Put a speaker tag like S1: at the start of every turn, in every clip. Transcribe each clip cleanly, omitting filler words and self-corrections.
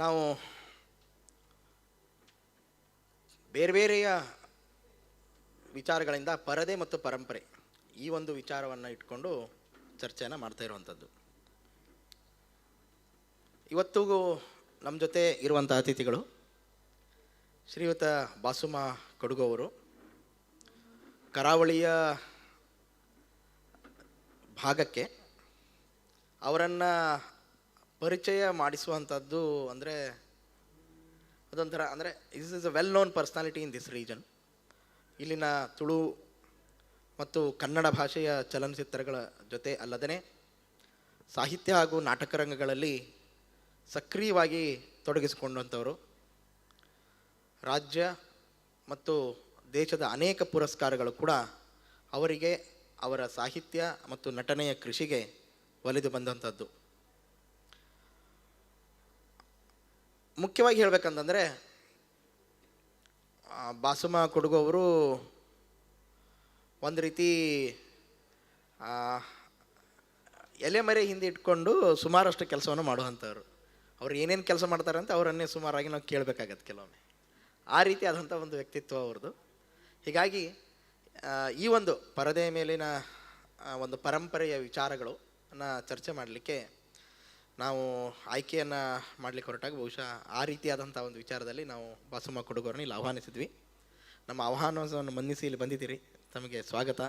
S1: ನಾವು ಬೇರೆ ಬೇರೆಯ ವಿಚಾರಗಳಿಂದ ಪರದೆ ಮತ್ತು ಪರಂಪರೆ ಈ ಒಂದು ವಿಚಾರವನ್ನು ಇಟ್ಕೊಂಡು ಚರ್ಚೆಯನ್ನು ಮಾಡ್ತಾ ಇರುವಂಥದ್ದು. ಇವತ್ತಿಗೂ ನಮ್ಮ ಜೊತೆ ಇರುವಂಥ ಅತಿಥಿಗಳು ಶ್ರೀಯುತ ಬಾಸುಮ ಕೊಡಗು ಅವರು, ಕರಾವಳಿಯ ಭಾಗಕ್ಕೆ ಅವರನ್ನು ಪರಿಚಯ ಮಾಡಿಸುವಂಥದ್ದು ಅಂದರೆ ಅದೊಂಥರ ಅಂದರೆ is is a well known personality in this region. ಇಲ್ಲಿನ ತುಳು ಮತ್ತು ಕನ್ನಡ ಭಾಷೆಯ ಚಲನಚಿತ್ರಗಳ ಜೊತೆ ಅಲ್ಲದೇ ಸಾಹಿತ್ಯ ಹಾಗೂ ನಾಟಕ ರಂಗಗಳಲ್ಲಿ ಸಕ್ರಿಯವಾಗಿ ತೊಡಗಿಸಿಕೊಂಡಂಥವರು. ರಾಜ್ಯ ಮತ್ತು ದೇಶದ ಅನೇಕ ಪುರಸ್ಕಾರಗಳು ಕೂಡ ಅವರಿಗೆ ಅವರ ಸಾಹಿತ್ಯ ಮತ್ತು ನಟನೆಯ ಕೃಷಿಗೆ ಒಲಿದು ಬಂದಂಥದ್ದು. ಮುಖ್ಯವಾಗಿ ಹೇಳಬೇಕಂತಂದರೆ ಬಾಸುಮ ಕೊಡಗು ಅವರು ಒಂದು ರೀತಿ ಎಲೆಮರೆ ಹಿಂದೆ ಇಟ್ಕೊಂಡು ಸುಮಾರಷ್ಟು ಕೆಲಸವನ್ನು ಮಾಡುವಂಥವ್ರು. ಅವ್ರು ಏನೇನು ಕೆಲಸ ಮಾಡ್ತಾರೆ ಅಂತ ಅವರನ್ನೇ ಸುಮಾರಾಗಿ ನಾವು ಕೇಳಬೇಕಾಗತ್ತೆ ಕೆಲವೊಮ್ಮೆ. ಆ ರೀತಿ ಆದಂಥ ಒಂದು ವ್ಯಕ್ತಿತ್ವ ಅವ್ರದ್ದು. ಹೀಗಾಗಿ ಈ ಒಂದು ಪರದೆಯ ಮೇಲಿನ ಒಂದು ಪರಂಪರೆಯ ವಿಚಾರಗಳನ್ನು ಚರ್ಚೆ ಮಾಡಲಿಕ್ಕೆ ನಾವು ಆಯ್ಕೆಯನ್ನು ಮಾಡಲಿಕ್ಕೆ ಹೊರಟಾಗ ಬಹುಶಃ ಆ ರೀತಿಯಾದಂಥ ಒಂದು ವಿಚಾರದಲ್ಲಿ ನಾವು ಬಾಸುಮ ಕೊಡಗುರನ್ನ ಇಲ್ಲಿ ಆಹ್ವಾನಿಸಿದ್ವಿ. ನಮ್ಮ ಆಹ್ವಾನವನ್ನು ಮನ್ನಿಸಿ ಇಲ್ಲಿ ಬಂದಿದ್ದೀರಿ, ತಮಗೆ ಸ್ವಾಗತ.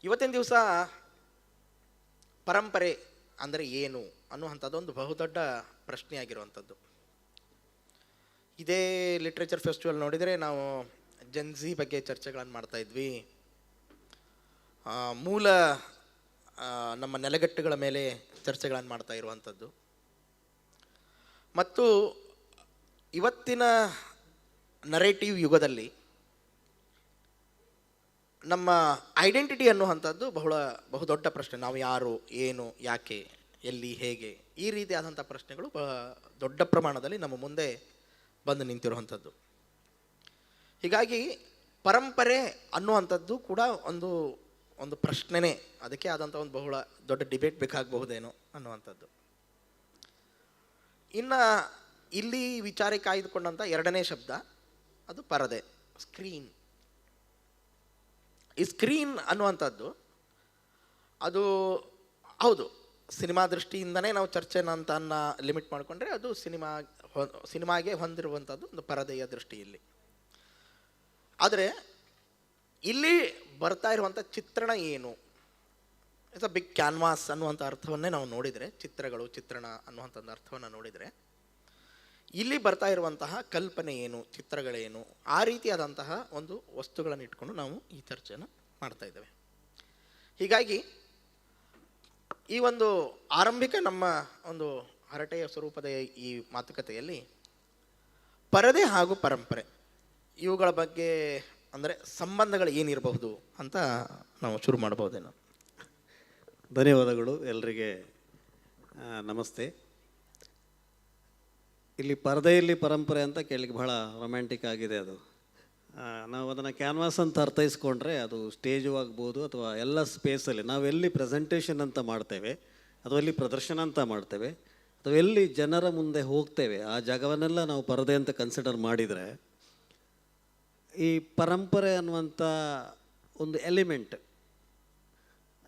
S1: ಇವತ್ತಿನ ದಿವಸ ಪರಂಪರೆ ಅಂದರೆ ಏನು ಅನ್ನುವಂಥದ್ದೊಂದು ಬಹುದೊಡ್ಡ ಪ್ರಶ್ನೆಯಾಗಿರುವಂಥದ್ದು. ಇದೇ ಲಿಟ್ರೇಚರ್ ಫೆಸ್ಟಿವಲ್ ನೋಡಿದರೆ ನಾವು ಜೆನ್ಝಿ ಬಗ್ಗೆ ಚರ್ಚೆಗಳನ್ನು ಮಾಡ್ತಾಯಿದ್ವಿ. ಮೂಲ ನಮ್ಮ ನೆಲೆಗಟ್ಟುಗಳ ಮೇಲೆ ಚರ್ಚೆಗಳನ್ನು ಮಾಡ್ತಾ ಇರುವಂಥದ್ದು. ಮತ್ತು ಇವತ್ತಿನ ನರೇಟಿವ್ ಯುಗದಲ್ಲಿ ನಮ್ಮ ಐಡೆಂಟಿಟಿ ಅನ್ನುವಂಥದ್ದು ಬಹುದೊಡ್ಡ ಪ್ರಶ್ನೆ. ನಾವು ಯಾರು, ಏನು, ಯಾಕೆ, ಎಲ್ಲಿ, ಹೇಗೆ, ಈ ರೀತಿಯಾದಂಥ ಪ್ರಶ್ನೆಗಳು ದೊಡ್ಡ ಪ್ರಮಾಣದಲ್ಲಿ ನಮ್ಮ ಮುಂದೆ ಬಂದು ನಿಂತಿರುವಂಥದ್ದು. ಹೀಗಾಗಿ ಪರಂಪರೆ ಅನ್ನುವಂಥದ್ದು ಕೂಡ ಒಂದು ಪ್ರಶ್ನೆನೇ. ಅದಕ್ಕೆ ಆದಂಥ ಒಂದು ಬಹಳ ದೊಡ್ಡ ಡಿಬೇಟ್ ಬೇಕಾಗಬಹುದೇನೋ ಅನ್ನುವಂಥದ್ದು. ಇನ್ನು ಇಲ್ಲಿ ವಿಚಾರಕ್ಕೆ ಆಯ್ದುಕೊಂಡಂಥ ಎರಡನೇ ಶಬ್ದ ಅದು ಪರದೆ, ಸ್ಕ್ರೀನ್. ಈ ಸ್ಕ್ರೀನ್ ಅನ್ನುವಂಥದ್ದು ಅದು ಹೌದು, ಸಿನಿಮಾ ದೃಷ್ಟಿಯಿಂದನೇ ನಾವು ಚರ್ಚೆನ ಅಂತ ಲಿಮಿಟ್ ಮಾಡಿಕೊಂಡ್ರೆ ಅದು ಸಿನಿಮಾಗೆ ಹೊಂದಿರುವಂಥದ್ದು ಒಂದು ಪರದೆಯ ದೃಷ್ಟಿಯಲ್ಲಿ. ಆದರೆ ಇಲ್ಲಿ ಬರ್ತಾ ಇರುವಂಥ ಚಿತ್ರಣ ಏನು, ಇಟ್ಸ್ ಅ ಬಿಗ್ ಕ್ಯಾನ್ವಾಸ್ ಅನ್ನುವಂಥ ಅರ್ಥವನ್ನೇ ನಾವು ನೋಡಿದರೆ, ಚಿತ್ರಣ ಅನ್ನುವಂಥ ಅರ್ಥವನ್ನು ನೋಡಿದರೆ ಇಲ್ಲಿ ಬರ್ತಾ ಇರುವಂತಹ ಕಲ್ಪನೆ ಏನು, ಚಿತ್ರಗಳೇನು, ಆ ರೀತಿಯಾದಂತಹ ಒಂದು ವಸ್ತುಗಳನ್ನು ಇಟ್ಕೊಂಡು ನಾವು ಈ ಚರ್ಚೆಯನ್ನು ಮಾಡ್ತಾ ಇದ್ದೇವೆ. ಹೀಗಾಗಿ ಈ ಒಂದು ಆರಂಭಿಕ ನಮ್ಮ ಒಂದು ಹರಟೆಯ ಸ್ವರೂಪದ ಈ ಮಾತುಕತೆಯಲ್ಲಿ ಪರದೆ ಹಾಗೂ ಪರಂಪರೆ ಇವುಗಳ ಬಗ್ಗೆ ಅಂದರೆ ಸಂಬಂಧಗಳು ಏನಿರಬಹುದು ಅಂತ ನಾವು ಶುರು ಮಾಡಬಹುದೇನೋ.
S2: ಧನ್ಯವಾದಗಳು ಎಲ್ಲರಿಗೆ. ನಮಸ್ತೆ. ಇಲ್ಲಿ ಪರದೆಯಲ್ಲಿ ಪರಂಪರೆ ಅಂತ ಕೇಳಲಿಕ್ಕೆ ಬಹಳ ರೊಮ್ಯಾಂಟಿಕ್ ಆಗಿದೆ. ಅದು ನಾವು ಅದನ್ನು ಕ್ಯಾನ್ವಾಸ್ ಅಂತ ಅರ್ಥೈಸ್ಕೊಂಡ್ರೆ ಅದು ಸ್ಟೇಜು ಆಗ್ಬೋದು ಅಥವಾ ಎಲ್ಲ ಸ್ಪೇಸಲ್ಲಿ ನಾವೆಲ್ಲಿ ಪ್ರೆಸೆಂಟೇಷನ್ ಅಂತ ಮಾಡ್ತೇವೆ ಅಥವಾ ಎಲ್ಲಿ ಪ್ರದರ್ಶನ ಅಂತ ಮಾಡ್ತೇವೆ ಅಥವಾ ಎಲ್ಲಿ ಜನರ ಮುಂದೆ ಹೋಗ್ತೇವೆ ಆ ಜಾಗವನ್ನೆಲ್ಲ ನಾವು ಪರದೆ ಅಂತ ಕನ್ಸಿಡರ್ ಮಾಡಿದರೆ ಈ ಪರಂಪರೆ ಅನ್ನುವಂಥ ಒಂದು ಎಲಿಮೆಂಟ್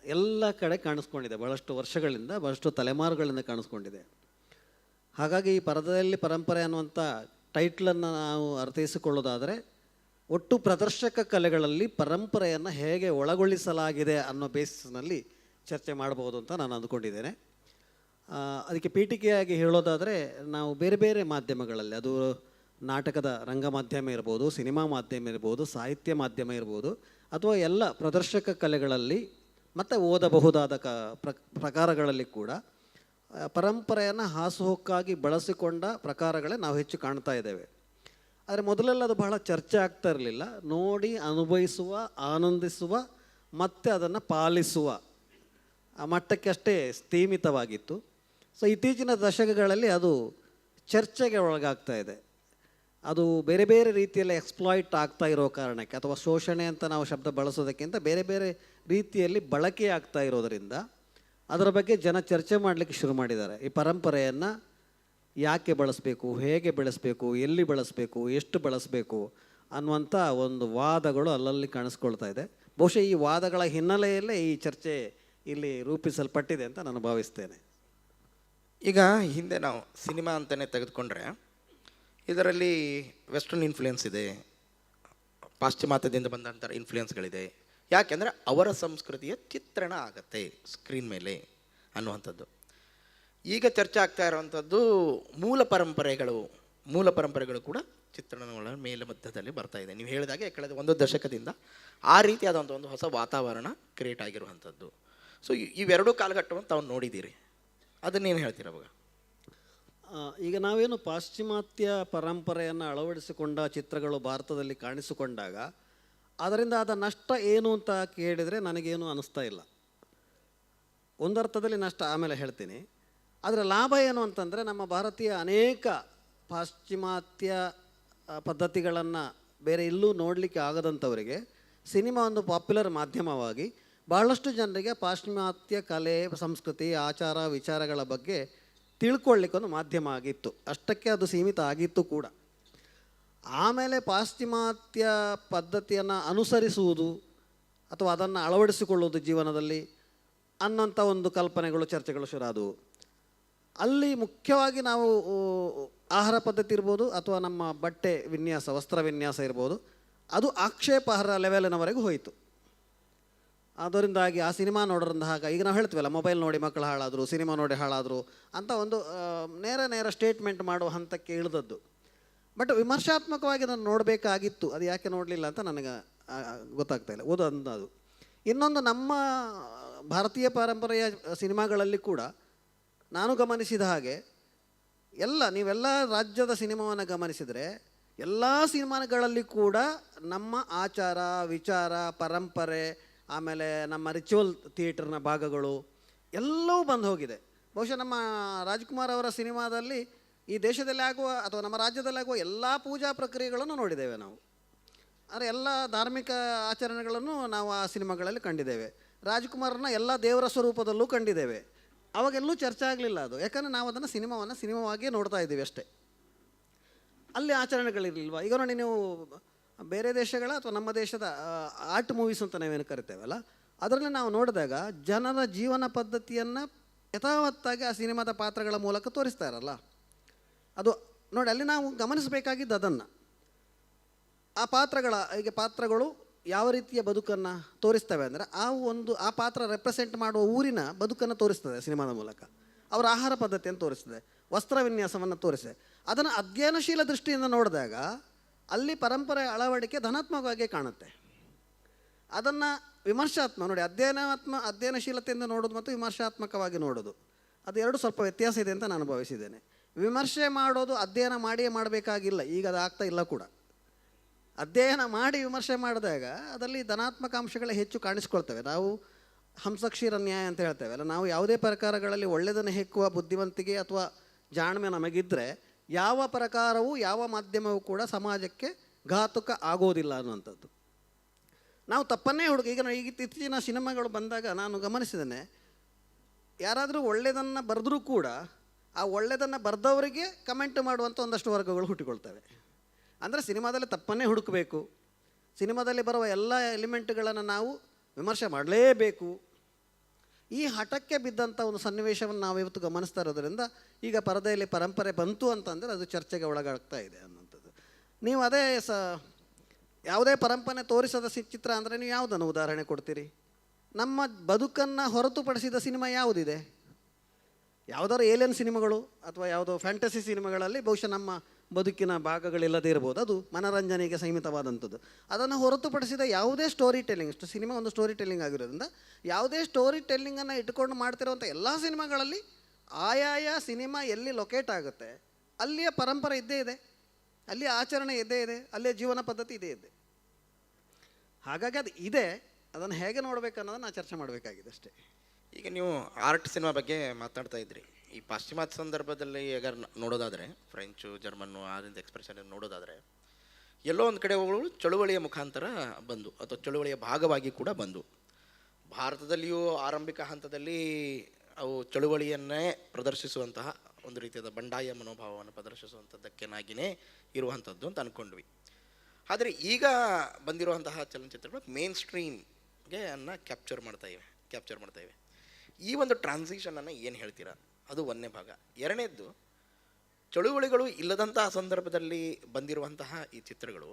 S2: ಎಲ್ಲ ಕಡೆ ಕಾಣಿಸ್ಕೊಂಡಿದೆ. ಬಹಳಷ್ಟು ವರ್ಷಗಳಿಂದ, ಬಹಳಷ್ಟು ತಲೆಮಾರುಗಳಿಂದ ಕಾಣಿಸ್ಕೊಂಡಿದೆ. ಹಾಗಾಗಿ ಈ ಪರದೆಯಲ್ಲಿ ಪರಂಪರೆ ಅನ್ನುವಂಥ ಟೈಟ್ಲನ್ನು ನಾವು ಅರ್ಥೈಸಿಕೊಳ್ಳೋದಾದರೆ ಒಟ್ಟು ಪ್ರದರ್ಶಕ ಕಲೆಗಳಲ್ಲಿ ಪರಂಪರೆಯನ್ನು ಹೇಗೆ ಒಳಗೊಳಿಸಲಾಗಿದೆ ಅನ್ನೋ ಬೇಸಿಸ್ನಲ್ಲಿ ಚರ್ಚೆ ಮಾಡಬಹುದು ಅಂತ ನಾನು ಅಂದ್ಕೊಂಡಿದ್ದೇನೆ. ಅದಕ್ಕೆ ಪೀಠಿಕೆಯಾಗಿ ಹೇಳೋದಾದರೆ ನಾವು ಬೇರೆ ಬೇರೆ ಮಾಧ್ಯಮಗಳಲ್ಲಿ, ಅದು ನಾಟಕದ ರಂಗ ಮಾಧ್ಯಮ ಇರ್ಬೋದು, ಸಿನಿಮಾ ಮಾಧ್ಯಮ ಇರ್ಬೋದು, ಸಾಹಿತ್ಯ ಮಾಧ್ಯಮ ಇರ್ಬೋದು, ಅಥವಾ ಎಲ್ಲ ಪ್ರದರ್ಶಕ ಕಲೆಗಳಲ್ಲಿ ಮತ್ತು ಓದಬಹುದಾದ ಪ್ರಕಾರಗಳಲ್ಲಿ ಕೂಡ ಪರಂಪರೆಯನ್ನು ಹಾಸುಹೊಕ್ಕಾಗಿ ಬಳಸಿಕೊಂಡ ಪ್ರಕಾರಗಳೇ ನಾವು ಹೆಚ್ಚು ಕಾಣ್ತಾ ಇದ್ದೇವೆ. ಆದರೆ ಮೊದಲೆಲ್ಲ ಅದು ಬಹಳ ಚರ್ಚೆ ಆಗ್ತಾ ಇರಲಿಲ್ಲ. ನೋಡಿ ಅನುಭವಿಸುವ, ಆನಂದಿಸುವ ಮತ್ತು ಅದನ್ನು ಪಾಲಿಸುವ ಆ ಮಟ್ಟಕ್ಕೆ ಅಷ್ಟೇ ಸೀಮಿತವಾಗಿತ್ತು. ಸೊ ಇತ್ತೀಚಿನ ದಶಕಗಳಲ್ಲಿ ಅದು ಚರ್ಚೆಗೆ ಒಳಗಾಗ್ತಾ ಇದೆ. ಅದು ಬೇರೆ ಬೇರೆ ರೀತಿಯಲ್ಲಿ ಎಕ್ಸ್ಪ್ಲಾಯ್ಟ್ ಆಗ್ತಾ ಇರೋ ಕಾರಣಕ್ಕೆ, ಅಥವಾ ಶೋಷಣೆ ಅಂತ ನಾವು ಶಬ್ದ ಬಳಸೋದಕ್ಕಿಂತ ಬೇರೆ ಬೇರೆ ರೀತಿಯಲ್ಲಿ ಬಳಕೆ ಆಗ್ತಾ ಇರೋದರಿಂದ ಅದರ ಬಗ್ಗೆ ಜನ ಚರ್ಚೆ ಮಾಡಲಿಕ್ಕೆ ಶುರು ಮಾಡಿದ್ದಾರೆ. ಈ ಪರಂಪರೆಯನ್ನು ಯಾಕೆ ಬಳಸಬೇಕು, ಹೇಗೆ ಬೆಳೆಸಬೇಕು, ಎಲ್ಲಿ ಬಳಸಬೇಕು, ಎಷ್ಟು ಬಳಸಬೇಕು ಅನ್ನುವಂಥ ಒಂದು ವಾದಗಳು ಅಲ್ಲಲ್ಲಿ ಕಾಣಿಸ್ಕೊಳ್ತಾ ಇದೆ. ಬಹುಶಃ ಈ ವಾದಗಳ ಹಿನ್ನೆಲೆಯಲ್ಲೇ ಈ ಚರ್ಚೆ ಇಲ್ಲಿ ರೂಪಿಸಲ್ಪಟ್ಟಿದೆ ಅಂತ ನಾನು ಭಾವಿಸ್ತೇನೆ.
S1: ಈಗ ಹಿಂದೆ ನಾವು ಸಿನಿಮಾ ಅಂತಲೇ ತೆಗೆದುಕೊಂಡ್ರೆ ಇದರಲ್ಲಿ ವೆಸ್ಟರ್ನ್ ಇನ್ಫ್ಲುಯೆನ್ಸ್ ಇದೆ, ಪಾಶ್ಚಿಮಾತ್ಯದಿಂದ ಬಂದಂಥ ಇನ್ಫ್ಲುಯೆನ್ಸ್ಗಳಿದೆ. ಯಾಕೆಂದರೆ ಅವರ ಸಂಸ್ಕೃತಿಯ ಚಿತ್ರಣ ಆಗತ್ತೆ ಸ್ಕ್ರೀನ್ ಮೇಲೆ ಅನ್ನುವಂಥದ್ದು. ಈಗ ಚರ್ಚೆ ಆಗ್ತಾ ಇರುವಂಥದ್ದು ಮೂಲ ಪರಂಪರೆಗಳು ಕೂಡ ಚಿತ್ರಣಗಳ ಮೇಲೆ ಮಧ್ಯದಲ್ಲಿ ಬರ್ತಾ ಇದೆ. ನೀವು ಹೇಳಿದಾಗೆ ಕಳೆದ ಒಂದು ದಶಕದಿಂದ ಆ ರೀತಿಯಾದಂಥ ಒಂದು ಹೊಸ ವಾತಾವರಣ ಕ್ರಿಯೇಟ್ ಆಗಿರುವಂಥದ್ದು. ಸೊ ಇವೆರಡೂ ಕಾಲಘಟ್ಟವನ್ನು ತಾವು ನೋಡಿದ್ದೀರಿ, ಅದನ್ನೇನು ಹೇಳ್ತೀರ ಅವಾಗ?
S2: ಈಗ ನಾವೇನು ಪಾಶ್ಚಿಮಾತ್ಯ ಪರಂಪರೆಯನ್ನು ಅಳವಡಿಸಿಕೊಂಡ ಚಿತ್ರಗಳು ಭಾರತದಲ್ಲಿ ಕಾಣಿಸಿಕೊಂಡಾಗ ಅದರಿಂದ ಆದ ನಷ್ಟ ಏನು ಅಂತ ಕೇಳಿದರೆ ನನಗೇನು ಅನ್ನಿಸ್ತಾ ಇಲ್ಲ. ಒಂದರ್ಥದಲ್ಲಿ ನಷ್ಟ ಆಮೇಲೆ ಹೇಳ್ತೀನಿ. ಅದರ ಲಾಭ ಏನು ಅಂತಂದರೆ, ನಮ್ಮ ಭಾರತೀಯ ಅನೇಕ ಪಾಶ್ಚಿಮಾತ್ಯ ಪದ್ಧತಿಗಳನ್ನು ಬೇರೆ ಎಲ್ಲೂ ನೋಡಲಿಕ್ಕೆ ಆಗದಂಥವರಿಗೆ ಸಿನಿಮಾ ಒಂದು ಪಾಪ್ಯುಲರ್ ಮಾಧ್ಯಮವಾಗಿ ಬಹಳಷ್ಟು ಜನರಿಗೆ ಪಾಶ್ಚಿಮಾತ್ಯ ಕಲೆ, ಸಂಸ್ಕೃತಿ, ಆಚಾರ ವಿಚಾರಗಳ ಬಗ್ಗೆ ತಿಳ್ಕೊಳ್ಳಿಕ್ಕೊಂದು ಮಾಧ್ಯಮ ಆಗಿತ್ತು. ಅಷ್ಟಕ್ಕೆ ಅದು ಸೀಮಿತ ಆಗಿತ್ತು ಕೂಡ. ಆಮೇಲೆ ಪಾಶ್ಚಿಮಾತ್ಯ ಪದ್ಧತಿಯನ್ನು ಅನುಸರಿಸುವುದು ಅಥವಾ ಅದನ್ನು ಅಳವಡಿಸಿಕೊಳ್ಳುವುದು ಜೀವನದಲ್ಲಿ ಅನ್ನೋಂಥ ಒಂದು ಕಲ್ಪನೆಗಳು, ಚರ್ಚೆಗಳು ಶುರುವಾದವು. ಅಲ್ಲಿ ಮುಖ್ಯವಾಗಿ ನಾವು ಆಹಾರ ಪದ್ಧತಿ ಇರ್ಬೋದು ಅಥವಾ ನಮ್ಮ ಬಟ್ಟೆ ವಿನ್ಯಾಸ, ವಸ್ತ್ರ ವಿನ್ಯಾಸ ಇರ್ಬೋದು, ಅದು ಆಕ್ಷೇಪಾರ್ಹ ಲೆವೆಲಿನವರೆಗೂ ಹೋಯಿತು. ಅದರಿಂದಾಗಿ ಆ ಸಿನಿಮಾ ನೋಡೋದ್ರಿಂದ ಈಗ ನಾವು ಹೇಳ್ತೀವಲ್ಲ, ಮೊಬೈಲ್ ನೋಡಿ ಮಕ್ಕಳು ಹಾಳಾದರು, ಸಿನಿಮಾ ನೋಡಿ ಹಾಳಾದರು ಅಂತ ಒಂದು ನೇರ ಸ್ಟೇಟ್ಮೆಂಟ್ ಮಾಡುವ ಹಂತಕ್ಕೆ ಇಳಿದದ್ದು. ಬಟ್ ವಿಮರ್ಶಾತ್ಮಕವಾಗಿ ನಾನು ನೋಡಬೇಕಾಗಿತ್ತು, ಅದು ಯಾಕೆ ನೋಡಲಿಲ್ಲ ಅಂತ ನನಗೆ ಗೊತ್ತಾಗ್ತಾ ಇಲ್ಲ. ಅದು ಇನ್ನೊಂದು, ನಮ್ಮ ಭಾರತೀಯ ಪರಂಪರೆಯ ಸಿನಿಮಾಗಳಲ್ಲಿ ಕೂಡ ನಾನು ಗಮನಿಸಿದ ಹಾಗೆ ನೀವೆಲ್ಲ ರಾಜ್ಯದ ಸಿನಿಮಾವನ್ನು ಗಮನಿಸಿದರೆ ಎಲ್ಲ ಸಿನಿಮಾಗಳಲ್ಲಿ ಕೂಡ ನಮ್ಮ ಆಚಾರ ವಿಚಾರ, ಪರಂಪರೆ, ಆಮೇಲೆ ನಮ್ಮ ರಿಚುವಲ್ ಥಿಯೇಟರ್ನ ಭಾಗಗಳು ಎಲ್ಲವೂ ಬಂದು ಹೋಗಿದೆ. ಬಹುಶಃ ನಮ್ಮ ರಾಜ್ಕುಮಾರ್ ಅವರ ಸಿನಿಮಾದಲ್ಲಿ ಈ ದೇಶದಲ್ಲಿ ಆಗುವ ಅಥವಾ ನಮ್ಮ ರಾಜ್ಯದಲ್ಲಿ ಆಗುವ ಎಲ್ಲ ಪೂಜಾ ಪ್ರಕ್ರಿಯೆಗಳನ್ನು ನೋಡಿದ್ದೇವೆ ನಾವು. ಅಂದರೆ ಎಲ್ಲ ಧಾರ್ಮಿಕ ಆಚರಣೆಗಳನ್ನು ನಾವು ಆ ಸಿನಿಮಾಗಳಲ್ಲಿ ಕಂಡಿದ್ದೇವೆ. ರಾಜ್ಕುಮಾರ್ನ ಎಲ್ಲ ದೇವರ ಸ್ವರೂಪದಲ್ಲೂ ಕಂಡಿದ್ದೇವೆ. ಅವಾಗೆಲ್ಲೂ ಚರ್ಚೆ ಆಗಲಿಲ್ಲ ಅದು, ಯಾಕಂದರೆ ನಾವು ಅದನ್ನು ಸಿನಿಮಾವಾಗಿಯೇ ನೋಡ್ತಾ ಇದ್ದೀವಿ ಅಷ್ಟೇ. ಅಲ್ಲಿ ಆಚರಣೆಗಳಿರಲಿಲ್ವ? ಈಗ ನೋಡಿ, ನೀವು ಬೇರೆ ದೇಶಗಳ ಅಥವಾ ನಮ್ಮ ದೇಶದ ಆರ್ಟ್ ಮೂವೀಸ್ ಅಂತ ನಾವೇನು ಕರಿತೇವಲ್ಲ, ಅದರಲ್ಲಿ ನಾವು ನೋಡಿದಾಗ ಜನರ ಜೀವನ ಪದ್ಧತಿಯನ್ನು ಯಥಾವತ್ತಾಗಿ ಆ ಸಿನಿಮಾದ ಪಾತ್ರಗಳ ಮೂಲಕ ತೋರಿಸ್ತಾ ಇರಲ್ಲ ಅದು. ನೋಡಿ, ಅಲ್ಲಿ ನಾವು ಗಮನಿಸಬೇಕಾಗಿದ್ದು ಅದನ್ನು. ಆ ಪಾತ್ರಗಳು ಯಾವ ರೀತಿಯ ಬದುಕನ್ನು ತೋರಿಸ್ತವೆ ಅಂದರೆ, ಆ ಪಾತ್ರ ರೆಪ್ರೆಸೆಂಟ್ ಮಾಡುವ ಊರಿನ ಬದುಕನ್ನು ತೋರಿಸ್ತದೆ ಸಿನಿಮಾದ ಮೂಲಕ. ಅವರ ಆಹಾರ ಪದ್ಧತಿಯನ್ನು ತೋರಿಸ್ತದೆ, ವಸ್ತ್ರ ವಿನ್ಯಾಸವನ್ನು ತೋರಿಸ್ತದೆ. ಅದನ್ನು ಅಧ್ಯಯನಶೀಲ ದೃಷ್ಟಿಯಿಂದ ನೋಡಿದಾಗ ಅಲ್ಲಿ ಪರಂಪರೆ ಅಳವಡಿಕೆ ಧನಾತ್ಮಕವಾಗಿ ಕಾಣುತ್ತೆ. ಅದನ್ನು ನೋಡಿ, ಅಧ್ಯಯನಶೀಲತೆಯಿಂದ ನೋಡೋದು ಮತ್ತು ವಿಮರ್ಶಾತ್ಮಕವಾಗಿ ನೋಡೋದು, ಅದು ಎರಡು ಸ್ವಲ್ಪ ವ್ಯತ್ಯಾಸ ಇದೆ ಅಂತ ನಾನು ಭಾವಿಸಿದ್ದೇನೆ. ವಿಮರ್ಶೆ ಮಾಡೋದು ಅಧ್ಯಯನ ಮಾಡಿಯೇ ಮಾಡಬೇಕಾಗಿಲ್ಲ, ಈಗ ಅದು ಆಗ್ತಾ ಇಲ್ಲ ಕೂಡ. ಅಧ್ಯಯನ ಮಾಡಿ ವಿಮರ್ಶೆ ಮಾಡಿದಾಗ ಅದರಲ್ಲಿ ಧನಾತ್ಮಕ ಅಂಶಗಳೇ ಹೆಚ್ಚು ಕಾಣಿಸ್ಕೊಳ್ತವೆ. ನಾವು ಹಂಸಕ್ಷೀರ ನ್ಯಾಯ ಅಂತ ಹೇಳ್ತೇವೆ ಅಲ್ಲ, ನಾವು ಯಾವುದೇ ಪ್ರಕಾರಗಳಲ್ಲಿ ಒಳ್ಳೆಯದನ್ನು ಹೆಕ್ಕುವ ಬುದ್ಧಿವಂತಿಕೆ ಅಥವಾ ಜಾಣ್ಮೆ ನಮಗಿದ್ದರೆ ಯಾವ ಪ್ರಕಾರವೂ ಯಾವ ಮಾಧ್ಯಮವೂ ಕೂಡ ಸಮಾಜಕ್ಕೆ ಘಾತುಕ ಆಗೋದಿಲ್ಲ ಅನ್ನುವಂಥದ್ದು. ನಾವು ತಪ್ಪನ್ನೇ ಈಗ ಇತ್ತೀಚಿನ ಸಿನಿಮಾಗಳು ಬಂದಾಗ ನಾನು ಗಮನಿಸಿದ್ದೇನೆ, ಯಾರಾದರೂ ಒಳ್ಳೆಯದನ್ನು ಬರೆದ್ರೂ ಕೂಡ ಆ ಒಳ್ಳೆಯದನ್ನು ಬರೆದವರಿಗೆ ಕಮೆಂಟ್ ಮಾಡುವಂಥ ಒಂದಷ್ಟು ವರ್ಗಗಳು ಹುಟ್ಟಿಕೊಳ್ತವೆ. ಅಂದರೆ ಸಿನಿಮಾದಲ್ಲಿ ತಪ್ಪನ್ನೇ ಹುಡುಕಬೇಕು, ಸಿನಿಮಾದಲ್ಲಿ ಬರುವ ಎಲ್ಲ ಎಲಿಮೆಂಟ್ಗಳನ್ನು ನಾವು ವಿಮರ್ಶೆ ಮಾಡಲೇಬೇಕು. ಈ ಹಠಕ್ಕೆ ಬಿದ್ದಂಥ ಒಂದು ಸನ್ನಿವೇಶವನ್ನು ನಾವು ಇವತ್ತು ಗಮನಿಸ್ತಾ ಇರೋದರಿಂದ ಈಗ ಪರದೆಯಲ್ಲಿ ಪರಂಪರೆ ಬಂತು ಅಂತಂದರೆ ಅದು ಚರ್ಚೆಗೆ ಒಳಗಾಗ್ತಾ ಇದೆ ಅನ್ನೋಂಥದ್ದು. ನೀವು ಅದೇ ಯಾವುದೇ ಪರಂಪರೆ ತೋರಿಸದ ಚಿತ್ರ ಅಂದರೆ ನೀವು ಯಾವುದನ್ನು ಉದಾಹರಣೆ ಕೊಡ್ತೀರಿ? ನಮ್ಮ ಬದುಕನ್ನು ಹೊರತುಪಡಿಸಿದ ಸಿನಿಮಾ ಯಾವುದಿದೆ? ಯಾವುದಾದ್ರು ಏಲಿಯನ್ ಸಿನಿಮಾಗಳು ಅಥವಾ ಯಾವುದೋ ಫ್ಯಾಂಟಸಿ ಸಿನಿಮಾಗಳಲ್ಲಿ ಬಹುಶಃ ನಮ್ಮ ಬದುಕಿನ ಭಾಗಗಳಿಲ್ಲದೇ ಇರ್ಬೋದು, ಅದು ಮನರಂಜನೆಗೆ ಸೀಮಿತವಾದಂಥದ್ದು. ಅದನ್ನು ಹೊರತುಪಡಿಸಿದ ಯಾವುದೇ ಸ್ಟೋರಿ ಟೆಲ್ಲಿಂಗ್, ಸಿನಿಮಾ ಒಂದು ಸ್ಟೋರಿ ಟೆಲ್ಲಿಂಗ್ ಆಗಿರೋದ್ರಿಂದ ಯಾವುದೇ ಸ್ಟೋರಿ ಟೆಲ್ಲಿಂಗನ್ನು ಇಟ್ಟುಕೊಂಡು ಮಾಡ್ತಿರುವಂಥ ಎಲ್ಲ ಸಿನಿಮಾಗಳಲ್ಲಿ ಆಯಾಯ ಸಿನಿಮಾ ಎಲ್ಲಿ ಲೊಕೇಟ್ ಆಗುತ್ತೆ ಅಲ್ಲಿಯ ಪರಂಪರೆ ಇದ್ದೇ ಇದೆ, ಅಲ್ಲಿಯ ಆಚರಣೆ ಇದ್ದೇ ಇದೆ, ಅಲ್ಲಿಯ ಜೀವನ ಪದ್ಧತಿ ಇದ್ದೇ ಇದೆ. ಹಾಗಾಗಿ ಅದು ಇದೆ, ಅದನ್ನು ಹೇಗೆ ನೋಡಬೇಕು ಅನ್ನೋದನ್ನು ಚರ್ಚೆ ಮಾಡಬೇಕಾಗಿದೆ ಅಷ್ಟೇ.
S1: ಈಗ ನೀವು ಆರ್ಟ್ ಸಿನಿಮಾ ಬಗ್ಗೆ ಮಾತಾಡ್ತಾ ಇದ್ರಿ. ಈ ಪಾಶ್ಚಿಮಾತ್ಯ ಸಂದರ್ಭದಲ್ಲಿ ಈಗ ನೋಡೋದಾದರೆ, ಫ್ರೆಂಚು, ಜರ್ಮನ್ನು ಆದಿಂದ ಎಕ್ಸ್ಪ್ರೆಷನ್ ನೋಡೋದಾದರೆ, ಎಲ್ಲೋ ಒಂದು ಕಡೆ ಅವುಗಳು ಚಳುವಳಿಯ ಮುಖಾಂತರ ಬಂದು ಅಥವಾ ಚಳುವಳಿಯ ಭಾಗವಾಗಿ ಕೂಡ ಬಂದು. ಭಾರತದಲ್ಲಿಯೂ ಆರಂಭಿಕ ಹಂತದಲ್ಲಿ ಅವು ಚಳುವಳಿಯನ್ನೇ ಪ್ರದರ್ಶಿಸುವಂತಹ ಒಂದು ರೀತಿಯಾದ ಬಂಡಾಯ ಮನೋಭಾವವನ್ನು ಪ್ರದರ್ಶಿಸುವಂಥದ್ದಕ್ಕೆನಾಗಿಯೇ ಇರುವಂಥದ್ದು ಅಂತ ಅಂದ್ಕೊಂಡ್ವಿ. ಆದರೆ ಈಗ ಬಂದಿರುವಂತಹ ಚಲನಚಿತ್ರಗಳು ಮೇನ್ ಸ್ಟ್ರೀಮ್ಗೆ ಕ್ಯಾಪ್ಚರ್ ಮಾಡ್ತಾ ಇವೆ. ಈ ಒಂದು ಟ್ರಾನ್ಸಿಷನನ್ನು ಏನು ಹೇಳ್ತೀರಾ? ಅದು ಒಂದನೇ ಭಾಗ. ಎರಡನೇದ್ದು, ಚಳುವಳಿಗಳು ಇಲ್ಲದಂತಹ ಸಂದರ್ಭದಲ್ಲಿ ಬಂದಿರುವಂತಹ ಈ ಚಿತ್ರಗಳು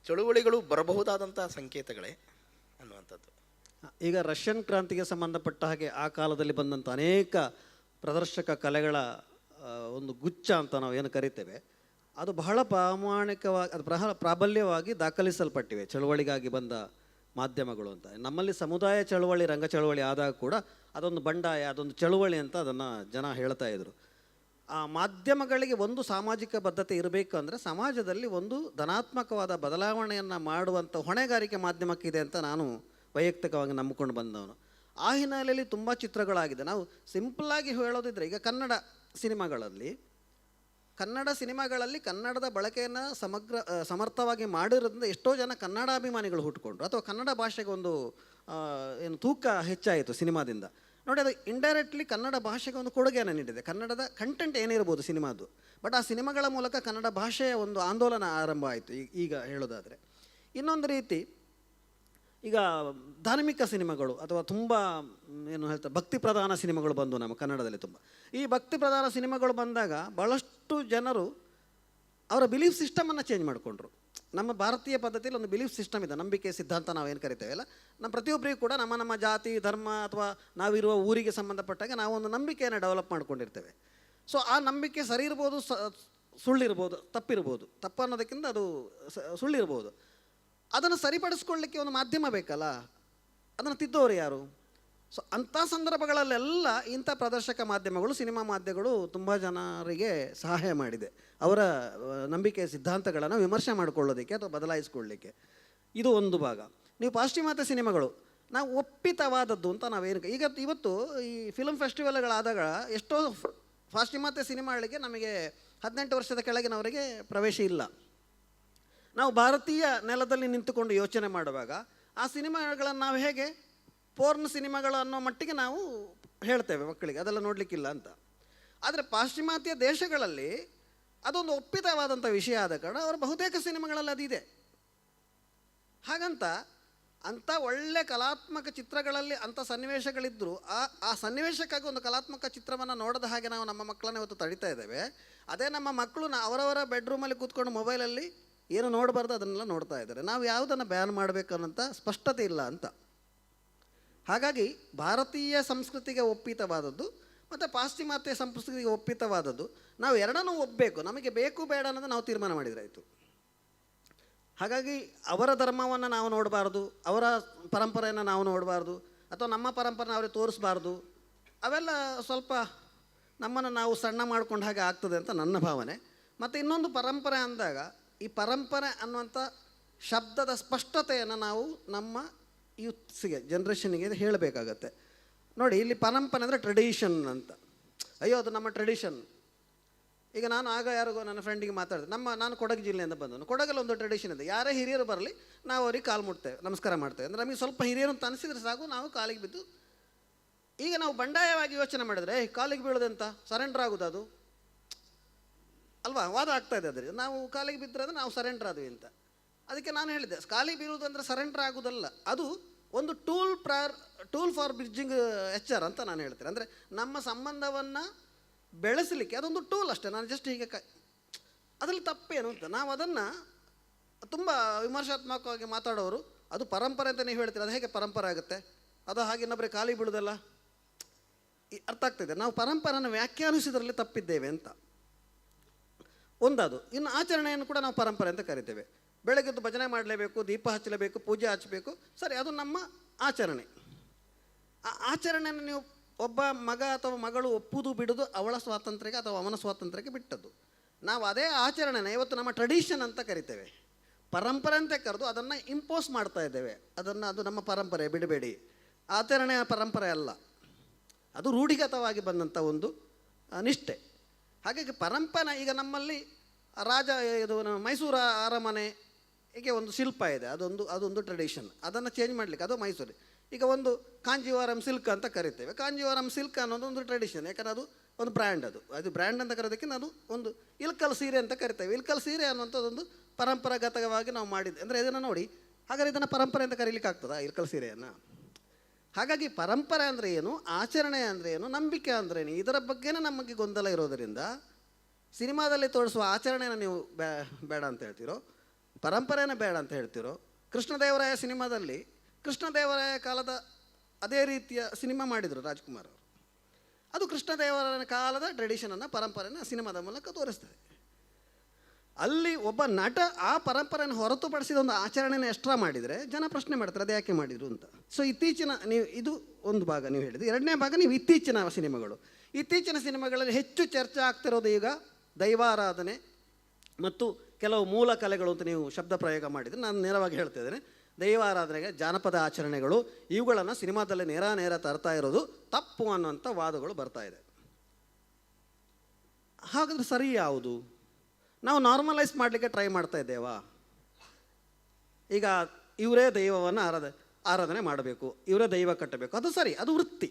S1: ಚಳುವಳಿಗಳು ಬರಬಹುದಾದಂತಹ ಸಂಕೇತಗಳೇ ಅನ್ನುವಂಥದ್ದು.
S2: ಈಗ ರಷ್ಯನ್ ಕ್ರಾಂತಿಗೆ ಸಂಬಂಧಪಟ್ಟ ಹಾಗೆ ಆ ಕಾಲದಲ್ಲಿ ಬಂದಂಥ ಅನೇಕ ಪ್ರದರ್ಶಕ ಕಲೆಗಳ ಒಂದು ಗುಚ್ಛ ಅಂತ ನಾವು ಏನು ಕರಿತೇವೆ, ಅದು ಬಹಳ ಪ್ರಾಮಾಣಿಕವಾಗಿ, ಅದು ಪ್ರಾಬಲ್ಯವಾಗಿ ದಾಖಲಿಸಲ್ಪಟ್ಟಿವೆ ಚಳುವಳಿಗಾಗಿ ಬಂದ ಮಾಧ್ಯಮಗಳು ಅಂತ. ನಮ್ಮಲ್ಲಿ ಸಮುದಾಯ ಚಳುವಳಿ, ರಂಗ ಚಳುವಳಿ ಆದಾಗ ಕೂಡ ಅದೊಂದು ಬಂಡಾಯ, ಅದೊಂದು ಚಳುವಳಿ ಅಂತ ಅದನ್ನು ಜನ ಹೇಳ್ತಾ ಇದ್ರು. ಆ ಮಾಧ್ಯಮಗಳಿಗೆ ಒಂದು ಸಾಮಾಜಿಕ ಬದ್ಧತೆ ಇರಬೇಕು ಅಂದರೆ ಸಮಾಜದಲ್ಲಿ ಒಂದು ಧನಾತ್ಮಕವಾದ ಬದಲಾವಣೆಯನ್ನು ಮಾಡುವಂಥ ಹೊಣೆಗಾರಿಕೆ ಮಾಧ್ಯಮಕ್ಕಿದೆ ಅಂತ ನಾನು ವೈಯಕ್ತಿಕವಾಗಿ ನಂಬಿಕೊಂಡು ಬಂದವನು. ಆ ಹಿನ್ನೆಲೆಯಲ್ಲಿ ತುಂಬ ಚಿತ್ರಗಳಾಗಿದೆ. ನಾವು ಸಿಂಪಲ್ಲಾಗಿ ಹೇಳೋದಿದ್ರೆ, ಈಗ ಕನ್ನಡ ಸಿನಿಮಾಗಳಲ್ಲಿ ಕನ್ನಡದ ಬಳಕೆಯನ್ನು ಸಮರ್ಥವಾಗಿ ಮಾಡಿರೋದ್ರಿಂದ ಎಷ್ಟೋ ಜನ ಕನ್ನಡಾಭಿಮಾನಿಗಳು ಹುಟ್ಕೊಂಡ್ರು, ಅಥವಾ ಕನ್ನಡ ಭಾಷೆಗೆ ಒಂದು ಏನು ತೂಕ ಹೆಚ್ಚಾಯಿತು ಸಿನಿಮಾದಿಂದ. ನೋಡಿ, ಅದು ಇಂಡೈರೆಕ್ಟ್ಲಿ ಕನ್ನಡ ಭಾಷೆಗೆ ಒಂದು ಕೊಡುಗೆಯನ್ನು ನೀಡಿದೆ. ಕನ್ನಡದ ಕಂಟೆಂಟ್ ಏನಿರ್ಬೋದು ಸಿನಿಮಾದು, ಬಟ್ ಆ ಸಿನಿಮಾಗಳ ಮೂಲಕ ಕನ್ನಡ ಭಾಷೆಯ ಒಂದು ಆಂದೋಲನ ಆರಂಭ ಆಯಿತು. ಈಗ ಹೇಳೋದಾದರೆ ಇನ್ನೊಂದು ರೀತಿ, ಈಗ ಧಾರ್ಮಿಕ ಸಿನಿಮಾಗಳು ಅಥವಾ ತುಂಬ ಏನು ಹೇಳ್ತಾರೆ ಭಕ್ತಿ ಪ್ರಧಾನ ಸಿನಿಮಾಗಳು ಬಂದು ನಮ್ಮ ಕನ್ನಡದಲ್ಲಿ ತುಂಬ. ಈ ಭಕ್ತಿ ಪ್ರಧಾನ ಸಿನಿಮಾಗಳು ಬಂದಾಗ ಭಾಳಷ್ಟು ಜನರು ಅವರ ಬಿಲೀಫ್ ಸಿಸ್ಟಮನ್ನು ಚೇಂಜ್ ಮಾಡಿಕೊಂಡ್ರು. ನಮ್ಮ ಭಾರತೀಯ ಪದ್ಧತಿಯಲ್ಲಿ ಒಂದು ಬಿಲೀಫ್ ಸಿಸ್ಟಮ್ ಇದೆ, ನಂಬಿಕೆ ಸಿದ್ಧಾಂತ ನಾವೇನು ಕರಿತೇವಲ್ಲ, ನಮ್ಮ ಪ್ರತಿಯೊಬ್ಬರಿಗೂ ಕೂಡ ನಮ್ಮ ಜಾತಿ, ಧರ್ಮ ಅಥವಾ ನಾವಿರುವ ಊರಿಗೆ ಸಂಬಂಧಪಟ್ಟಾಗ ನಾವು ಒಂದು ನಂಬಿಕೆಯನ್ನು ಡೆವಲಪ್ ಮಾಡ್ಕೊಂಡಿರ್ತೇವೆ. ಸೊ ಆ ನಂಬಿಕೆ ಸರಿ ಇರ್ಬೋದು, ಸುಳ್ಳಿರ್ಬೋದು, ತಪ್ಪಿರ್ಬೋದು. ತಪ್ಪು ಅನ್ನೋದಕ್ಕಿಂತ ಅದು ಸುಳ್ಳಿರ್ಬೋದು. ಅದನ್ನು ಸರಿಪಡಿಸ್ಕೊಳ್ಳಿಕ್ಕೆ ಒಂದು ಮಾಧ್ಯಮ ಬೇಕಲ್ಲ, ಅದನ್ನು ತಿದ್ದೋರು ಯಾರು? ಸೊ ಅಂಥ ಸಂದರ್ಭಗಳಲ್ಲೆಲ್ಲ ಇಂಥ ಪ್ರದರ್ಶಕ ಮಾಧ್ಯಮಗಳು, ಸಿನಿಮಾ ಮಾಧ್ಯಮಗಳು ತುಂಬ ಜನರಿಗೆ ಸಹಾಯ ಮಾಡಿದೆ, ಅವರ ನಂಬಿಕೆ ಸಿದ್ಧಾಂತಗಳನ್ನು ವಿಮರ್ಶೆ ಮಾಡಿಕೊಳ್ಳೋದಕ್ಕೆ ಅಥವಾ ಬದಲಾಯಿಸ್ಕೊಳ್ಳಿಕ್ಕೆ. ಇದು ಒಂದು ಭಾಗ. ನೀವು ಪಾಶ್ಚಿಮಾತ್ಯ ಸಿನಿಮಾಗಳು, ನಾವು ಒಪ್ಪಿತವಾದದ್ದು ಅಂತ ನಾವೇನು ಇವತ್ತು ಈ ಫಿಲ್ಮ್ ಫೆಸ್ಟಿವಲ್ಗಳಾದಾಗ ಎಷ್ಟೋ ಪಾಶ್ಚಿಮಾತ್ಯ ಸಿನಿಮಾಗಳಿಗೆ ನಮಗೆ 18 ವರ್ಷದ ಕೆಳಗಿನವರಿಗೆ ಪ್ರವೇಶ ಇಲ್ಲ. ನಾವು ಭಾರತೀಯ ನೆಲದಲ್ಲಿ ನಿಂತುಕೊಂಡು ಯೋಚನೆ ಮಾಡುವಾಗ ಆ ಸಿನಿಮಾಗಳನ್ನು ನಾವು ಹೇಗೆ ಪೋರ್ನ್ ಸಿನಿಮಾಗಳು ಅನ್ನೋ ಮಟ್ಟಿಗೆ ನಾವು ಹೇಳ್ತೇವೆ ಮಕ್ಕಳಿಗೆ, ಅದೆಲ್ಲ ನೋಡಲಿಕ್ಕಿಲ್ಲ ಅಂತ. ಆದರೆ ಪಾಶ್ಚಿಮಾತ್ಯ ದೇಶಗಳಲ್ಲಿ ಅದೊಂದು ಒಪ್ಪಿತವಾದಂಥ ವಿಷಯ ಆದ ಕಾರಣ ಅವರ ಬಹುತೇಕ ಸಿನಿಮಾಗಳಲ್ಲಿ ಅದಿದೆ. ಹಾಗಂತ ಅಂಥ ಒಳ್ಳೆ ಕಲಾತ್ಮಕ ಚಿತ್ರಗಳಲ್ಲಿ ಅಂಥ ಸನ್ನಿವೇಶಗಳಿದ್ದರೂ ಆ ಸನ್ನಿವೇಶಕ್ಕಾಗಿ ಒಂದು ಕಲಾತ್ಮಕ ಚಿತ್ರವನ್ನು ನೋಡದ ಹಾಗೆ ನಾವು ನಮ್ಮ ಮಕ್ಕಳನ್ನ ಇವತ್ತು ತಡಿತಾ ಇದ್ದೇವೆ. ಅದೇ ನಮ್ಮ ಮಕ್ಕಳು ಅವರವರ ಬೆಡ್ರೂಮಲ್ಲಿ ಕೂತ್ಕೊಂಡು ಮೊಬೈಲಲ್ಲಿ ಏನು ನೋಡಬಾರ್ದು ಅದನ್ನೆಲ್ಲ ನೋಡ್ತಾ ಇದ್ದಾರೆ. ನಾವು ಯಾವುದನ್ನು ಬ್ಯಾನ್ ಮಾಡಬೇಕನ್ನೋಂಥ ಸ್ಪಷ್ಟತೆ ಇಲ್ಲ ಅಂತ. ಹಾಗಾಗಿ ಭಾರತೀಯ ಸಂಸ್ಕೃತಿಗೆ ಒಪ್ಪಿತವಾದದ್ದು ಮತ್ತು ಪಾಶ್ಚಿಮಾತ್ಯ ಸಂಸ್ಕೃತಿಗೆ ಒಪ್ಪಿತವಾದದ್ದು, ನಾವು ಎರಡನ್ನೂ ಒಪ್ಪಬೇಕು. ನಮಗೆ ಬೇಕು ಬೇಡ ಅನ್ನೋದು ನಾವು ತೀರ್ಮಾನ ಮಾಡಿದ್ರಾಯಿತು. ಹಾಗಾಗಿ ಅವರ ಧರ್ಮವನ್ನು ನಾವು ನೋಡಬಾರ್ದು, ಅವರ ಪರಂಪರೆಯನ್ನು ನಾವು ನೋಡಬಾರ್ದು, ಅಥವಾ ನಮ್ಮ ಪರಂಪರೆನ ಅವ್ರಿಗೆ ತೋರಿಸ್ಬಾರ್ದು. ಅವೆಲ್ಲ ಸ್ವಲ್ಪ ನಮ್ಮನ್ನು ನಾವು ಸಣ್ಣ ಮಾಡ್ಕೊಂಡು ಹಾಗೆ ಆಗ್ತದೆ ಅಂತ ನನ್ನ ಭಾವನೆ. ಮತ್ತು ಇನ್ನೊಂದು ಪರಂಪರೆ ಅಂದಾಗ, ಈ ಪರಂಪರೆ ಅನ್ನುವಂಥ ಶಬ್ದದ ಸ್ಪಷ್ಟತೆಯನ್ನು ನಾವು ನಮ್ಮ ಯೂತ್ಸಿಗೆ, ಜನ್ರೇಷನ್ಗೆ ಹೇಳಬೇಕಾಗತ್ತೆ. ನೋಡಿ, ಇಲ್ಲಿ ಪರಂಪರೆ ಅಂದರೆ ಟ್ರೆಡಿಷನ್ ಅಂತ. ಅಯ್ಯೋ ಅದು ನಮ್ಮ ಟ್ರೆಡಿಷನ್. ಈಗ ನಾನು ಯಾರಿಗೋ ನನ್ನ ಫ್ರೆಂಡಿಗೆ ಮಾತಾಡಿದೆ, ನಾನು ಕೊಡಗು ಜಿಲ್ಲೆಯಿಂದ ಬಂದನು. ಕೊಡಗಲ್ಲಿ ಒಂದು ಟ್ರೆಡಿಷನ್ ಇದೆ, ಯಾರೇ ಹಿರಿಯರು ಬರಲಿ ನಾವು ಅವ್ರಿಗೆ ಕಾಲು ಮುಟ್ತೇವೆ, ನಮಸ್ಕಾರ ಮಾಡ್ತೇವೆ. ಅಂದರೆ ನಮಗೆ ಸ್ವಲ್ಪ ಹಿರಿಯರು ಅಂತ ಅನಿಸಿದ್ರೆ ಸಾಕು, ನಾವು ಕಾಲಿಗೆ ಬಿದ್ದು. ಈಗ ನಾವು ಬಂಡಾಯವಾಗಿ ಯೋಚನೆ ಮಾಡಿದರೆ ಕಾಲಿಗೆ ಬೀಳೋದಂತ ಸರೆಂಡರ್ ಆಗೋದು, ಅದು ಅಲ್ವಾ? ವಾದ ಆಗ್ತಾ ಇದೆ. ಅದರಿಂದ ನಾವು ಕಾಲಿಗೆ ಬಿದ್ದರೆ ಅಂದರೆ ನಾವು ಸರೆಂಡರ್ ಆದ್ವಿ ಅಂತ. ಅದಕ್ಕೆ ನಾನು ಹೇಳಿದ್ದೆ, ಕಾಲಿಗೆ ಬೀಳುವುದು ಅಂದರೆ ಸರೆಂಡರ್ ಆಗೋದಲ್ಲ, ಅದು ಒಂದು ಟೂಲ್ ಫಾರ್ ಬ್ರಿಡ್ಜಿಂಗ್ ಎಚ್ಚರ್ ಅಂತ ನಾನು ಹೇಳ್ತೇನೆ. ಅಂದರೆ ನಮ್ಮ ಸಂಬಂಧವನ್ನು ಬೆಳೆಸಲಿಕ್ಕೆ ಅದೊಂದು ಟೂಲ್ ಅಷ್ಟೇ. ನಾನು ಜಸ್ಟ್ ಹೀಗೆ ಅದರಲ್ಲಿ ತಪ್ಪೇನು ಅಂತ ನಾವು ಅದನ್ನು ತುಂಬ ವಿಮರ್ಶಾತ್ಮಕವಾಗಿ ಮಾತಾಡೋರು, ಅದು ಪರಂಪರೆ ಅಂತ ನೀವು ಹೇಳ್ತೀರಿ, ಅದು ಹೇಗೆ ಪರಂಪರೆ ಆಗುತ್ತೆ? ಅದು ಹಾಗೆ ಇನ್ನೊಬ್ಬರೇ ಕಾಲಿಗೆ ಬೀಳೋದಲ್ಲ. ಅರ್ಥ ಆಗ್ತಾಯಿದೆ, ನಾವು ಪರಂಪರೆಯನ್ನು ವ್ಯಾಖ್ಯಾನಿಸಿದ್ರಲ್ಲಿ ತಪ್ಪಿದ್ದೇವೆ ಅಂತ ಒಂದದು. ಇನ್ನು ಆಚರಣೆಯನ್ನು ಕೂಡ ನಾವು ಪರಂಪರೆ ಅಂತ ಕರಿತೇವೆ. ಬೆಳಗ್ಗೆದ್ದು ಭಜನೆ ಮಾಡಲೇಬೇಕು, ದೀಪ ಹಚ್ಚಲೇಬೇಕು, ಪೂಜೆ ಹಚ್ಚಬೇಕು, ಸರಿ, ಅದು ನಮ್ಮ ಆಚರಣೆ. ಆ ಆಚರಣೆಯನ್ನು ನೀವು ಒಬ್ಬ ಮಗ ಅಥವಾ ಮಗಳು ಒಪ್ಪುವುದು ಬಿಡೋದು ಅವಳ ಸ್ವಾತಂತ್ರ್ಯಕ್ಕೆ ಅಥವಾ ಅವನ ಸ್ವಾತಂತ್ರ್ಯಕ್ಕೆ ಬಿಟ್ಟದ್ದು. ನಾವು ಅದೇ ಆಚರಣೆನ ಇವತ್ತು ನಮ್ಮ ಟ್ರೆಡಿಷನ್ ಅಂತ ಕರಿತೇವೆ. ಪರಂಪರೆ ಅಂತ ಕರೆದು ಅದನ್ನು ಇಂಪೋಸ್ ಮಾಡ್ತಾ ಇದ್ದೇವೆ. ಅದು ನಮ್ಮ ಪರಂಪರೆ, ಬಿಡಬೇಡಿ. ಆಚರಣೆಯ ಪರಂಪರೆ ಅಲ್ಲ, ಅದು ರೂಢಿಗತವಾಗಿ ಬಂದಂಥ ಒಂದು ನಿಷ್ಠೆ. ಹಾಗಾಗಿ ಪರಂಪರೆ, ಈಗ ನಮ್ಮಲ್ಲಿ ಇದು ಮೈಸೂರು ಅರಮನೆ ಹೀಗೆ ಒಂದು ಶಿಲ್ಪ ಇದೆ, ಅದೊಂದು ಟ್ರೆಡಿಷನ್. ಅದನ್ನು ಚೇಂಜ್ ಮಾಡಲಿಕ್ಕೆ, ಅದು ಮೈಸೂರು. ಈಗ ಒಂದು ಕಾಂಜೀವರಂ ಸಿಲ್ಕ್ ಅಂತ ಕರಿತೇವೆ. ಕಾಂಜೀವರಂ ಸಿಲ್ಕ್ ಅನ್ನೋದು ಒಂದು ಟ್ರೆಡಿಷನ್, ಯಾಕಂದರೆ ಅದು ಒಂದು ಬ್ರ್ಯಾಂಡ್. ಅದು ಬ್ರ್ಯಾಂಡ್ ಅಂತ ಕರೆಯೋದಕ್ಕಿಂತ ಅದು ಒಂದು ಇಲ್ಕಲ್ ಸೀರೆ ಅಂತ ಕರಿತೇವೆ. ಇಲ್ಕಲ್ ಸೀರೆ ಅನ್ನುವಂಥದ್ದೊಂದು ಪರಂಪರಾಗತವಾಗಿ ನಾವು ಮಾಡಿದ್ದೆ. ಅಂದರೆ ಇದನ್ನು ನೋಡಿ, ಹಾಗಾದ್ರೆ ಇದನ್ನು ಪರಂಪರೆ ಅಂತ ಕರೀಲಿಕ್ಕೆ ಆಗ್ತದಾ ಇಲ್ಕಲ್ ಸೀರೆಯನ್ನು? ಹಾಗಾಗಿ ಪರಂಪರೆ ಅಂದರೆ ಏನು, ಆಚರಣೆ ಅಂದರೆ ಏನು, ನಂಬಿಕೆ ಅಂದ್ರೇನು, ಇದರ ಬಗ್ಗೆನೇ ನಮಗೆ ಗೊಂದಲ ಇರೋದರಿಂದ ಸಿನಿಮಾದಲ್ಲಿ ತೋರಿಸುವ ಆಚರಣೆನ ನೀವು ಬೇಡ ಅಂತ ಹೇಳ್ತೀರೋ, ಪರಂಪರೆನ ಬೇಡ ಅಂತ ಹೇಳ್ತೀರೋ. ಕೃಷ್ಣದೇವರಾಯ ಸಿನಿಮಾದಲ್ಲಿ ಕೃಷ್ಣದೇವರಾಯ ಕಾಲದ ಅದೇ ರೀತಿಯ ಸಿನಿಮಾ ಮಾಡಿದರು ರಾಜ್ಕುಮಾರ್ ಅವರು. ಅದು ಕೃಷ್ಣದೇವರಾಯನ ಕಾಲದ ಟ್ರೆಡಿಷನನ್ನು, ಪರಂಪರೆನ ಸಿನಿಮಾದ ಮೂಲಕ ತೋರಿಸ್ತದೆ. ಅಲ್ಲಿ ಒಬ್ಬ ನಟ ಆ ಪರಂಪರೆಯನ್ನು ಹೊರತುಪಡಿಸಿದ ಒಂದು ಆಚರಣೆನ ಎಕ್ಸ್ಟ್ರಾ ಮಾಡಿದರೆ ಜನ ಪ್ರಶ್ನೆ ಮಾಡ್ತಾರೆ ಅದು ಯಾಕೆ ಮಾಡಿದರು ಅಂತ. ಸೊ ಇತ್ತೀಚಿನ ನೀವು ಇದು ಒಂದು ಭಾಗ ನೀವು ಹೇಳಿದ್ದು. ಎರಡನೇ ಭಾಗ ನೀವು ಇತ್ತೀಚಿನ ಸಿನಿಮಾಗಳು. ಇತ್ತೀಚಿನ ಸಿನಿಮಾಗಳಲ್ಲಿ ಹೆಚ್ಚು ಚರ್ಚೆ ಆಗ್ತಿರೋದು ಈಗ ದೈವಾರಾಧನೆ ಮತ್ತು ಕೆಲವು ಮೂಲ ಕಲೆಗಳು ಅಂತ ನೀವು ಶಬ್ದ ಪ್ರಯೋಗ ಮಾಡಿದರೆ ನಾನು ನೇರವಾಗಿ ಹೇಳ್ತಾ ಇದ್ದೇನೆ. ದೈವಾರಾಧನೆಗೆ ಜಾನಪದ ಆಚರಣೆಗಳು ಇವುಗಳನ್ನು ಸಿನಿಮಾದಲ್ಲಿ ನೇರ ತರ್ತಾ ಇರೋದು ತಪ್ಪು ಅನ್ನುವಂಥ ವಾದಗಳು ಬರ್ತಾ ಇದೆ. ಹಾಗಾದ್ರೆ ಸರಿ ಯಾವುದು? ನಾವು ನಾರ್ಮಲೈಸ್ ಮಾಡಲಿಕ್ಕೆ ಟ್ರೈ ಮಾಡ್ತಾ ಇದ್ದೇವಾ? ಈಗ ಇವರೇ ದೈವವನ್ನು ಆರಾಧನೆ ಮಾಡಬೇಕು, ಇವರೇ ದೈವ ಕಟ್ಟಬೇಕು, ಅದು ಸರಿ, ಅದು ವೃತ್ತಿ.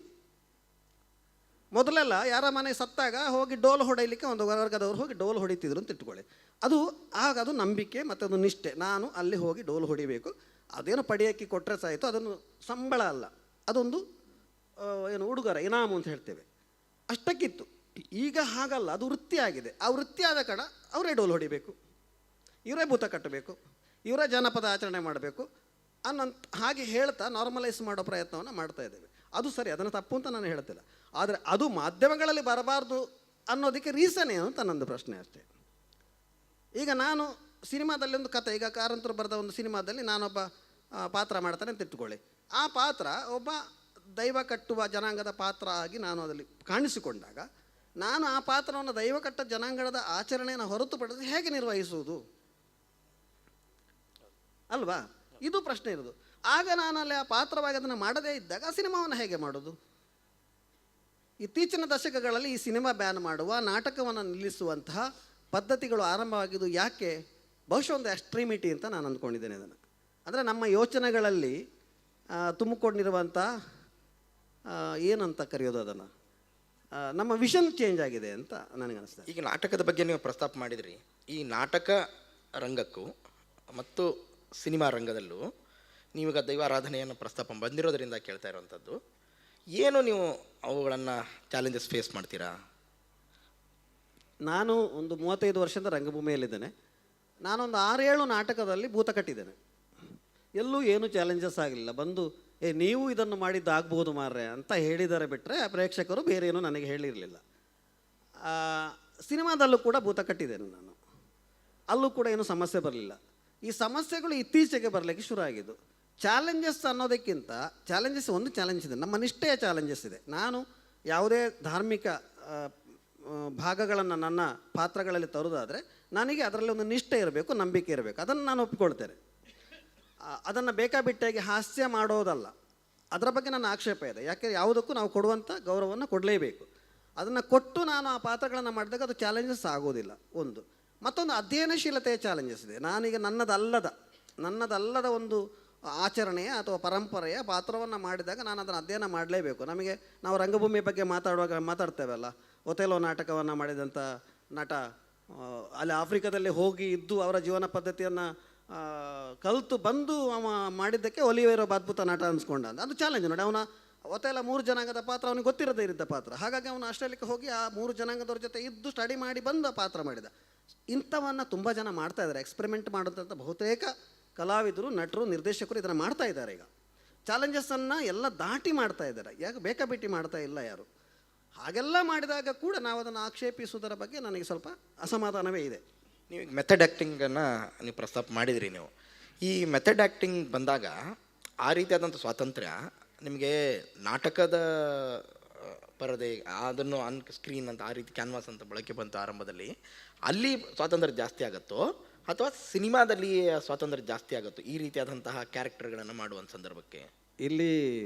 S2: ಮೊದಲೆಲ್ಲ ಯಾರ ಮನೆ ಸತ್ತಾಗ ಹೋಗಿ ಡೋಲು ಹೊಡೆಯಲಿಕ್ಕೆ ಒಂದು ವರ್ಗದವರು ಹೋಗಿ ಡೋಲು ಹೊಡಿತಿದ್ರು ಅಂತ ಇಟ್ಕೊಳ್ಳಿ. ಅದು ನಂಬಿಕೆ ಮತ್ತು ಅದು ನಿಷ್ಠೆ. ನಾನು ಅಲ್ಲಿ ಹೋಗಿ ಡೋಲು ಹೊಡಿಬೇಕು, ಅದೇನು ಪಡಿಯಕ್ಕೆ ಕೊಟ್ಟರೆ ಸಾಯಿತು, ಅದನ್ನು ಸಂಬಳ ಅಲ್ಲ, ಅದೊಂದು ಏನು ಉಡುಗೊರೆ, ಇನಾಮು ಅಂತ ಹೇಳ್ತೇವೆ, ಅಷ್ಟಕ್ಕಿತ್ತು. ಈಗ ಹಾಗಲ್ಲ, ಅದು ವೃತ್ತಿ ಆಗಿದೆ. ಆ ವೃತ್ತಿ ಆದ ಕಾರಣ ಅವರೇ ಡೋಲು ಹೊಡಿಬೇಕು, ಇವರೇ ಭೂತ ಕಟ್ಟಬೇಕು, ಇವರೇ ಜನಪದ ಆಚರಣೆ ಮಾಡಬೇಕು ಹಾಗೆ ಹೇಳ್ತಾ ನಾರ್ಮಲೈಸ್ ಮಾಡೋ ಪ್ರಯತ್ನವನ್ನು ಮಾಡ್ತಾ ಇದ್ದೇವೆ. ಅದು ಸರಿ, ಅದನ್ನು ತಪ್ಪು ಅಂತ ನಾನು ಹೇಳ್ತಿಲ್ಲ. ಆದರೆ ಅದು ಮಾಧ್ಯಮಗಳಲ್ಲಿ ಬರಬಾರ್ದು ಅನ್ನೋದಕ್ಕೆ ರೀಸನ್ ಏನು ಅಂತ ನಂದು ಪ್ರಶ್ನೆ ಅಷ್ಟೇ. ಈಗ ನಾನು ಸಿನಿಮಾದಲ್ಲಿ ಒಂದು ಕತೆ, ಈಗ ಕಾರಂತರು ಬರೆದ ಒಂದು ಸಿನಿಮಾದಲ್ಲಿ ನಾನೊಬ್ಬ ಪಾತ್ರ ಮಾಡ್ತಾನೆ ಅಂತ ಇಟ್ಕೊಳ್ಳಿ. ಆ ಪಾತ್ರ ಒಬ್ಬ ದೈವ ಕಟ್ಟುವ ಜನಾಂಗದ ಪಾತ್ರ ಆಗಿ ನಾನು ಅದರಲ್ಲಿ ಕಾಣಿಸಿಕೊಂಡಾಗ ನಾನು ಆ ಪಾತ್ರವನ್ನು ದೈವ ಕಟ್ಟ ಜನಾಂಗದ ಆಚರಣೆಯನ್ನು ಹೊರತುಪಡಿಸಿ ಹೇಗೆ ನಿರ್ವಹಿಸುವುದು ಅಲ್ವಾ? ಇದು ಪ್ರಶ್ನೆ ಇರೋದು. ಆಗ ನಾನು ಅಲ್ಲಿ ಆ ಪಾತ್ರವಾಗಿ ಅದನ್ನು ಮಾಡದೇ ಇದ್ದಾಗ ಆ ಸಿನಿಮಾವನ್ನು ಹೇಗೆ ಮಾಡೋದು? ಇತ್ತೀಚಿನ ದಶಕಗಳಲ್ಲಿ ಈ ಸಿನಿಮಾ ಬ್ಯಾನ್ ಮಾಡುವ, ನಾಟಕವನ್ನು ನಿಲ್ಲಿಸುವಂತಹ ಪದ್ಧತಿಗಳು ಆರಂಭವಾಗಿದ್ದು ಯಾಕೆ? ಬಹುಶಃ ಒಂದು ಎಕ್ಸ್ಟ್ರೀಮಿಟಿ ಅಂತ ನಾನು ಅಂದ್ಕೊಂಡಿದ್ದೇನೆ ಅದನ್ನು. ಅಂದರೆ ನಮ್ಮ ಯೋಚನೆಗಳಲ್ಲಿ ತುಂಬಿಕೊಂಡಿರುವಂಥ ಏನಂತ ಕರೆಯೋದು ಅದನ್ನು, ನಮ್ಮ ವಿಷನ್ ಚೇಂಜ್ ಆಗಿದೆ ಅಂತ ನನಗನ್ನಿಸ್ತದೆ.
S1: ಈಗ ನಾಟಕದ ಬಗ್ಗೆ ನೀವು ಪ್ರಸ್ತಾಪ ಮಾಡಿದ್ರಿ. ಈ ನಾಟಕ ರಂಗಕ್ಕೂ ಮತ್ತು ಸಿನಿಮಾ ರಂಗದಲ್ಲೂ ನೀವೀಗ ದೈವಾರಾಧನೆಯನ್ನು ಪ್ರಸ್ತಾಪ ಬಂದಿರೋದರಿಂದ ಕೇಳ್ತಾ ಇರುವಂಥದ್ದು, ಏನು ನೀವು ಅವುಗಳನ್ನು ಚಾಲೆಂಜಸ್ ಫೇಸ್ ಮಾಡ್ತೀರಾ?
S2: ನಾನು ಒಂದು 35 ವರ್ಷದ ರಂಗಭೂಮಿಯಲ್ಲಿದ್ದೇನೆ. ನಾನೊಂದು 6-7 ನಾಟಕದಲ್ಲಿ ಭೂತ ಕಟ್ಟಿದ್ದೇನೆ. ಎಲ್ಲೂ ಏನೂ ಚಾಲೆಂಜಸ್ ಆಗಲಿಲ್ಲ. ಬಂದು ನೀವು ಇದನ್ನು ಮಾಡಿದ್ದಾಗ್ಬೋದು ಮಾರ್ರೆ ಅಂತ ಹೇಳಿದರೆ ಬಿಟ್ಟರೆ ಪ್ರೇಕ್ಷಕರು ಬೇರೆ ಏನೂ ನನಗೆ ಹೇಳಿರಲಿಲ್ಲ. ಸಿನಿಮಾದಲ್ಲೂ ಕೂಡ ಭೂತ ಕಟ್ಟಿದ್ದೇನೆ ನಾನು, ಅಲ್ಲೂ ಕೂಡ ಏನೂ ಸಮಸ್ಯೆ ಬರಲಿಲ್ಲ. ಈ ಸಮಸ್ಯೆಗಳು ಇತ್ತೀಚೆಗೆ ಬರಲಿಕ್ಕೆ ಶುರು ಆಗಿದ್ದು. ಚಾಲೆಂಜಸ್ ಅನ್ನೋದಕ್ಕಿಂತ ಒಂದು ಚಾಲೆಂಜ್ ಇದೆ, ನಮ್ಮ ನಿಷ್ಠೆಯ ಚಾಲೆಂಜಸ್ ಇದೆ. ನಾನು ಯಾವುದೇ ಧಾರ್ಮಿಕ ಭಾಗಗಳನ್ನು ನನ್ನ ಪಾತ್ರಗಳಲ್ಲಿ ತರೋದಾದರೆ ನನಗೆ ಅದರಲ್ಲಿ ಒಂದು ನಿಷ್ಠೆ ಇರಬೇಕು, ನಂಬಿಕೆ ಇರಬೇಕು. ಅದನ್ನು ನಾನು ಒಪ್ಪಿಕೊಳ್ತೇನೆ. ಅದನ್ನು ಬೇಕಾಬಿಟ್ಟಾಗಿ ಹಾಸ್ಯ ಮಾಡೋದಲ್ಲ. ಅದರ ಬಗ್ಗೆ ನನ್ನ ಆಕ್ಷೇಪ ಇದೆ. ಯಾಕೆ, ಯಾವುದಕ್ಕೂ ನಾವು ಕೊಡುವಂಥ ಗೌರವವನ್ನು ಕೊಡಲೇಬೇಕು. ಅದನ್ನು ಕೊಟ್ಟು ನಾನು ಆ ಪಾತ್ರಗಳನ್ನು ಮಾಡಿದಾಗ ಅದು ಚಾಲೆಂಜಸ್ ಆಗೋದಿಲ್ಲ. ಒಂದು ಮತ್ತೊಂದು ಅಧ್ಯಯನಶೀಲತೆಯ ಚಾಲೆಂಜಸ್ ಇದೆ. ನಾನೀಗ ನನ್ನದಲ್ಲದ ಒಂದು ಆಚರಣೆಯ ಅಥವಾ ಪರಂಪರೆಯ ಪಾತ್ರವನ್ನು ಮಾಡಿದಾಗ ನಾನು ಅದನ್ನು ಅಧ್ಯಯನ ಮಾಡಲೇಬೇಕು. ನಾವು ರಂಗಭೂಮಿ ಬಗ್ಗೆ ಮಾತಾಡ್ತೇವಲ್ಲ, ಒಥೆಲೋ ನಾಟಕವನ್ನು ಮಾಡಿದಂಥ ನಟ ಅಲ್ಲಿ ಆಫ್ರಿಕಾದಲ್ಲಿ ಹೋಗಿ ಇದ್ದು ಅವರ ಜೀವನ ಪದ್ಧತಿಯನ್ನು ಕಲಿತು ಬಂದು ಅವ ಮಾಡಿದ್ದಕ್ಕೆ ಒಲಿವೇರೋ ಅದ್ಭುತ ನಟ ಅನ್ಸ್ಕೊಂಡ ಅಂತ. ಅದು ಚಾಲೆಂಜ್ ನೋಡಿ. ಅವನ ಒಥೆಲೋ 3 ಜನಾಂಗದ ಪಾತ್ರ ಅವನಿಗೆ ಗೊತ್ತಿರದೇ ಇದ್ದ ಪಾತ್ರ. ಹಾಗಾಗಿ ಅವನು ಆಸ್ಟ್ರೇಲಿಯಾಕ್ಕೆ ಹೋಗಿ ಆ 3 ಜನಾಂಗದವ್ರ ಜೊತೆ ಇದ್ದು ಸ್ಟಡಿ ಮಾಡಿ ಬಂದ ಪಾತ್ರ ಮಾಡಿದ. ಇಂಥವನ್ನು ತುಂಬ ಜನ ಮಾಡ್ತಾ ಇದ್ದಾರೆ. ಎಕ್ಸ್ಪೆರಿಮೆಂಟ್ ಮಾಡೋದಂಥ ಬಹುತೇಕ ಕಲಾವಿದರು, ನಟರು, ನಿರ್ದೇಶಕರು ಇದನ್ನು ಮಾಡ್ತಾ ಇದ್ದಾರೆ. ಈಗ ಚಾಲೆಂಜಸ್ಸನ್ನು ಎಲ್ಲ ದಾಟಿ ಮಾಡ್ತಾ ಇದ್ದಾರೆ. ಯಾಕೆ ಬೇಕಾಬಿಟ್ಟಿ ಮಾಡ್ತಾ ಇಲ್ಲ ಯಾರು. ಹಾಗೆಲ್ಲ ಮಾಡಿದಾಗ ಕೂಡ ನಾವು ಅದನ್ನು ಆಕ್ಷೇಪಿಸುವುದರ ಬಗ್ಗೆ ನನಗೆ ಸ್ವಲ್ಪ ಅಸಮಾಧಾನವೇ ಇದೆ.
S1: ನೀವು ಮೆಥಡ್ ಆ್ಯಕ್ಟಿಂಗನ್ನು ನೀವು ಪ್ರಸ್ತಾಪ ಮಾಡಿದಿರಿ. ನೀವು ಈ ಮೆಥಡ್ ಆ್ಯಕ್ಟಿಂಗ್ ಬಂದಾಗ ಆ ರೀತಿಯಾದಂಥ ಸ್ವಾತಂತ್ರ್ಯ ನಿಮಗೆ ನಾಟಕದ ಪರದೆ ಅದನ್ನು ಆನ್ ಸ್ಕ್ರೀನ್ ಅಂತ ಆ ರೀತಿ ಕ್ಯಾನ್ವಾಸ್ ಅಂತ ಬಳಕೆ ಬಂತು ಆರಂಭದಲ್ಲಿ, ಅಲ್ಲಿ ಸ್ವಾತಂತ್ರ್ಯ ಜಾಸ್ತಿ ಆಗುತ್ತೋ ಅಥವಾ ಸಿನಿಮಾದಲ್ಲಿ ಸ್ವಾತಂತ್ರ್ಯ ಜಾಸ್ತಿ ಆಗುತ್ತೋ ಈ ರೀತಿಯಾದಂತಹ ಕ್ಯಾರೆಕ್ಟರ್ಗಳನ್ನು ಮಾಡುವಂಥ ಸಂದರ್ಭಕ್ಕೆ?
S2: ಇಲ್ಲಿ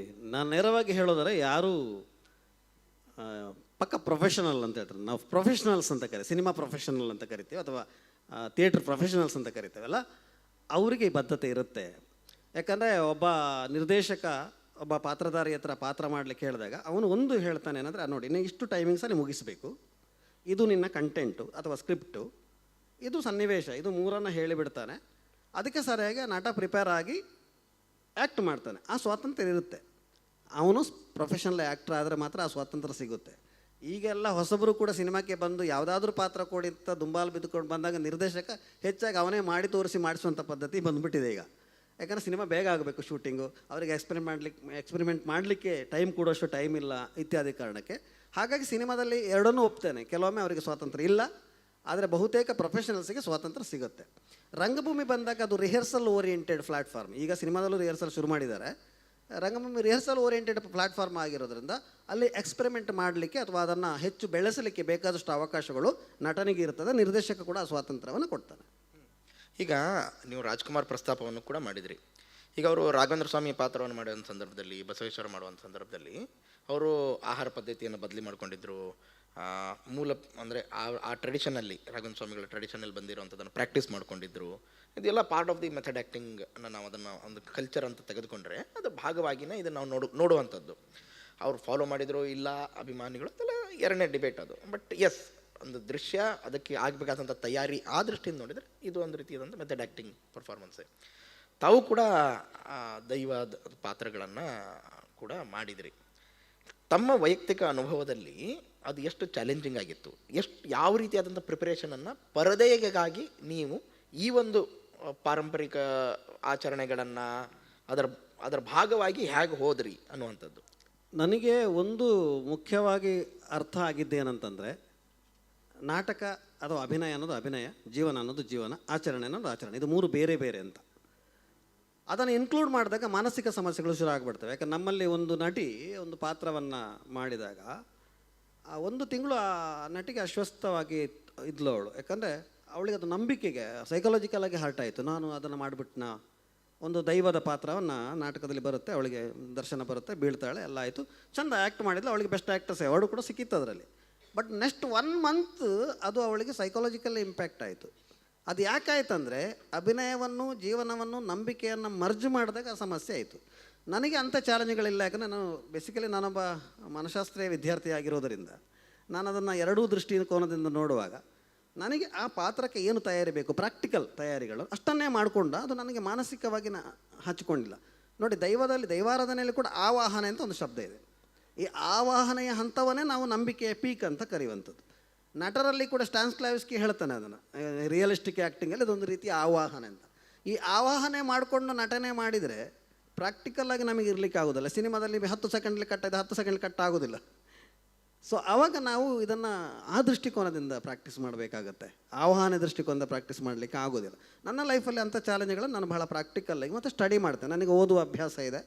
S2: ನಾನು ನೇರವಾಗಿ ಹೇಳೋದಾರೆ, ಯಾರು ಪಕ್ಕ ಪ್ರೊಫೆಷನಲ್ ಅಂತ ಹೇಳ್ತಾರೆ, ನಾವು ಪ್ರೊಫೆಷನಲ್ಸ್ ಅಂತ ಸಿನಿಮಾ ಪ್ರೊಫೆಷನಲ್ ಅಂತ ಕರಿತೀವಿ ಅಥವಾ ಥಿಯೇಟ್ರ್ ಪ್ರೊಫೆಷನಲ್ಸ್ ಅಂತ ಕರಿತೇವಲ್ಲ, ಅವರಿಗೆ ಈ ಬದ್ಧತೆ ಇರುತ್ತೆ. ಯಾಕಂದರೆ ಒಬ್ಬ ನಿರ್ದೇಶಕ ಒಬ್ಬ ಪಾತ್ರಧಾರಿ ಹತ್ರ ಪಾತ್ರ ಮಾಡಲಿಕ್ಕೆ ಹೇಳಿದಾಗ ಅವನು ಒಂದು ಹೇಳ್ತಾನೆ ಏನಂದರೆ, ನೋಡಿ ನೀನು ಇಷ್ಟು ಟೈಮಿಂಗ್ಸಲ್ಲಿ ಮುಗಿಸಬೇಕು, ಇದು ನಿನ್ನ ಕಂಟೆಂಟು ಅಥವಾ ಸ್ಕ್ರಿಪ್ಟು, ಇದು ಸನ್ನಿವೇಶ, ಇದು ಮೂರನ್ನು ಹೇಳಿಬಿಡ್ತಾನೆ. ಅದಕ್ಕೆ ಸರಿಯಾಗಿ ನಟ ಪ್ರಿಪೇರ್ ಆಗಿ ಆ್ಯಕ್ಟ್ ಮಾಡ್ತಾನೆ. ಆ ಸ್ವಾತಂತ್ರ್ಯ ಇರುತ್ತೆ. ಅವನು ಪ್ರೊಫೆಷನಲ್ ಆ್ಯಕ್ಟ್ರ್ ಆದರೆ ಮಾತ್ರ ಆ ಸ್ವಾತಂತ್ರ್ಯ ಸಿಗುತ್ತೆ. ಈಗೆಲ್ಲ ಹೊಸಬರು ಕೂಡ ಸಿನಿಮಾಕ್ಕೆ ಬಂದು ಯಾವುದಾದ್ರೂ ಪಾತ್ರ ಕೊಡಿ ಅಂತ ದುಂಬಾಲು ಬಿದ್ದುಕೊಂಡು ಬಂದಾಗ ನಿರ್ದೇಶಕ ಹೆಚ್ಚಾಗಿ ಅವನೇ ಮಾಡಿ ತೋರಿಸಿ ಮಾಡಿಸುವಂಥ ಪದ್ಧತಿ ಬಂದುಬಿಟ್ಟಿದೆ ಈಗ. ಯಾಕಂದರೆ ಸಿನಿಮಾ ಬೇಗ ಆಗಬೇಕು ಶೂಟಿಂಗು, ಅವರಿಗೆ ಎಕ್ಸ್ಪೆರಿಮೆಂಟ್ ಮಾಡಲಿಕ್ಕೆ ಟೈಮ್ ಕೊಡೋಷ್ಟು ಟೈಮ್ ಇಲ್ಲ ಇತ್ಯಾದಿ ಕಾರಣಕ್ಕೆ. ಹಾಗಾಗಿ ಸಿನಿಮಾದಲ್ಲಿ ಎರಡನ್ನೂ ಒಪ್ತೇನೆ. ಕೆಲವೊಮ್ಮೆ ಅವರಿಗೆ ಸ್ವಾತಂತ್ರ್ಯ ಇಲ್ಲ, ಆದರೆ ಬಹುತೇಕ ಪ್ರೊಫೆಷನಲ್ಸಿಗೆ ಸ್ವಾತಂತ್ರ್ಯ ಸಿಗುತ್ತೆ. ರಂಗಭೂಮಿ ಬಂದಾಗ ಅದು ರಿಹರ್ಸಲ್ ಓರಿಯೆಂಟೆಡ್ ಪ್ಲ್ಯಾಟ್ಫಾರ್ಮ್. ಈಗ ಸಿನಿಮಾದಲ್ಲೂ ರಿಹರ್ಸಲ್ ಶುರು ಮಾಡಿದ್ದಾರೆ. ರಂಗಭೂಮಿ ರಿಹರ್ಸಲ್ ಓರಿಯೆಂಟೆಡ್ ಪ್ಲ್ಯಾಟ್ಫಾರ್ಮ್ ಆಗಿರೋದ್ರಿಂದ ಅಲ್ಲಿ ಎಕ್ಸ್ಪೆರಿಮೆಂಟ್ ಮಾಡಲಿಕ್ಕೆ ಅಥವಾ ಅದನ್ನು ಹೆಚ್ಚು ಬೆಳೆಸಲಿಕ್ಕೆ ಬೇಕಾದಷ್ಟು ಅವಕಾಶಗಳು ನಟನಿಗೆ ಇರ್ತದೆ. ನಿರ್ದೇಶಕ ಕೂಡ ಆ ಸ್ವಾತಂತ್ರ್ಯವನ್ನು ಕೊಡ್ತಾನೆ.
S1: ಈಗ ನೀವು ರಾಜ್ಕುಮಾರ್ ಪ್ರಸ್ತಾಪವನ್ನು ಕೂಡ ಮಾಡಿದ್ರಿ. ಈಗ ಅವರು ರಾಘವೇಂದ್ರ ಸ್ವಾಮಿ ಪಾತ್ರವನ್ನು ಮಾಡುವಂಥ ಸಂದರ್ಭದಲ್ಲಿ, ಬಸವೇಶ್ವರ ಮಾಡುವಂಥ ಸಂದರ್ಭದಲ್ಲಿ ಅವರು ಆಹಾರ ಪದ್ಧತಿಯನ್ನು ಬದಲಿ ಮಾಡ್ಕೊಂಡಿದ್ರು. ಮೂಲ ಅಂದರೆ ಆ ಟ್ರೆಡಿಷನಲ್ಲಿ, ರಾಘವೇಂದ್ರ ಸ್ವಾಮಿಗಳ ಟ್ರೆಡಿಷನಲ್ಲಿ ಬಂದಿರೋವಂಥದ್ದನ್ನು ಪ್ರಾಕ್ಟೀಸ್ ಮಾಡ್ಕೊಂಡಿದ್ರು. ಇದೆಲ್ಲ part of the method acting. ನಾವು ಅದನ್ನು ಒಂದು ಕಲ್ಚರ್ ಅಂತ ತೆಗೆದುಕೊಂಡ್ರೆ ಅದು ಭಾಗವಾಗಿಯೇ ಇದನ್ನು ನಾವು ನೋಡುವಂಥದ್ದು. ಅವ್ರು ಫಾಲೋ ಮಾಡಿದ್ರು ಇಲ್ಲ ಅಭಿಮಾನಿಗಳು ಅದೆಲ್ಲ ಎರಡನೇ ಡಿಬೇಟ್ ಅದು. ಬಟ್ ಎಸ್, ಒಂದು ದೃಶ್ಯ ಅದಕ್ಕೆ ಆಗಬೇಕಾದಂಥ ತಯಾರಿ ಆ ದೃಷ್ಟಿಯಿಂದ ನೋಡಿದರೆ ಇದು ಒಂದು ರೀತಿಯಾದಂಥ ಮೆಥಡ್ ಆ್ಯಕ್ಟಿಂಗ್ ಪರ್ಫಾರ್ಮೆನ್ಸೇ. ತಾವು ಕೂಡ ದೈವದ ಪಾತ್ರಗಳನ್ನು ಕೂಡ ಮಾಡಿದಿರಿ. ತಮ್ಮ ವೈಯಕ್ತಿಕ ಅನುಭವದಲ್ಲಿ ಅದು ಎಷ್ಟು ಚಾಲೆಂಜಿಂಗ್ ಆಗಿತ್ತು, ಯಾವ ರೀತಿಯಾದಂಥ ಪ್ರಿಪರೇಷನನ್ನು ಪರದೆಗಾಗಿ ನೀವು ಈ ಒಂದು ಪಾರಂಪರಿಕ ಆಚರಣೆಗಳನ್ನು ಅದರ ಭಾಗವಾಗಿ ಹೇಗೆ ಹೋದ್ರಿ ಅನ್ನುವಂಥದ್ದು?
S2: ನನಗೆ ಒಂದು ಮುಖ್ಯವಾಗಿ ಅರ್ಥ ಆಗಿದ್ದೇನಂತಂದರೆ, ನಾಟಕ ಅಥವಾ ಅಭಿನಯ ಅನ್ನೋದು ಅಭಿನಯ, ಜೀವನ ಅನ್ನೋದು ಜೀವನ, ಆಚರಣೆ ಅನ್ನೋದು ಆಚರಣೆ, ಇದು ಮೂರು ಬೇರೆ ಬೇರೆ ಅಂತ. ಅದನ್ನು ಇನ್ಕ್ಲೂಡ್ ಮಾಡಿದಾಗ ಮಾನಸಿಕ ಸಮಸ್ಯೆಗಳು ಶುರು ಆಗಿಬಿಡ್ತವೆ. ಯಾಕಂದ್ರೆ ನಮ್ಮಲ್ಲಿ ಒಂದು ನಟಿ ಒಂದು ಪಾತ್ರವನ್ನು ಮಾಡಿದಾಗ ಆ ಒಂದು ತಿಂಗಳು ಆ ನಟಿಗೆ ಅಸ್ವಸ್ಥವಾಗಿ ಇದ್ಲು ಅವಳು. ಯಾಕಂದರೆ ಅವಳಿಗೆ ಅದು ನಂಬಿಕೆಗೆ ಸೈಕಾಲಜಿಕಲಾಗಿ ಹರ್ಟ್ ಆಯಿತು. ನಾನು ಅದನ್ನು ಮಾಡಿಬಿಟ್ನ. ಒಂದು ದೈವದ ಪಾತ್ರವನ್ನು ನಾಟಕದಲ್ಲಿ ಬರುತ್ತೆ, ಅವಳಿಗೆ ದರ್ಶನ ಬರುತ್ತೆ, ಬೀಳ್ತಾಳೆ, ಎಲ್ಲ ಆಯಿತು, ಚೆಂದ ಆ್ಯಕ್ಟ್ ಮಾಡಿದ್ಲು, ಅವಳಿಗೆ ಬೆಸ್ಟ್ ಆ್ಯಕ್ಟರ್ಸ್ ಅವಾರ್ಡು ಕೂಡ ಸಿಕ್ಕಿತ್ತು ಅದರಲ್ಲಿ. ಬಟ್ ನೆಕ್ಸ್ಟ್ 1 ಮಂತ್ ಅದು ಅವಳಿಗೆ ಸೈಕಾಲಜಿಕಲ್ ಇಂಪ್ಯಾಕ್ಟ್ ಆಯಿತು. ಅದು ಯಾಕಾಯ್ತಂದರೆ ಅಭಿನಯವನ್ನು ಜೀವನವನ್ನು ನಂಬಿಕೆಯನ್ನು ಮರ್ಜ್ ಮಾಡಿದಾಗ ಆ ಸಮಸ್ಯೆ ಆಯಿತು. ನನಗೆ ಅಂಥ ಚಾಲೆಂಜ್ಗಳಿಲ್ಲ. ಯಾಕಂದರೆ ನಾನೊಬ್ಬ ಮನಃಶಾಸ್ತ್ರೀಯ ವಿದ್ಯಾರ್ಥಿ ಆಗಿರೋದರಿಂದ ನಾನು ಅದನ್ನು ಎರಡೂ ದೃಷ್ಟಿಕೋನದಿಂದ ನೋಡುವಾಗ ನನಗೆ ಆ ಪಾತ್ರಕ್ಕೆ ಏನು ತಯಾರಿ ಬೇಕು, ಪ್ರಾಕ್ಟಿಕಲ್ ತಯಾರಿಗಳು ಅಷ್ಟನ್ನೇ ಮಾಡಿಕೊಂಡ. ಅದು ನನಗೆ ಮಾನಸಿಕವಾಗಿ ಹಚ್ಕೊಂಡಿಲ್ಲ. ನೋಡಿ, ದೈವಾರಾಧನೆಯಲ್ಲಿ ಕೂಡ ಆವಾಹನೆ ಅಂತ ಒಂದು ಶಬ್ದ ಇದೆ. ಈ ಆವಾಹನೆಯ ಹಂತವನ್ನೇ ನಾವು ನಂಬಿಕೆಯ ಪೀಕ್ ಅಂತ ಕರೆಯುವಂಥದ್ದು. ನಟರಲ್ಲಿ ಕೂಡ ಸ್ಟಾನ್ಸ್ಲಾವಿಸ್ಕಿ ಹೇಳ್ತಾನೆ ಅದನ್ನು, ರಿಯಲಿಸ್ಟಿಕ್ ಆ್ಯಕ್ಟಿಂಗಲ್ಲಿ ಅದೊಂದು ರೀತಿಯ ಆವಾಹನೆ ಅಂತ. ಈ ಆವಾಹನೆ ಮಾಡಿಕೊಂಡು ನಟನೆ ಮಾಡಿದರೆ ಪ್ರಾಕ್ಟಿಕಲ್ಲಾಗಿ ನಮಗೆ ಇರಲಿಕ್ಕೆ ಆಗೋದಿಲ್ಲ. ಸಿನಿಮಾದಲ್ಲಿ 10 ಸೆಕೆಂಡ್ಲಿ ಕಟ್ ಆಗಿದೆ, 10 ಸೆಕೆಂಡ್ ಕಟ್ ಆಗೋದಿಲ್ಲ. ಸೊ ಆವಾಗ ನಾವು ಇದನ್ನು ಆ ದೃಷ್ಟಿಕೋನದಿಂದ ಪ್ರಾಕ್ಟೀಸ್ ಮಾಡಬೇಕಾಗತ್ತೆ. ಆವಾಹನೆ ದೃಷ್ಟಿಕೋನದಿಂದ ಪ್ರಾಕ್ಟೀಸ್ ಮಾಡಲಿಕ್ಕೆ ಆಗೋದಿಲ್ಲ. ನನ್ನ ಲೈಫಲ್ಲಿ ಅಂಥ ಚಾಲೆಂಜ್ಗಳನ್ನು ನಾನು ಬಹಳ ಪ್ರಾಕ್ಟಿಕಲ್ಲಾಗಿ ಮತ್ತು ಸ್ಟಡಿ ಮಾಡ್ತೇನೆ. ನನಗೆ ಓದುವ ಅಭ್ಯಾಸ ಇದೆ,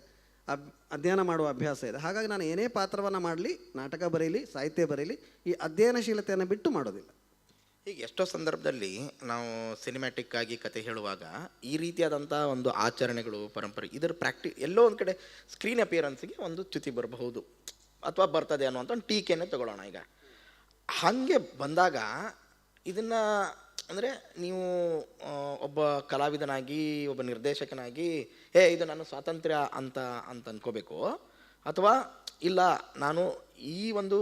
S2: ಅಧ್ಯಯನ ಮಾಡುವ ಅಭ್ಯಾಸ ಇದೆ. ಹಾಗಾಗಿ ನಾನು ಏನೇ ಪಾತ್ರವನ್ನು ಮಾಡಲಿ, ನಾಟಕ ಬರೀಲಿ, ಸಾಹಿತ್ಯ ಬರೀಲಿ, ಈ ಅಧ್ಯಯನಶೀಲತೆಯನ್ನು ಬಿಟ್ಟು ಮಾಡೋದಿಲ್ಲ.
S1: ಈಗ ಎಷ್ಟೋ ಸಂದರ್ಭದಲ್ಲಿ ನಾವು ಸಿನಿಮ್ಯಾಟಿಕ್ ಆಗಿ ಕತೆ ಹೇಳುವಾಗ ಈ ರೀತಿಯಾದಂಥ ಒಂದು ಆಚರಣೆಗಳು, ಪರಂಪರೆ, ಇದರ ಎಲ್ಲೋ ಒಂದು ಕಡೆ ಸ್ಕ್ರೀನ್ ಅಪಿಯರೆನ್ಸ್ಗೆ ಒಂದು ಚ್ಯುತಿ ಬರಬಹುದು ಅಥವಾ ಬರ್ತದೆ ಅನ್ನುವಂಥ ಒಂದು ಟೀಕೆನೇ ತಗೊಳ್ಳೋಣ. ಈಗ ಹಾಗೆ ಬಂದಾಗ ಇದನ್ನು ಅಂದರೆ ನೀವು ಒಬ್ಬ ಕಲಾವಿದನಾಗಿ, ಒಬ್ಬ ನಿರ್ದೇಶಕನಾಗಿ ಇದು ನಾನು ಸ್ವಾತಂತ್ರ್ಯ ಅಂತ ಅನ್ಕೋಬೇಕು, ಅಥವಾ ಇಲ್ಲ ನಾನು ಈ ಒಂದು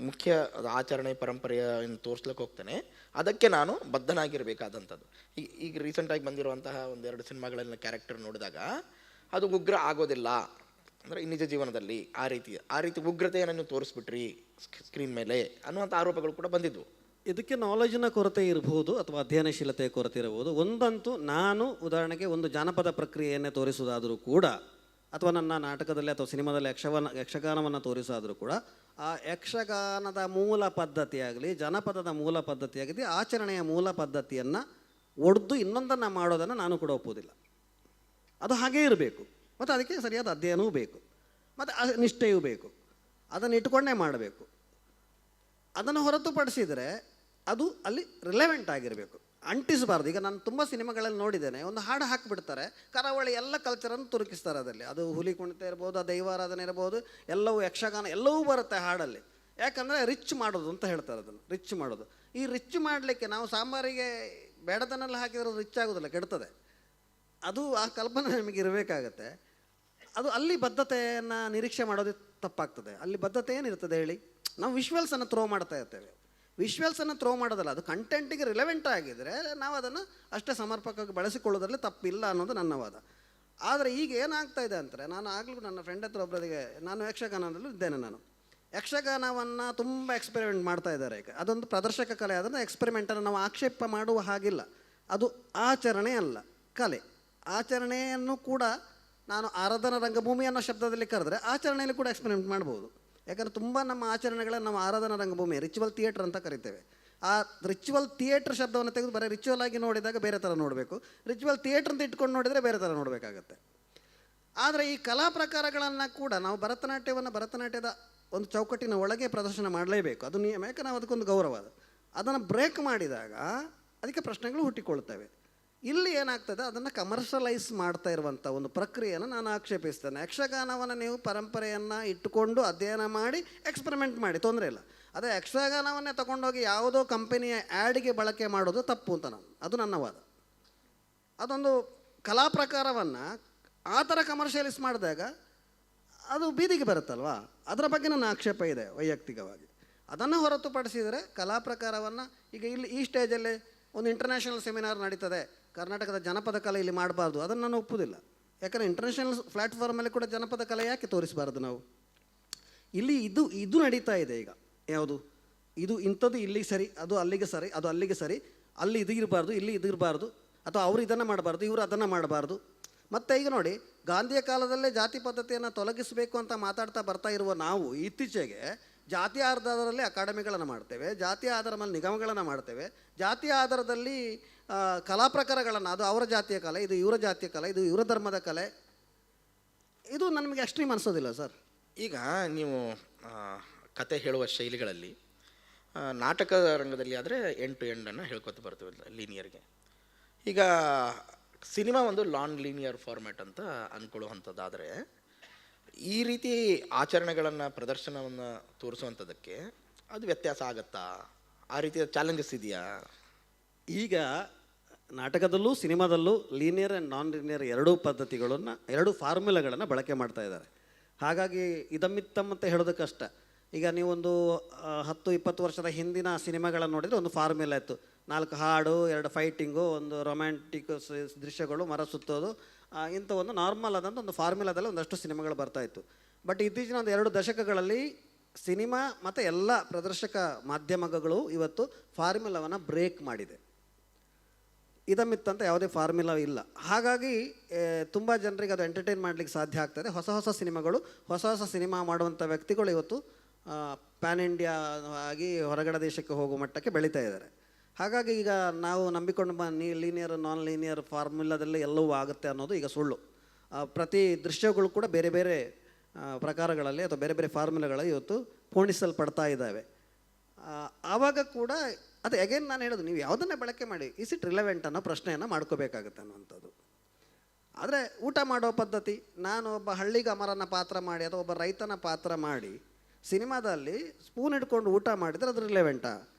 S1: ಮುಖ್ಯ ಆಚರಣೆ ಪರಂಪರೆಯನ್ನು ತೋರಿಸ್ಲಿಕ್ಕೆ ಹೋಗ್ತೇನೆ, ಅದಕ್ಕೆ ನಾನು ಬದ್ಧನಾಗಿರಬೇಕಾದಂಥದ್ದು. ಈಗ ರೀಸೆಂಟಾಗಿ ಬಂದಿರುವಂತಹ 1-2 ಸಿನಿಮಾಗಳಲ್ಲಿನ ಕ್ಯಾರೆಕ್ಟರ್ ನೋಡಿದಾಗ ಅದು ಉಗ್ರ ಆಗೋದಿಲ್ಲ. ಅಂದರೆ ನಿಜ ಜೀವನದಲ್ಲಿ ಆ ರೀತಿ ಉಗ್ರತೆಯನ್ನು ನೀವು ತೋರಿಸ್ಬಿಟ್ರಿ ಸ್ಕ್ರೀನ್ ಮೇಲೆ ಅನ್ನುವಂಥ ಆರೋಪಗಳು ಕೂಡ ಬಂದಿದ್ವು.
S2: ಇದಕ್ಕೆ ನಾಲೆಜಿನ ಕೊರತೆ ಇರಬಹುದು ಅಥವಾ ಅಧ್ಯಯನಶೀಲತೆಯ ಕೊರತೆ ಇರಬಹುದು. ಒಂದಂತೂ, ನಾನು ಉದಾಹರಣೆಗೆ ಒಂದು ಜಾನಪದ ಪ್ರಕ್ರಿಯೆಯನ್ನೇ ತೋರಿಸುವುದಾದರೂ ಕೂಡ, ಅಥವಾ ನನ್ನ ನಾಟಕದಲ್ಲಿ ಅಥವಾ ಸಿನಿಮಾದಲ್ಲಿ ಯಕ್ಷಗಾನವನ್ನು ತೋರಿಸೋದಾದರೂ ಕೂಡ, ಆ ಯಕ್ಷಗಾನದ ಮೂಲ ಪದ್ಧತಿಯಾಗಲಿ, ಜನಪದದ ಮೂಲ ಪದ್ಧತಿಯಾಗಲಿ, ಆಚರಣೆಯ ಮೂಲ ಪದ್ಧತಿಯನ್ನು ಒಡೆದು ಇನ್ನೊಂದನ್ನು ಮಾಡೋದನ್ನು ನಾನು ಕೂಡ ಒಪ್ಪುವುದಿಲ್ಲ. ಅದು ಹಾಗೇ ಇರಬೇಕು. ಮತ್ತು ಅದಕ್ಕೆ ಸರಿಯಾದ ಅಧ್ಯಯನವೂ ಬೇಕು, ಮತ್ತು ನಿಷ್ಠೆಯೂ ಬೇಕು. ಅದನ್ನು ಇಟ್ಕೊಂಡೇ ಮಾಡಬೇಕು. ಅದನ್ನು ಹೊರತುಪಡಿಸಿದರೆ ಅದು ಅಲ್ಲಿ ರಿಲೆವೆಂಟ್ ಆಗಿರಬೇಕು, ಅಂಟಿಸಬಾರ್ದು. ಈಗ ನಾನು ತುಂಬ ಸಿನಿಮಾಗಳಲ್ಲಿ ನೋಡಿದ್ದೇನೆ, ಒಂದು ಹಾಡು ಹಾಕಿಬಿಡ್ತಾರೆ, ಕರಾವಳಿ ಎಲ್ಲ ಕಲ್ಚರನ್ನು ತುರುಕಿಸ್ತಾರೆ ಅದರಲ್ಲಿ. ಅದು ಹುಲಿ ಕುಣಿತ ಇರ್ಬೋದು, ದೈವಾರಾಧನೆ ಇರ್ಬೋದು, ಎಲ್ಲವೂ ಯಕ್ಷಗಾನ ಎಲ್ಲವೂ ಬರುತ್ತೆ ಹಾಡಲ್ಲಿ. ಯಾಕಂದರೆ ರಿಚ್ ಮಾಡೋದು ಅಂತ ಹೇಳ್ತಾರೆ, ಅದನ್ನು ರಿಚ್ ಮಾಡೋದು. ಈ ರಿಚ್ ಮಾಡಲಿಕ್ಕೆ ನಾವು ಸಾಂಬಾರಿಗೆ ಬೇಡದನ್ನೆಲ್ಲ ಹಾಕಿದ್ರೆ ರಿಚ್ ಆಗೋದಿಲ್ಲ, ಕೆಡ್ತದೆ. ಅದು ಆ ಕಲ್ಪನೆ ನಮಗೆ ಇರಬೇಕಾಗತ್ತೆ. ಅದು ಅಲ್ಲಿ ಬದ್ಧತೆಯನ್ನು ನಿರೀಕ್ಷೆ ಮಾಡೋದು ತಪ್ಪಾಗ್ತದೆ. ಅಲ್ಲಿ ಬದ್ಧತೆ ಏನಿರ್ತದೆ ಹೇಳಿ, ನಾವು ವಿಶ್ವಲ್ಸನ್ನು ಥ್ರೋ ಮಾಡ್ತಾ ಇರ್ತೇವೆ. ವಿಶ್ವಲ್ಸನ್ನು ಥ್ರೋ ಮಾಡೋದಲ್ಲ, ಅದು ಕಂಟೆಂಟಿಗೆ ರಿಲೆವೆಂಟ್ ಆಗಿದ್ದರೆ ನಾವು ಅದನ್ನು ಅಷ್ಟೇ ಸಮರ್ಪಕವಾಗಿ ಬಳಸಿಕೊಳ್ಳೋದ್ರಲ್ಲಿ ತಪ್ಪಿಲ್ಲ ಅನ್ನೋದು ನನ್ನ ವಾದ. ಆದರೆ ಈಗ ಏನಾಗ್ತಾ ಇದೆ ಅಂದರೆ, ನಾನು ಆಗಲೂ ನನ್ನ ಫ್ರೆಂಡ್ ಹತ್ರ ಒಬ್ಬರಿಗೆ, ನಾನು ಯಕ್ಷಗಾನದಲ್ಲೂ ಇದ್ದೇನೆ, ನಾನು ಯಕ್ಷಗಾನವನ್ನು ತುಂಬ ಎಕ್ಸ್ಪೆರಿಮೆಂಟ್ ಮಾಡ್ತಾ ಇದ್ದಾರೆ ಈಗ. ಅದೊಂದು ಪ್ರದರ್ಶಕ ಕಲೆ, ಅದನ್ನು ಎಕ್ಸ್ಪೆರಿಮೆಂಟನ್ನು ನಾವು ಆಕ್ಷೇಪ ಮಾಡುವ ಹಾಗಿಲ್ಲ. ಅದು ಆಚರಣೆ ಅಲ್ಲ, ಕಲೆ. ಆಚರಣೆಯನ್ನು ಕೂಡ ನಾನು ಆರಾಧನಾ ರಂಗಭೂಮಿ ಅನ್ನೋ ಶಬ್ದದಲ್ಲಿ ಕರೆದ್ರೆ ಆಚರಣೆಯಲ್ಲಿ ಕೂಡ ಎಕ್ಸ್ಪೆರಿಮೆಂಟ್ ಮಾಡ್ಬೋದು. ಯಾಕಂದರೆ ತುಂಬ ನಮ್ಮ ಆಚರಣೆಗಳನ್ನು ನಾವು ಆರಾಧನಾ ರಂಗಭೂಮಿ, ರಿಚುವಲ್ ಥಿಯೇಟ್ರ್ ಅಂತ ಕರಿತೇವೆ. ಆ ರಿಚುವಲ್ ಥಿಯೇಟ್ರ್ ಶಬ್ದವನ್ನು ತೆಗೆದು ಬರೀ ರಿಚುವಲ್ ಆಗಿ ನೋಡಿದಾಗ ಬೇರೆ ಥರ ನೋಡಬೇಕು, ರಿಚುವಲ್ ಥಿಯೇಟ್ರ್ ಅಂತ ಇಟ್ಕೊಂಡು ನೋಡಿದರೆ ಬೇರೆ ಥರ ನೋಡಬೇಕಾಗತ್ತೆ. ಆದರೆ ಈ ಕಲಾ ಪ್ರಕಾರಗಳನ್ನು ಕೂಡ ನಾವು ಭರತನಾಟ್ಯದ ಒಂದು ಚೌಕಟ್ಟಿನ ಒಳಗೆ ಪ್ರದರ್ಶನ ಮಾಡಲೇಬೇಕು, ಅದು ನಿಯಮ. ಯಾಕೆ ನಾವು ಅದಕ್ಕೊಂದು ಗೌರವ. ಅದನ್ನು ಬ್ರೇಕ್ ಮಾಡಿದಾಗ ಅದಕ್ಕೆ ಪ್ರಶ್ನೆಗಳು ಹುಟ್ಟಿಕೊಳ್ತವೆ. ಇಲ್ಲಿ ಏನಾಗ್ತದೆ, ಅದನ್ನು ಕಮರ್ಷಿಯಲೈಸ್ ಮಾಡ್ತಾ ಇರುವಂಥ ಒಂದು ಪ್ರಕ್ರಿಯೆಯನ್ನು ನಾನು ಆಕ್ಷೇಪಿಸ್ತೇನೆ. ಯಕ್ಷಗಾನವನ್ನು ನೀವು ಪರಂಪರೆಯನ್ನು ಇಟ್ಟುಕೊಂಡು ಅಧ್ಯಯನ ಮಾಡಿ ಎಕ್ಸ್ಪೆರಿಮೆಂಟ್ ಮಾಡಿ, ತೊಂದರೆ ಇಲ್ಲ. ಅದೇ ಯಕ್ಷಗಾನವನ್ನೇ ತಗೊಂಡೋಗಿ ಯಾವುದೋ ಕಂಪನಿಯ ಆ್ಯಡಿಗೆ ಬಳಕೆ ಮಾಡೋದು ತಪ್ಪು ಅಂತ ಅದು ನನ್ನ ವಾದ. ಅದೊಂದು ಕಲಾ ಪ್ರಕಾರವನ್ನು ಆ ಥರ ಕಮರ್ಷಿಯಲೈಸ್ ಮಾಡಿದಾಗ ಅದು ಬೀದಿಗೆ ಬರುತ್ತಲ್ವಾ, ಅದರ ಬಗ್ಗೆ ನನ್ನ ಆಕ್ಷೇಪ ಇದೆ ವೈಯಕ್ತಿಕವಾಗಿ. ಅದನ್ನು ಹೊರತುಪಡಿಸಿದರೆ ಕಲಾ ಪ್ರಕಾರವನ್ನು ಈಗ ಇಲ್ಲಿ ಈ ಸ್ಟೇಜಲ್ಲಿ ಒಂದು ಇಂಟರ್ನ್ಯಾಷನಲ್ ಸೆಮಿನಾರ್ ನಡೀತದೆ, ಕರ್ನಾಟಕದ ಜನಪದ ಕಲೆ ಇಲ್ಲಿ ಮಾಡಬಾರ್ದು, ಅದನ್ನು ನಾನು ಒಪ್ಪುವುದಿಲ್ಲ. ಯಾಕಂದರೆ ಇಂಟರ್ನ್ಯಾಷನಲ್ ಪ್ಲ್ಯಾಟ್ಫಾರ್ಮಲ್ಲಿ ಕೂಡ ಜನಪದ ಕಲೆ ಯಾಕೆ ತೋರಿಸಬಾರ್ದು ನಾವು? ಇಲ್ಲಿ ಇದು ನಡೀತಾ ಇದೆ ಈಗ. ಯಾವುದು ಇದು? ಇಂಥದ್ದು ಇಲ್ಲಿಗೆ ಸರಿ, ಅದು ಅಲ್ಲಿಗೆ ಸರಿ, ಅದು ಅಲ್ಲಿಗೆ ಸರಿ, ಅಲ್ಲಿ ಇದು ಇರಬಾರ್ದು, ಇಲ್ಲಿ ಇದು ಇರಬಾರ್ದು, ಅಥವಾ ಅವರು ಇದನ್ನು ಮಾಡಬಾರ್ದು, ಇವರು ಅದನ್ನು ಮಾಡಬಾರ್ದು. ಮತ್ತು ಈಗ ನೋಡಿ, ಗಾಂಧಿಯ ಕಾಲದಲ್ಲೇ ಜಾತಿ ಪದ್ಧತಿಯನ್ನು ತೊಲಗಿಸಬೇಕು ಅಂತ ಮಾತಾಡ್ತಾ ಬರ್ತಾ ಇರುವ ನಾವು ಇತ್ತೀಚೆಗೆ ಜಾತಿಯ ಆಧಾರದಲ್ಲಿ ಅಕಾಡೆಮಿಗಳನ್ನು ಮಾಡ್ತೇವೆ, ಜಾತಿಯ ಆಧಾರದ ಮೇಲೆ ನಿಗಮಗಳನ್ನು ಮಾಡ್ತೇವೆ, ಜಾತಿಯ ಆಧಾರದಲ್ಲಿ ಕಲಾ ಪ್ರಕಾರಗಳನ್ನು, ಅದು ಅವರ ಜಾತಿಯ ಕಲೆ, ಇದು ಇವರ ಜಾತಿಯ ಕಲೆ, ಇದು ಇವರ ಧರ್ಮದ ಕಲೆ. ಇದು ನಮಗೆ ಎಕ್ಸ್ಟ್ರೀಮ್ ಅನಿಸೋದಿಲ್ಲ ಸರ್?
S1: ಈಗ ನೀವು ಕತೆ ಹೇಳುವ ಶೈಲಿಗಳಲ್ಲಿ ನಾಟಕ ರಂಗದಲ್ಲಿ ಆದರೆ ಎಂಡ್ ಟು ಎಂಡನ್ನು ಹೇಳ್ಕೊತ ಬರ್ತೀವಿ ಲೀನಿಯರ್ಗೆ. ಈಗ ಸಿನಿಮಾ ಒಂದು ನಾನ್ ಲೀನಿಯರ್ ಫಾರ್ಮ್ಯಾಟ್ ಅಂತ ಅಂದ್ಕೊಳ್ಳುವಂಥದ್ದಾದರೆ, ಈ ರೀತಿ ಆಚರಣೆಗಳನ್ನು ಪ್ರದರ್ಶನವನ್ನು ತೋರಿಸುವಂಥದ್ದಕ್ಕೆ ಅದು ವ್ಯತ್ಯಾಸ ಆಗತ್ತಾ? ಆ ರೀತಿಯ ಚಾಲೆಂಜಸ್ ಇದೆಯಾ?
S2: ಈಗ ನಾಟಕದಲ್ಲೂ ಸಿನಿಮಾದಲ್ಲೂ ಲೀನಿಯರ್ ಆ್ಯಂಡ್ ನಾನ್ ಲೀನಿಯರ್ ಎರಡೂ ಫಾರ್ಮುಲಾಗಳನ್ನು ಬಳಕೆ ಮಾಡ್ತಾ ಇದ್ದಾರೆ. ಹಾಗಾಗಿ ಇದಮ್ಮಿತ್ತಮ್ ಅಂತ ಹೇಳೋದು ಕಷ್ಟ. ಈಗ ನೀವೊಂದು 10-20 ವರ್ಷದ ಹಿಂದಿನ ಸಿನಿಮಾಗಳನ್ನು ನೋಡಿದರೆ ಒಂದು ಫಾರ್ಮುಲಾ ಇತ್ತು. 4 ಹಾಡು, 2 ಫೈಟಿಂಗು, ಒಂದು ರೊಮ್ಯಾಂಟಿಕ್ ದೃಶ್ಯಗಳು, ಮರ ಸುತ್ತೋದು, ಇಂಥ ಒಂದು ನಾರ್ಮಲ್ ಆದಂಥ ಒಂದು ಫಾರ್ಮುಲಾದಲ್ಲಿ ಒಂದಷ್ಟು ಸಿನಿಮಾಗಳು ಬರ್ತಾಯಿತ್ತು. ಬಟ್ ಇತ್ತೀಚಿನ ಒಂದು 2 ದಶಕಗಳಲ್ಲಿ ಸಿನಿಮಾ ಮತ್ತು ಎಲ್ಲ ಪ್ರದರ್ಶಕ ಮಾಧ್ಯಮಗಳು ಇವತ್ತು ಫಾರ್ಮುಲಾವನ್ನು ಬ್ರೇಕ್ ಮಾಡಿದೆ. ಇದಮ್ಮಿತ್ತಂತ ಯಾವುದೇ ಫಾರ್ಮುಲಾ ಇಲ್ಲ. ಹಾಗಾಗಿ ತುಂಬ ಜನರಿಗೆ ಅದು ಎಂಟರ್ಟೈನ್ ಮಾಡಲಿಕ್ಕೆ ಸಾಧ್ಯ ಆಗ್ತದೆ. ಹೊಸ ಸಿನಿಮಾಗಳು, ಹೊಸ ಸಿನಿಮಾ ಮಾಡುವಂಥ ವ್ಯಕ್ತಿಗಳು ಇವತ್ತು ಪ್ಯಾನ್ ಇಂಡಿಯಾ ಆಗಿ ಹೊರಗಡೆ ದೇಶಕ್ಕೆ ಹೋಗುವ ಮಟ್ಟಕ್ಕೆ ಬೆಳೀತಾ ಇದ್ದಾರೆ. ಹಾಗಾಗಿ ಈಗ ನಾವು ನಂಬಿಕೊಂಡು ಲೀನಿಯರ್ ನಾನ್ ಲೀನಿಯರ್ ಫಾರ್ಮುಲಾದಲ್ಲಿ ಎಲ್ಲವೂ ಆಗುತ್ತೆ ಅನ್ನೋದು ಈಗ ಸುಳ್ಳು. ಪ್ರತಿ ದೃಶ್ಯಗಳು ಕೂಡ ಬೇರೆ ಬೇರೆ ಪ್ರಕಾರಗಳಲ್ಲಿ ಅಥವಾ ಬೇರೆ ಬೇರೆ ಫಾರ್ಮುಲಾಗಳಲ್ಲಿ ಇವತ್ತು ಪೋಣಿಸಲ್ಪಡ್ತಾ ಇದ್ದಾವೆ. ಆವಾಗ ಕೂಡ ಅದು ಅಗೇನ್ ನಾನು ಹೇಳೋದು, ನೀವು ಯಾವುದನ್ನೇ ಬಳಕೆ ಮಾಡಿ, ಇಸ್ ಇಟ್ ರಿಲೆವೆಂಟ್ ಅನ್ನೋ ಪ್ರಶ್ನೆಯನ್ನು ಮಾಡ್ಕೋಬೇಕಾಗತ್ತೆ ಅನ್ನುವಂಥದ್ದು. ಆದರೆ ಊಟ ಮಾಡೋ ಪದ್ಧತಿ, ನಾನು ಒಬ್ಬ ಹಳ್ಳಿಗಮರನ ಪಾತ್ರ ಮಾಡಿ ಅಥವಾ ಒಬ್ಬ ರೈತನ ಪಾತ್ರ ಮಾಡಿ ಸಿನಿಮಾದಲ್ಲಿ ಸ್ಪೂನ್ ಹಿಡ್ಕೊಂಡು ಊಟ ಮಾಡಿದರೆ ಅದು ರಿಲೆವೆಂಟಾ?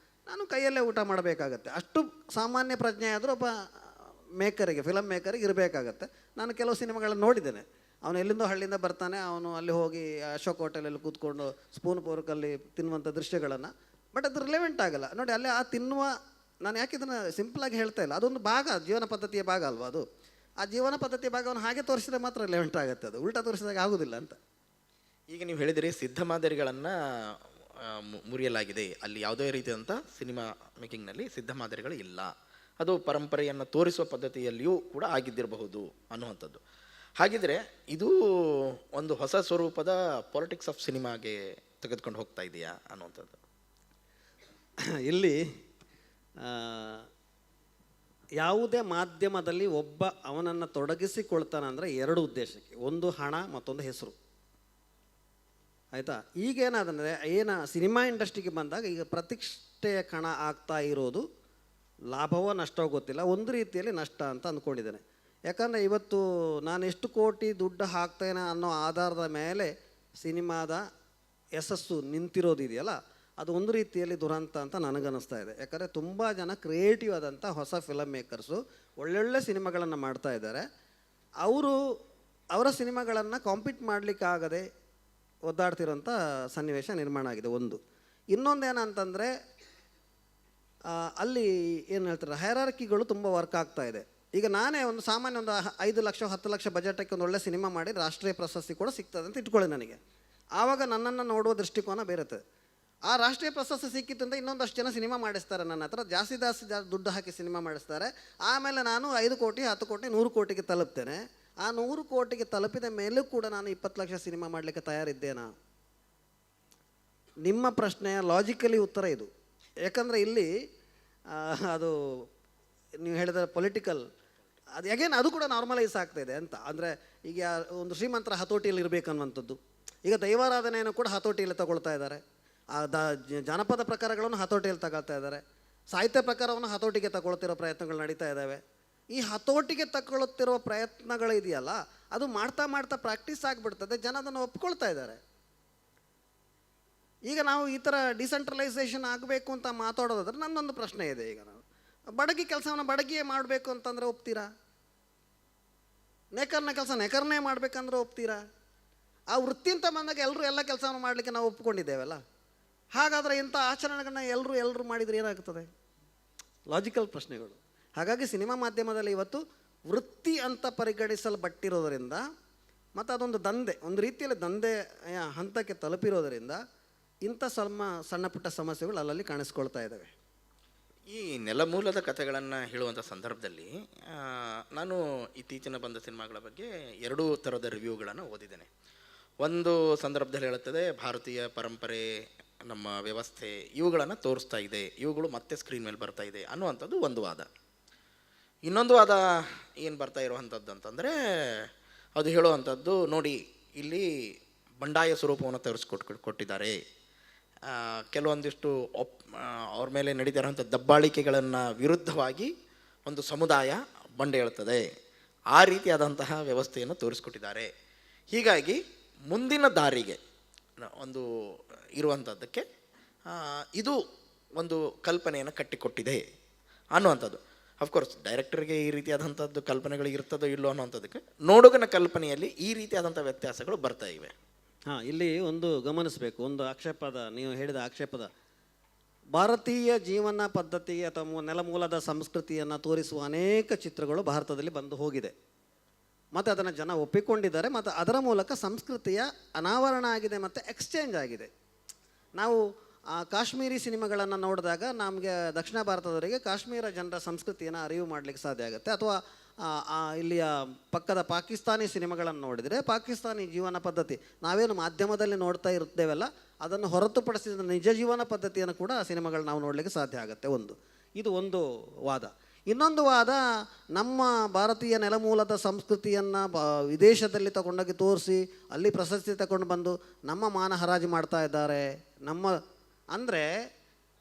S2: ನಾನು ಕೈಯಲ್ಲೇ ಊಟ ಮಾಡಬೇಕಾಗತ್ತೆ. ಅಷ್ಟು ಸಾಮಾನ್ಯ ಪ್ರಜ್ಞೆ ಆದರೂ ಒಬ್ಬ ಮೇಕರಿಗೆ, ಫಿಲಮ್ ಮೇಕರಿಗೆ ಇರಬೇಕಾಗತ್ತೆ. ನಾನು ಕೆಲವು ಸಿನಿಮಾಗಳನ್ನು ನೋಡಿದ್ದೇನೆ. ಅವನು ಎಲ್ಲಿಂದೋ ಹಳ್ಳಿಯಿಂದ ಬರ್ತಾನೆ, ಅವನು ಅಲ್ಲಿ ಹೋಗಿ ಅಶೋಕ್ ಹೋಟೆಲಲ್ಲಿ ಕೂತ್ಕೊಂಡು ಸ್ಪೂನ್ ಪೋರ್ಕಲ್ಲಿ ತಿನ್ನುವಂಥ ದೃಶ್ಯಗಳನ್ನು, ಬಟ್ ಅದು ರಿಲೆವೆಂಟ್ ಆಗಲ್ಲ ನೋಡಿ. ಅಲ್ಲಿ ಆ ತಿನ್ನುವ, ನಾನು ಯಾಕೆ ಇದನ್ನು ಸಿಂಪಲಾಗಿ ಹೇಳ್ತಾ ಇಲ್ಲ, ಅದೊಂದು ಭಾಗ, ಜೀವನ ಪದ್ಧತಿಯ ಭಾಗ ಅಲ್ವಾ ಅದು. ಆ ಜೀವನ ಪದ್ಧತಿಯ ಭಾಗವನ್ನು ಹಾಗೆ ತೋರಿಸಿದ್ರೆ ಮಾತ್ರ ರಿಲೆವೆಂಟ್ ಆಗುತ್ತೆ, ಅದು ಉಲ್ಟಾ ತೋರಿಸಿದಾಗ ಆಗೋದಿಲ್ಲ ಅಂತ.
S1: ಈಗ ನೀವು ಹೇಳಿದಿರಿ ಸಿದ್ಧ ಮಾದರಿಗಳನ್ನು ಮುರಿಯಲಾಗಿದೆ, ಅಲ್ಲಿ ಯಾವುದೇ ರೀತಿಯಾದಂಥ ಸಿನಿಮಾ ಮೇಕಿಂಗ್ನಲ್ಲಿ ಸಿದ್ಧ ಮಾದರಿಗಳು ಇಲ್ಲ, ಅದು ಪರಂಪರೆಯನ್ನು ತೋರಿಸುವ ಪದ್ಧತಿಯಲ್ಲಿಯೂ ಕೂಡ ಆಗಿದ್ದಿರಬಹುದು ಅನ್ನುವಂಥದ್ದು. ಹಾಗಿದ್ರೆ ಇದು ಒಂದು ಹೊಸ ಸ್ವರೂಪದ ಪಾಲಿಟಿಕ್ಸ್ ಆಫ್ ಸಿನಿಮಾಗೆ ತೆಗೆದುಕೊಂಡು ಹೋಗ್ತಾ ಇದೆಯಾ ಅನ್ನುವಂಥದ್ದು?
S2: ಇಲ್ಲಿ ಯಾವುದೇ ಮಾಧ್ಯಮದಲ್ಲಿ ಒಬ್ಬ ಅವನನ್ನು ತೊಡಗಿಸಿಕೊಳ್ತಾನೆ ಅಂದರೆ 2 ಉದ್ದೇಶಕ್ಕೆ, ಒಂದು ಹಣ, ಮತ್ತೊಂದು ಹೆಸರು. ಆಯಿತಾ? ಈಗೇನಾದಂದರೆ ಸಿನಿಮಾ ಇಂಡಸ್ಟ್ರಿಗೆ ಬಂದಾಗ ಈಗ ಪ್ರತಿಷ್ಠೆಯ ಕಣ ಆಗ್ತಾ ಇರೋದು ಲಾಭವೋ ನಷ್ಟವೋ ಗೊತ್ತಿಲ್ಲ, ಒಂದು ರೀತಿಯಲ್ಲಿ ನಷ್ಟ ಅಂತ ಅಂದ್ಕೊಂಡಿದ್ದೇನೆ. ಯಾಕಂದರೆ ಇವತ್ತು ನಾನು ಎಷ್ಟು ಕೋಟಿ ದುಡ್ಡು ಹಾಕ್ತೇನೆ ಅನ್ನೋ ಆಧಾರದ ಮೇಲೆ ಸಿನಿಮಾದ ಯಶಸ್ಸು ನಿಂತಿರೋದಿದೆಯಲ್ಲ, ಅದು ಒಂದು ರೀತಿಯಲ್ಲಿ ದುರಂತ ಅಂತ ನನಗನ್ನಿಸ್ತಾ ಇದೆ. ಯಾಕಂದರೆ ತುಂಬ ಜನ ಕ್ರಿಯೇಟಿವ್ ಆದಂಥ ಹೊಸ ಫಿಲಮ್ ಮೇಕರ್ಸು ಒಳ್ಳೊಳ್ಳೆ ಸಿನಿಮಾಗಳನ್ನು ಮಾಡ್ತಾ ಇದ್ದಾರೆ. ಅವರು ಅವರ ಸಿನಿಮಾಗಳನ್ನು ಕಾಂಪೀಟ್ ಮಾಡಲಿಕ್ಕಾಗದೆ ಒದ್ದಾಡ್ತಿರೋಂಥ ಸನ್ನಿವೇಶ ನಿರ್ಮಾಣ ಆಗಿದೆ ಒಂದು. ಇನ್ನೊಂದೇನಂತಂದರೆ ಅಲ್ಲಿ ಏನು ಹೇಳ್ತಾರೆ, ಹೈರಾರ್ಕಿಗಳು ತುಂಬ ವರ್ಕ್ ಆಗ್ತಾ ಇದೆ. ಈಗ ನಾನೇ ಒಂದು ಸಾಮಾನ್ಯ ಒಂದು 5 ಲಕ್ಷ 10 ಲಕ್ಷ ಬಜೆಟಕ್ಕೆ ಒಂದು ಒಳ್ಳೆ ಸಿನಿಮಾ ಮಾಡಿ ರಾಷ್ಟ್ರೀಯ ಪ್ರಶಸ್ತಿ ಕೂಡ ಸಿಗ್ತದೆ ಅಂತ ಇಟ್ಕೊಳ್ಳಿ ನನಗೆ. ಆವಾಗ ನನ್ನನ್ನು ನೋಡುವ ದೃಷ್ಟಿಕೋನ ಬೇರೆತ್ತದೆ. ಆ ರಾಷ್ಟ್ರೀಯ ಪ್ರಶಸ್ತಿ ಸಿಕ್ಕಿತ್ತು ಅಂತ ಇನ್ನೊಂದಷ್ಟು ಜನ ಸಿನಿಮಾ ಮಾಡಿಸ್ತಾರೆ ನನ್ನ ಹತ್ರ, ಜಾಸ್ತಿ ದುಡ್ಡು ಹಾಕಿ ಸಿನಿಮಾ ಮಾಡಿಸ್ತಾರೆ. ಆಮೇಲೆ ನಾನು 5 ಕೋಟಿ 10 ಕೋಟಿ 100 ಕೋಟಿಗೆ ತಲುಪ್ತೇನೆ. ಆ 100 ಕೋಟಿಗೆ ತಲುಪಿದ ಮೇಲೂ ಕೂಡ ನಾನು 20 ಲಕ್ಷ ಸಿನಿಮಾ ಮಾಡಲಿಕ್ಕೆ ತಯಾರಿದ್ದೇನಾ? ನಿಮ್ಮ ಪ್ರಶ್ನೆಯ ಲಾಜಿಕಲಿ ಉತ್ತರ ಇದು. ಯಾಕಂದರೆ ಇಲ್ಲಿ ಅದು ನೀವು ಹೇಳಿದ ಪೊಲಿಟಿಕಲ್ ಅದು ಅಗೇನ್ ಅದು ಕೂಡ ನಾರ್ಮಲೈಸ್ ಆಗ್ತಾಯಿದೆ ಅಂತ. ಅಂದರೆ ಈಗ ಒಂದು ಶ್ರೀಮಂತರ ಹತೋಟಿಯಲ್ಲಿ ಇರಬೇಕನ್ನುವಂಥದ್ದು. ಈಗ ದೈವಾರಾಧನೆಯನ್ನು ಕೂಡ ಹತೋಟಿಯಲ್ಲಿ ತಗೊಳ್ತಾ ಇದ್ದಾರೆ, ಜಾನಪದ ಪ್ರಕಾರಗಳನ್ನು ಹತೋಟಿಯಲ್ಲಿ ತಗೊಳ್ತಾ ಇದ್ದಾರೆ, ಸಾಹಿತ್ಯ ಪ್ರಕಾರವನ್ನು ಹತೋಟಿಗೆ ತಗೊಳ್ತಿರೋ ಪ್ರಯತ್ನಗಳು ನಡೀತಾ ಇದ್ದಾವೆ. ಈ ಹತೋಟಿಗೆ ತಗೊಳ್ಳುತ್ತಿರೋ ಪ್ರಯತ್ನಗಳು ಇದೆಯಲ್ಲ, ಅದು ಮಾಡ್ತಾ ಮಾಡ್ತಾ ಪ್ರಾಕ್ಟೀಸ್ ಆಗಿಬಿಡ್ತದೆ, ಜನ ಅದನ್ನು ಒಪ್ಕೊಳ್ತಾ ಇದ್ದಾರೆ. ಈಗ ನಾವು ಈ ಥರ ಡಿಸೆಂಟ್ರಲೈಸೇಷನ್ ಆಗಬೇಕು ಅಂತ ಮಾತಾಡೋದಾದ್ರೆ ನನ್ನೊಂದು ಪ್ರಶ್ನೆ ಇದೆ. ಈಗ ನಾವು ಬಡಗಿ ಕೆಲಸವನ್ನು ಬಡಗಿಯೇ ಮಾಡಬೇಕು ಅಂತಂದರೆ ಒಪ್ತೀರಾ? ನೇಕರ್ನ ಕೆಲಸ ನೇಕರ್ನೇ ಮಾಡಬೇಕಂದ್ರೆ ಒಪ್ತೀರಾ? ಆ ವೃತ್ತಿ ಅಂತ ಬಂದಾಗ ಎಲ್ಲ ಕೆಲಸವನ್ನು ಮಾಡಲಿಕ್ಕೆ ನಾವು ಒಪ್ಕೊಂಡಿದ್ದೇವಲ್ಲ. ಹಾಗಾದರೆ ಇಂಥ ಆಚರಣೆಗಳನ್ನ ಎಲ್ಲರೂ ಮಾಡಿದರೆ ಏನಾಗ್ತದೆ? ಲಾಜಿಕಲ್ ಪ್ರಶ್ನೆಗಳು. ಹಾಗಾಗಿ ಸಿನಿಮಾ ಮಾಧ್ಯಮದಲ್ಲಿ ಇವತ್ತು ವೃತ್ತಿ ಅಂತ ಪರಿಗಣಿಸಲ್ಪಟ್ಟಿರೋದರಿಂದ ಮತ್ತು ಅದೊಂದು ದಂಧೆ, ಒಂದು ರೀತಿಯಲ್ಲಿ ದಂಧೆಯ ಹಂತಕ್ಕೆ ತಲುಪಿರೋದರಿಂದ ಇಂಥ ಸಣ್ಣ ಪುಟ್ಟ ಸಮಸ್ಯೆಗಳು ಅಲ್ಲಲ್ಲಿ ಕಾಣಿಸ್ಕೊಳ್ತಾ ಇದ್ದಾವೆ.
S1: ಈ ನೆಲಮೂಲದ ಕಥೆಗಳನ್ನು ಹೇಳುವಂಥ ಸಂದರ್ಭದಲ್ಲಿ ನಾನು ಇತ್ತೀಚಿನ ಬಂದ ಸಿನಿಮಾಗಳ ಬಗ್ಗೆ 2 ಥರದ ರಿವ್ಯೂಗಳನ್ನು ಓದಿದ್ದೇನೆ. ಒಂದು ಸಂದರ್ಭದಲ್ಲಿ ಹೇಳುತ್ತದೆ ಭಾರತೀಯ ಪರಂಪರೆ, ನಮ್ಮ ವ್ಯವಸ್ಥೆ ಇವುಗಳನ್ನು ತೋರಿಸ್ತಾ ಇದೆ, ಇವುಗಳು ಮತ್ತೆ ಸ್ಕ್ರೀನ್ ಮೇಲೆ ಬರ್ತಾ ಇದೆ ಅನ್ನುವಂಥದ್ದು ಒಂದು ವಾದ. ಇನ್ನೊಂದು ವಾದ ಏನು ಬರ್ತಾ ಇರುವಂಥದ್ದು ಅಂತಂದರೆ ಅದು ಹೇಳುವಂಥದ್ದು, ನೋಡಿ ಇಲ್ಲಿ ಬಂಡಾಯ ಸ್ವರೂಪವನ್ನು ಕೊಟ್ಟಿದ್ದಾರೆ, ಕೆಲವೊಂದಿಷ್ಟು ಅವ್ರ ಮೇಲೆ ನಡೀತಿರೋಂಥ ದಬ್ಬಾಳಿಕೆಗಳನ್ನು ವಿರುದ್ಧವಾಗಿ ಒಂದು ಸಮುದಾಯ ಬಂಡೆ ಹೇಳ್ತದೆ, ಆ ರೀತಿಯಾದಂತಹ ವ್ಯವಸ್ಥೆಯನ್ನು ತೋರಿಸ್ಕೊಟ್ಟಿದ್ದಾರೆ. ಹೀಗಾಗಿ ಮುಂದಿನ ದಾರಿಗೆ ಒಂದು ಇರುವಂಥದ್ದಕ್ಕೆ ಇದು ಒಂದು ಕಲ್ಪನೆಯನ್ನು ಕಟ್ಟಿಕೊಟ್ಟಿದೆ ಅನ್ನುವಂಥದ್ದು. ಅಫ್ಕೋರ್ಸ್ ಡೈರೆಕ್ಟರ್ಗೆ ಈ ರೀತಿಯಾದಂಥದ್ದು ಕಲ್ಪನೆಗಳು ಇರ್ತದೋ ಇಲ್ಲೋ ಅನ್ನೋಂಥದ್ದಕ್ಕೆ ನೋಡುಗನ ಕಲ್ಪನೆಯಲ್ಲಿ ಈ ರೀತಿಯಾದಂಥ ವ್ಯತ್ಯಾಸಗಳು ಬರ್ತಾ ಇವೆ.
S2: ಇಲ್ಲಿ ಒಂದು ಗಮನಿಸಬೇಕು, ಒಂದು ಆಕ್ಷೇಪದ, ನೀವು ಹೇಳಿದ ಆಕ್ಷೇಪದ, ಭಾರತೀಯ ಜೀವನ ಪದ್ಧತಿ ಅಥವಾ ನೆಲಮೂಲದ ಸಂಸ್ಕೃತಿಯನ್ನು ತೋರಿಸುವ ಅನೇಕ ಚಿತ್ರಗಳು ಭಾರತದಲ್ಲಿ ಬಂದು ಹೋಗಿದೆ ಮತ್ತು ಅದನ್ನು ಜನ ಒಪ್ಪಿಕೊಂಡಿದ್ದಾರೆ ಮತ್ತು ಅದರ ಮೂಲಕ ಸಂಸ್ಕೃತಿಯ ಅನಾವರಣ ಆಗಿದೆ ಮತ್ತು ಎಕ್ಸ್ಚೇಂಜ್ ಆಗಿದೆ. ನಾವು ಕಾಶ್ಮೀರಿ ಸಿನಿಮಾಗಳನ್ನು ನೋಡಿದಾಗ ನಮಗೆ ದಕ್ಷಿಣ ಭಾರತದವರಿಗೆ ಕಾಶ್ಮೀರ ಜನರ ಸಂಸ್ಕೃತಿಯನ್ನು ಅರಿವು ಮಾಡಲಿಕ್ಕೆ ಸಾಧ್ಯ ಆಗುತ್ತೆ. ಅಥವಾ ಇಲ್ಲಿಯ ಪಕ್ಕದ ಪಾಕಿಸ್ತಾನಿ ಸಿನಿಮಾಗಳನ್ನು ನೋಡಿದರೆ ಪಾಕಿಸ್ತಾನಿ ಜೀವನ ಪದ್ಧತಿ ನಾವೇನು ಮಾಧ್ಯಮದಲ್ಲಿ ನೋಡ್ತಾ ಇರ್ತೇವಲ್ಲ, ಅದನ್ನು ಹೊರತುಪಡಿಸಿದ ನಿಜ ಜೀವನ ಪದ್ಧತಿಯನ್ನು ಕೂಡ ಆ ಸಿನಿಮಾಗಳು ನಾವು ನೋಡಲಿಕ್ಕೆ ಸಾಧ್ಯ ಆಗುತ್ತೆ. ಇದು ಒಂದು ವಾದ. ಇನ್ನೊಂದು ವಾದ, ನಮ್ಮ ಭಾರತೀಯ ನೆಲಮೂಲದ ಸಂಸ್ಕೃತಿಯನ್ನು ವಿದೇಶದಲ್ಲಿ ತಗೊಂಡೋಗಿ ತೋರಿಸಿ ಅಲ್ಲಿ ಪ್ರಶಸ್ತಿ ತಗೊಂಡು ಬಂದು ನಮ್ಮ ಮಾನ ಹರಾಜು ಮಾಡ್ತಾ ಇದ್ದಾರೆ. ಅಂದರೆ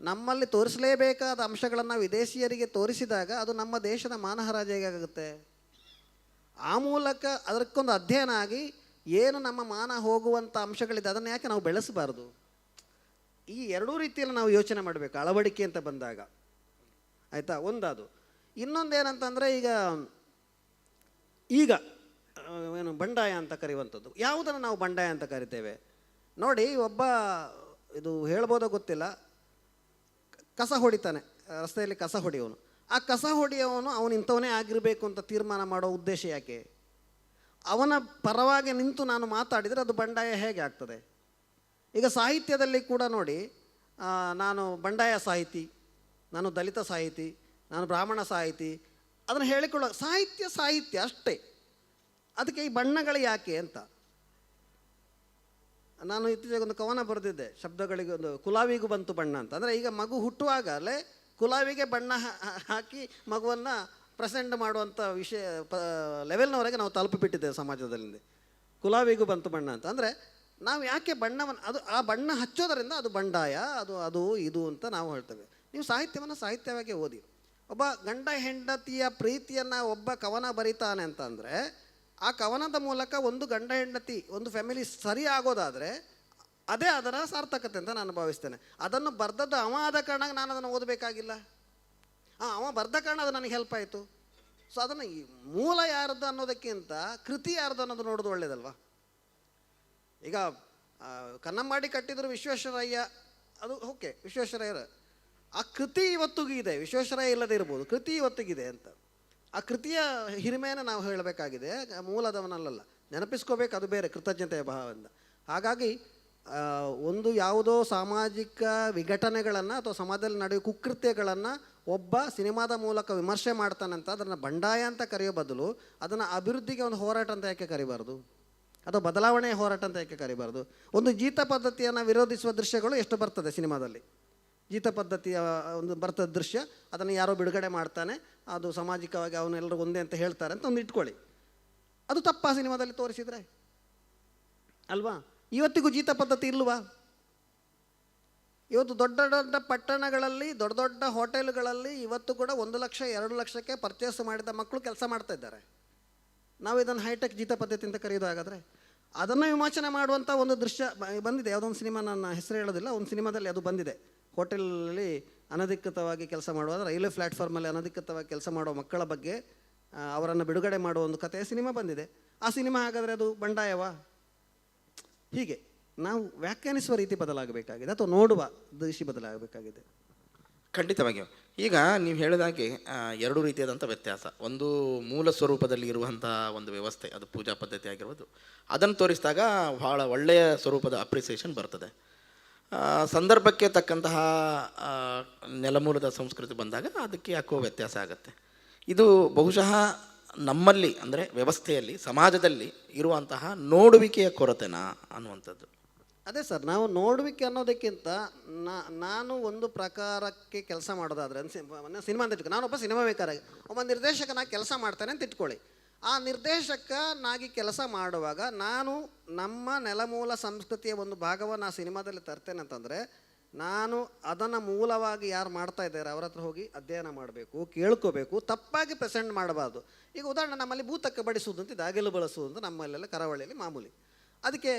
S2: ನಮ್ಮಲ್ಲಿ ತೋರಿಸಲೇಬೇಕಾದ ಅಂಶಗಳನ್ನು ವಿದೇಶಿಯರಿಗೆ ತೋರಿಸಿದಾಗ ಅದು ನಮ್ಮ ದೇಶದ ಮಾನ ಹರಾಜು ಹೇಗಾಗುತ್ತೆ? ಆ ಮೂಲಕ ಅದಕ್ಕೊಂದು ಅಧ್ಯಯನ ಆಗಿ ಏನು ನಮ್ಮ ಮಾನ ಹೋಗುವಂಥ ಅಂಶಗಳಿದೆ ಅದನ್ನು ಯಾಕೆ ನಾವು ಬೆಳೆಸಬಾರ್ದು? ಈ 2 ರೀತಿಯಲ್ಲಿ ನಾವು ಯೋಚನೆ ಮಾಡಬೇಕು ಅಳವಡಿಕೆ ಅಂತ ಬಂದಾಗ, ಆಯಿತಾ? ಒಂದದು. ಇನ್ನೊಂದೇನಂತಂದರೆ ಈಗ ಏನು ಬಂಡಾಯ ಅಂತ ಕರೆಯುವಂಥದ್ದು, ಯಾವುದನ್ನು ನಾವು ಬಂಡಾಯ ಅಂತ ಕರಿತೇವೆ ನೋಡಿ. ಇದು ಹೇಳ್ಬೋದೋ ಗೊತ್ತಿಲ್ಲ, ಕಸ ಹೊಡಿತಾನೆ, ರಸ್ತೆಯಲ್ಲಿ ಕಸ ಹೊಡೆಯೋನು. ಆ ಕಸ ಹೊಡೆಯೋನು ಅವನು ಇಂಥವನೇ ಆಗಿರಬೇಕು ಅಂತ ತೀರ್ಮಾನ ಮಾಡೋ ಉದ್ದೇಶ ಯಾಕೆ? ಅವನ ಪರವಾಗಿ ನಿಂತು ನಾನು ಮಾತಾಡಿದರೆ ಅದು ಬಂಡಾಯ ಹೇಗೆ ಆಗ್ತದೆ? ಈಗ ಸಾಹಿತ್ಯದಲ್ಲಿ ಕೂಡ ನೋಡಿ, ನಾನು ಬಂಡಾಯ ಸಾಹಿತಿ, ನಾನು ದಲಿತ ಸಾಹಿತಿ, ನಾನು ಬ್ರಾಹ್ಮಣ ಸಾಹಿತಿ, ಅದನ್ನು ಹೇಳಿಕೊಳ್ಳೋ ಸಾಹಿತ್ಯ ಅಷ್ಟೇ. ಅದಕ್ಕೆ ಈ ಬಣ್ಣಗಳು ಯಾಕೆ ಅಂತ ನಾನು ಇತ್ತೀಚೆಗೆ ಒಂದು ಕವನ ಬರೆದಿದ್ದೆ, ಶಬ್ದಗಳಿಗೆ ಒಂದು ಕುಲಾವಿಗೂ ಬಂತು ಬಣ್ಣ ಅಂತ. ಅಂದರೆ ಈಗ ಮಗು ಹುಟ್ಟುವಾಗಲೇ ಕುಲಾವಿಗೆ ಬಣ್ಣ ಹಾಕಿ ಮಗುವನ್ನು ಪ್ರೆಸೆಂಟ್ ಮಾಡುವಂಥ ಲೆವೆಲ್ನವರೆಗೆ ನಾವು ತಲುಪಿಬಿಟ್ಟಿದ್ದೇವೆ ಸಮಾಜದಲ್ಲಿ. ಕುಲಾವಿಗೂ ಬಂತು ಬಣ್ಣ ಅಂತ ಅಂದರೆ ನಾವು ಯಾಕೆ ಬಣ್ಣವನ್ನು ಆ ಬಣ್ಣ ಹಚ್ಚೋದರಿಂದ ಅದು ಬಂಡಾಯ, ಅದು ಇದು ಅಂತ ನಾವು ಹೇಳ್ತೇವೆ. ನೀವು ಸಾಹಿತ್ಯವನ್ನು ಸಾಹಿತ್ಯವಾಗಿ ಓದಿ. ಒಬ್ಬ ಗಂಡ ಹೆಂಡತಿಯ ಪ್ರೀತಿಯನ್ನು ಒಬ್ಬ ಕವನ ಬರೀತಾನೆ ಅಂತಂದರೆ ಆ ಕವನದ ಮೂಲಕ ಒಂದು ಗಂಡ ಹೆಂಡತಿ, ಒಂದು ಫ್ಯಾಮಿಲಿ ಸರಿ ಆಗೋದಾದರೆ ಅದೇ ಅದರ ಸಾರ್ಥಕತೆ ಅಂತ ನಾನು ಭಾವಿಸ್ತೇನೆ. ಅದನ್ನು ಬರೆದದ್ದು ಅವ ಆದ ಕಾರಣ ನಾನು ಅದನ್ನು ಓದಬೇಕಾಗಿಲ್ಲ. ಅವ ಬರೆದ ಕಾರಣ ಅದು ನನಗೆ ಹೆಲ್ಪ್ ಆಯಿತು. ಸೊ ಅದನ್ನು ಈ ಮೂಲ ಯಾರ್ದು ಅನ್ನೋದಕ್ಕಿಂತ ಕೃತಿ ಯಾರ್ದು ಅನ್ನೋದು ನೋಡೋದು ಒಳ್ಳೇದಲ್ವಾ. ಈಗ ಕನ್ನಂಬಾಡಿ ಕಟ್ಟಿದ್ರು ವಿಶ್ವೇಶ್ವರಯ್ಯ, ಅದು ಓಕೆ, ವಿಶ್ವೇಶ್ವರಯ್ಯರ ಆ ಕೃತಿ ಇವತ್ತಿಗೂ ಇದೆ. ವಿಶ್ವೇಶ್ವರಯ್ಯ ಇಲ್ಲದೆ ಇರ್ಬೋದು, ಕೃತಿ ಇವತ್ತಿಗಿದೆ ಅಂತ. ಆ ಕೃತಿಯ ಹಿರಿಮೆಯನ್ನು ನಾವು ಹೇಳಬೇಕಾಗಿದೆ, ಮೂಲದವನಲ್ಲ. ನೆನಪಿಸ್ಕೋಬೇಕು, ಅದು ಬೇರೆ ಕೃತಜ್ಞತೆಯ ಭಾವದಿಂದ. ಹಾಗಾಗಿ ಒಂದು ಯಾವುದೋ ಸಾಮಾಜಿಕ ವಿಘಟನೆಗಳನ್ನು ಅಥವಾ ಸಮಾಜದಲ್ಲಿ ನಡೆಯುವ ಕುಕೃತ್ಯಗಳನ್ನು ಒಬ್ಬ ಸಿನಿಮಾದ ಮೂಲಕ ವಿಮರ್ಶೆ ಮಾಡ್ತಾನಂತ ಅದನ್ನು ಬಂಡಾಯ ಅಂತ ಕರೆಯೋ ಬದಲು ಅದನ್ನು ಅಭಿವೃದ್ಧಿಗೆ ಒಂದು ಹೋರಾಟ ಅಂತ ಯಾಕೆ ಕರಿಬಾರ್ದು, ಅಥವಾ ಬದಲಾವಣೆಯ ಹೋರಾಟ ಅಂತ ಯಾಕೆ ಕರಿಬಾರ್ದು. ಒಂದು ಜೀತ ಪದ್ಧತಿಯನ್ನು ವಿರೋಧಿಸುವ ದೃಶ್ಯಗಳು ಎಷ್ಟು ಬರ್ತದೆ ಸಿನಿಮಾದಲ್ಲಿ. ಜೀತ ಪದ್ಧತಿಯ ಒಂದು ಬರ್ತದ ದೃಶ್ಯ, ಅದನ್ನು ಯಾರೋ ಬಿಡುಗಡೆ ಮಾಡ್ತಾನೆ, ಅದು ಸಾಮಾಜಿಕವಾಗಿ ಅವನ್ನೆಲ್ಲರೂ ಒಂದೇ ಅಂತ ಹೇಳ್ತಾರೆ ಅಂತ ಒಂದು ಇಟ್ಕೊಳ್ಳಿ. ಅದು ತಪ್ಪಾ ಸಿನಿಮಾದಲ್ಲಿ ತೋರಿಸಿದರೆ ಅಲ್ವಾ? ಇವತ್ತಿಗೂ ಜೀತ ಪದ್ಧತಿ ಇಲ್ವಾ? ಇವತ್ತು ದೊಡ್ಡ ದೊಡ್ಡ ಪಟ್ಟಣಗಳಲ್ಲಿ ದೊಡ್ಡ ದೊಡ್ಡ ಹೋಟೆಲ್ಗಳಲ್ಲಿ ಇವತ್ತು ಕೂಡ 1 ಲಕ್ಷ 2 ಲಕ್ಷಕ್ಕೆ ಪರ್ಚೇಸ್ ಮಾಡಿದ ಮಕ್ಕಳು ಕೆಲಸ ಮಾಡ್ತಾ ಇದ್ದಾರೆ. ನಾವು ಇದನ್ನು ಹೈಟೆಕ್ ಜೀತ ಪದ್ಧತಿ ಅಂತ ಕರೆಯೋದು. ಹಾಗಾದರೆ ಅದನ್ನು ವಿಮೋಚನೆ ಮಾಡುವಂಥ ಒಂದು ದೃಶ್ಯ ಬಂದಿದೆ. ಯಾವುದೊಂದು ಸಿನಿಮಾ, ನನ್ನ ಹೆಸರು ಹೇಳೋದಿಲ್ಲ, ಒಂದು ಸಿನಿಮಾದಲ್ಲಿ ಅದು ಬಂದಿದೆ. ಹೋಟೆಲಲ್ಲಿ ಅನಧಿಕೃತವಾಗಿ ಕೆಲಸ ಮಾಡುವ, ರೈಲ್ವೆ ಪ್ಲ್ಯಾಟ್ಫಾರ್ಮಲ್ಲಿ ಅನಧಿಕೃತವಾಗಿ ಕೆಲಸ ಮಾಡುವ ಮಕ್ಕಳ ಬಗ್ಗೆ ಅವರನ್ನು ಬಿಡುಗಡೆ ಮಾಡುವ ಒಂದು ಕಥೆಯ ಸಿನಿಮಾ ಬಂದಿದೆ. ಆ ಸಿನಿಮಾ ಹಾಗಾದರೆ ಅದು ಬಂಡಾಯವಾ? ಹೀಗೆ ನಾವು ವ್ಯಾಖ್ಯಾನಿಸುವ ರೀತಿ ಬದಲಾಗಬೇಕಾಗಿದೆ, ಅಥವಾ ನೋಡುವ ದೃಷ್ಟಿ ಬದಲಾಗಬೇಕಾಗಿದೆ.
S1: ಖಂಡಿತವಾಗಿಯೂ. ಈಗ ನೀವು ಹೇಳಿದಾಗೆ 2 ರೀತಿಯಾದಂಥ ವ್ಯತ್ಯಾಸ. ಒಂದು ಮೂಲ ಸ್ವರೂಪದಲ್ಲಿ ಇರುವಂಥ ಒಂದು ವ್ಯವಸ್ಥೆ, ಅದು ಪೂಜಾ ಪದ್ಧತಿ ಆಗಿರ್ಬೋದು, ಅದನ್ನು ತೋರಿಸಿದಾಗ ಭಾಳ ಒಳ್ಳೆಯ ಸ್ವರೂಪದ ಅಪ್ರಿಸಿಯೇಷನ್ ಬರ್ತದೆ. ಸಂದರ್ಭಕ್ಕೆ ತಕ್ಕಂತಹ ನೆಲಮೂಲದ ಸಂಸ್ಕೃತಿ ಬಂದಾಗ ಅದಕ್ಕೆ ಯಾಕೋ ವ್ಯತ್ಯಾಸ ಆಗುತ್ತೆ. ಇದು ಬಹುಶಃ ನಮ್ಮಲ್ಲಿ, ಅಂದರೆ ವ್ಯವಸ್ಥೆಯಲ್ಲಿ, ಸಮಾಜದಲ್ಲಿ ಇರುವಂತಹ ನೋಡುವಿಕೆಯ ಕೊರತೆನಾ ಅನ್ನುವಂಥದ್ದು.
S2: ಅದೇ ಸರ್, ನಾವು ನೋಡುವಿಕೆ ಅನ್ನೋದಕ್ಕಿಂತ ನಾನು ಒಂದು ಪ್ರಕಾರಕ್ಕೆ ಕೆಲಸ ಮಾಡೋದಾದರೆ ಸಿನಿಮಾ ಅಂತ ಇಟ್ಕೊ, ನಾನೊಬ್ಬ ಸಿನಿಮಾ ಮೇಕರ್, ಒಬ್ಬ ನಿರ್ದೇಶಕನಾಗಿ ಕೆಲಸ ಮಾಡ್ತಾನೆ ಅಂತ ಇಟ್ಕೊಳ್ಳಿ. ಆ ನಿರ್ದೇಶಕನಾಗಿ ಕೆಲಸ ಮಾಡುವಾಗ ನಾನು ನಮ್ಮ ನೆಲಮೂಲ ಸಂಸ್ಕೃತಿಯ ಒಂದು ಭಾಗವನ್ನು ಆ ಸಿನಿಮಾದಲ್ಲಿ ತರ್ತೇನೆ ಅಂತಂದರೆ, ನಾನು ಅದನ್ನು ಮೂಲವಾಗಿ ಯಾರು ಮಾಡ್ತಾ ಇದ್ದಾರೆ ಅವ್ರ ಹತ್ರ ಹೋಗಿ ಅಧ್ಯಯನ ಮಾಡಬೇಕು, ಕೇಳ್ಕೋಬೇಕು, ತಪ್ಪಾಗಿ ಪ್ರೆಸೆಂಟ್ ಮಾಡಬಾರ್ದು. ಈಗ ಉದಾಹರಣೆ, ನಮ್ಮಲ್ಲಿ ಭೂತಕ್ಕೆ ಬಡಿಸುವುದು ಅಂತಿದೆ, ಅಗೆಲು ಬಳಸುವುದು ಅಂತ ನಮ್ಮಲ್ಲೆಲ್ಲ ಕರಾವಳಿಯಲ್ಲಿ ಮಾಮೂಲಿ. ಅದಕ್ಕೆ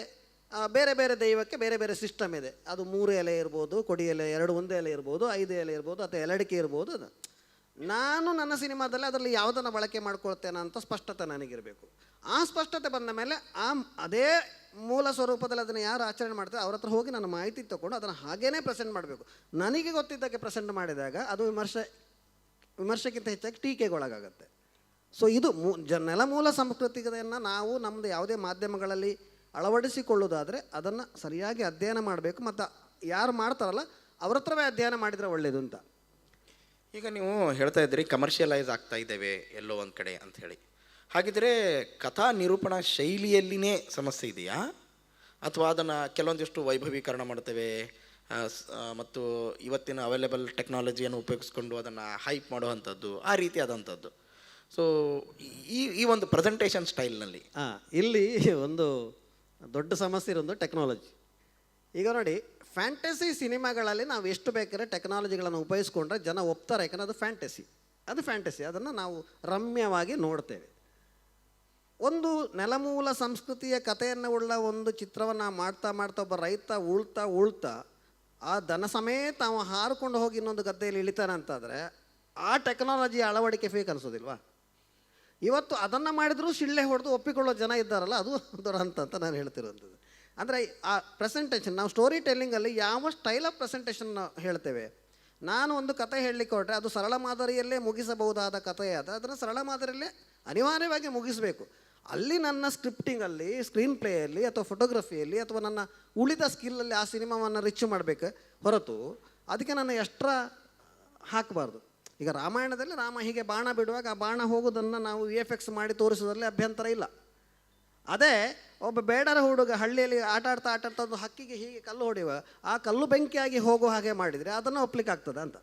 S2: ಬೇರೆ ಬೇರೆ ದೈವಕ್ಕೆ ಬೇರೆ ಬೇರೆ ಸಿಸ್ಟಮ್ ಇದೆ. ಅದು 3 ಎಲೆ ಇರ್ಬೋದು, ಕೊಡಿ ಎಲೆ 2 1 ಎಲೆ ಇರ್ಬೋದು, 5 ಎಲೆ ಇರ್ಬೋದು, ಅಥವಾ ಎಲಡಿಕೆ ಇರ್ಬೋದು. ಅದು ನಾನು ನನ್ನ ಸಿನಿಮಾದಲ್ಲಿ ಅದರಲ್ಲಿ ಯಾವುದನ್ನು ಬಳಕೆ ಮಾಡ್ಕೊಳ್ತೇನೆ ಅಂತ ಸ್ಪಷ್ಟತೆ ನನಗಿರಬೇಕು. ಆ ಸ್ಪಷ್ಟತೆ ಬಂದ ಮೇಲೆ ಅದೇ ಮೂಲ ಸ್ವರೂಪದಲ್ಲಿ ಅದನ್ನು ಯಾರು ಆಚರಣೆ ಮಾಡ್ತಾರೆ ಅವ್ರ ಹತ್ರ ಹೋಗಿ ನಾನು ಮಾಹಿತಿ ತೊಗೊಂಡು ಅದನ್ನು ಹಾಗೇ ಪ್ರೆಸೆಂಟ್ ಮಾಡಬೇಕು. ನನಗೆ ಗೊತ್ತಿದ್ದಕ್ಕೆ ಪ್ರೆಸೆಂಟ್ ಮಾಡಿದಾಗ ಅದು ವಿಮರ್ಶೆಗಿಂತ ಹೆಚ್ಚಾಗಿ ಟೀಕೆಗೊಳಗಾಗತ್ತೆ. ಸೊ ಇದು ನೆಲಮೂಲ ಸಂಸ್ಕೃತಿಯನ್ನು ನಾವು ನಮ್ಮದು ಯಾವುದೇ ಮಾಧ್ಯಮಗಳಲ್ಲಿ ಅಳವಡಿಸಿಕೊಳ್ಳೋದಾದರೆ ಅದನ್ನು ಸರಿಯಾಗಿ ಅಧ್ಯಯನ ಮಾಡಬೇಕು, ಮತ್ತು ಯಾರು ಮಾಡ್ತಾರಲ್ಲ ಅವ್ರ ಹತ್ರವೇ ಅಧ್ಯಯನ ಮಾಡಿದರೆ ಒಳ್ಳೆಯದು ಅಂತ.
S1: ಈಗ ನೀವು ಹೇಳ್ತಾ ಇದ್ದೀರಿ ಕಮರ್ಷಿಯಲೈಸ್ ಆಗ್ತಾ ಇದ್ದೇವೆ ಎಲ್ಲೋ ಒಂದು ಕಡೆ ಅಂಥೇಳಿ. ಹಾಗಿದ್ರೆ ಕಥಾ ನಿರೂಪಣಾ ಶೈಲಿಯಲ್ಲಿನೇ ಸಮಸ್ಯೆ ಇದೆಯಾ, ಅಥವಾ ಅದನ್ನು ಕೆಲವೊಂದಿಷ್ಟು ವೈಭವೀಕರಣ ಮಾಡ್ತೇವೆ ಮತ್ತು ಇವತ್ತಿನ ಅವೈಲೇಬಲ್ ಟೆಕ್ನಾಲಜಿಯನ್ನು ಉಪಯೋಗಿಸ್ಕೊಂಡು ಅದನ್ನು ಹೈಪ್ ಮಾಡುವಂಥದ್ದು, ಆ ರೀತಿಯಾದಂಥದ್ದು. ಸೊ ಈ ಒಂದು ಪ್ರೆಸೆಂಟೇಷನ್ ಸ್ಟೈಲ್ನಲ್ಲಿ
S2: ಇಲ್ಲಿ ಒಂದು ದೊಡ್ಡ ಸಮಸ್ಯೆ ಇರೋದು ಟೆಕ್ನಾಲಜಿ. ಈಗ ನೋಡಿ, ಫ್ಯಾಂಟಸಿ ಸಿನಿಮಾಗಳಲ್ಲಿ ನಾವು ಎಷ್ಟು ಬೇಕಾದ್ರೆ ಟೆಕ್ನಾಲಜಿಗಳನ್ನು ಉಪಯೋಗಿಸ್ಕೊಂಡ್ರೆ ಜನ ಒಪ್ತಾರೆ, ಯಾಕಂದರೆ ಅದು ಫ್ಯಾಂಟಸಿ, ಅದನ್ನು ನಾವು ರಮ್ಯವಾಗಿ ನೋಡ್ತೇವೆ. ಒಂದು ನೆಲಮೂಲ ಸಂಸ್ಕೃತಿಯ ಕಥೆಯನ್ನು ಉಳ್ಳ ಒಂದು ಚಿತ್ರವನ್ನು ಮಾಡ್ತಾ ಒಬ್ಬ ರೈತ ಉಳ್ತಾ ಆ ದನ ಸಮೇತ ಅವ ಹಾರಿಕೊಂಡು ಹೋಗಿ ಇನ್ನೊಂದು ಗದ್ದೆಯಲ್ಲಿ ಇಳಿತಾನೆ ಅಂತಾದರೆ ಆ ಟೆಕ್ನಾಲಜಿಯ ಅಳವಡಿಕೆ ಫೇಕ್ ಅನಿಸೋದಿಲ್ವಾ? ಇವತ್ತು ಅದನ್ನು ಮಾಡಿದರೂ ಶಿಳ್ಳೆ ಹೊಡೆದು ಒಪ್ಪಿಕೊಳ್ಳೋ ಜನ ಇದ್ದಾರಲ್ಲ, ಅದು ದುರಂತ ಅಂತ ನಾನು ಹೇಳ್ತಿರೋಂಥದ್ದು. ಅಂದರೆ ಆ ಪ್ರೆಸೆಂಟೇಷನ್, ನಾವು ಸ್ಟೋರಿ ಟೆಲ್ಲಿಂಗಲ್ಲಿ ಯಾವ ಸ್ಟೈಲ್ ಆಫ್ ಪ್ರೆಸೆಂಟೇಷನ್ ಹೇಳ್ತೇವೆ. ನಾನು ಒಂದು ಕತೆ ಹೇಳಲಿಕ್ಕೆ ಹೊರಟ್ರೆ ಅದು ಸರಳ ಮಾದರಿಯಲ್ಲೇ ಮುಗಿಸಬಹುದಾದ ಕಥೆಯಾದ ಅದನ್ನು ಸರಳ ಮಾದರಿಯಲ್ಲೇ ಅನಿವಾರ್ಯವಾಗಿ ಮುಗಿಸಬೇಕು. ಅಲ್ಲಿ ನನ್ನ ಸ್ಕ್ರಿಪ್ಟಿಂಗಲ್ಲಿ, ಸ್ಕ್ರೀನ್ ಪ್ಲೇಯಲ್ಲಿ, ಅಥವಾ ಫೋಟೋಗ್ರಫಿಯಲ್ಲಿ, ಅಥವಾ ನನ್ನ ಉಳಿದ ಸ್ಕಿಲ್ಲಲ್ಲಿ ಆ ಸಿನಿಮಾವನ್ನು ರಿಚ್ ಮಾಡಬೇಕು ಹೊರತು ಅದಕ್ಕೆ ನಾನು ಎಕ್ಸ್ಟ್ರಾ ಹಾಕಬಾರ್ದು. ಈಗ ರಾಮಾಯಣದಲ್ಲಿ ರಾಮ ಹೀಗೆ ಬಾಣ ಬಿಡುವಾಗ ಆ ಬಾಣ ಹೋಗೋದನ್ನು ನಾವು VFX ಮಾಡಿ ತೋರಿಸೋದ್ರಲ್ಲಿ ಅಭ್ಯಂತರ ಇಲ್ಲ. ಅದೇ ಒಬ್ಬ ಬೇಡರ ಹುಡುಗ ಹಳ್ಳಿಯಲ್ಲಿ ಆಟ ಆಡ್ತಾ ಒಂದು ಹಕ್ಕಿಗೆ ಹೀಗೆ ಕಲ್ಲು ಹೊಡೆಯುವ, ಆ ಕಲ್ಲು ಬೆಂಕಿಯಾಗಿ ಹೋಗೋ ಹಾಗೆ ಮಾಡಿದರೆ ಅದನ್ನು ಒಪ್ಲಿಕ್ಕೆ ಆಗ್ತದೆ ಅಂತ.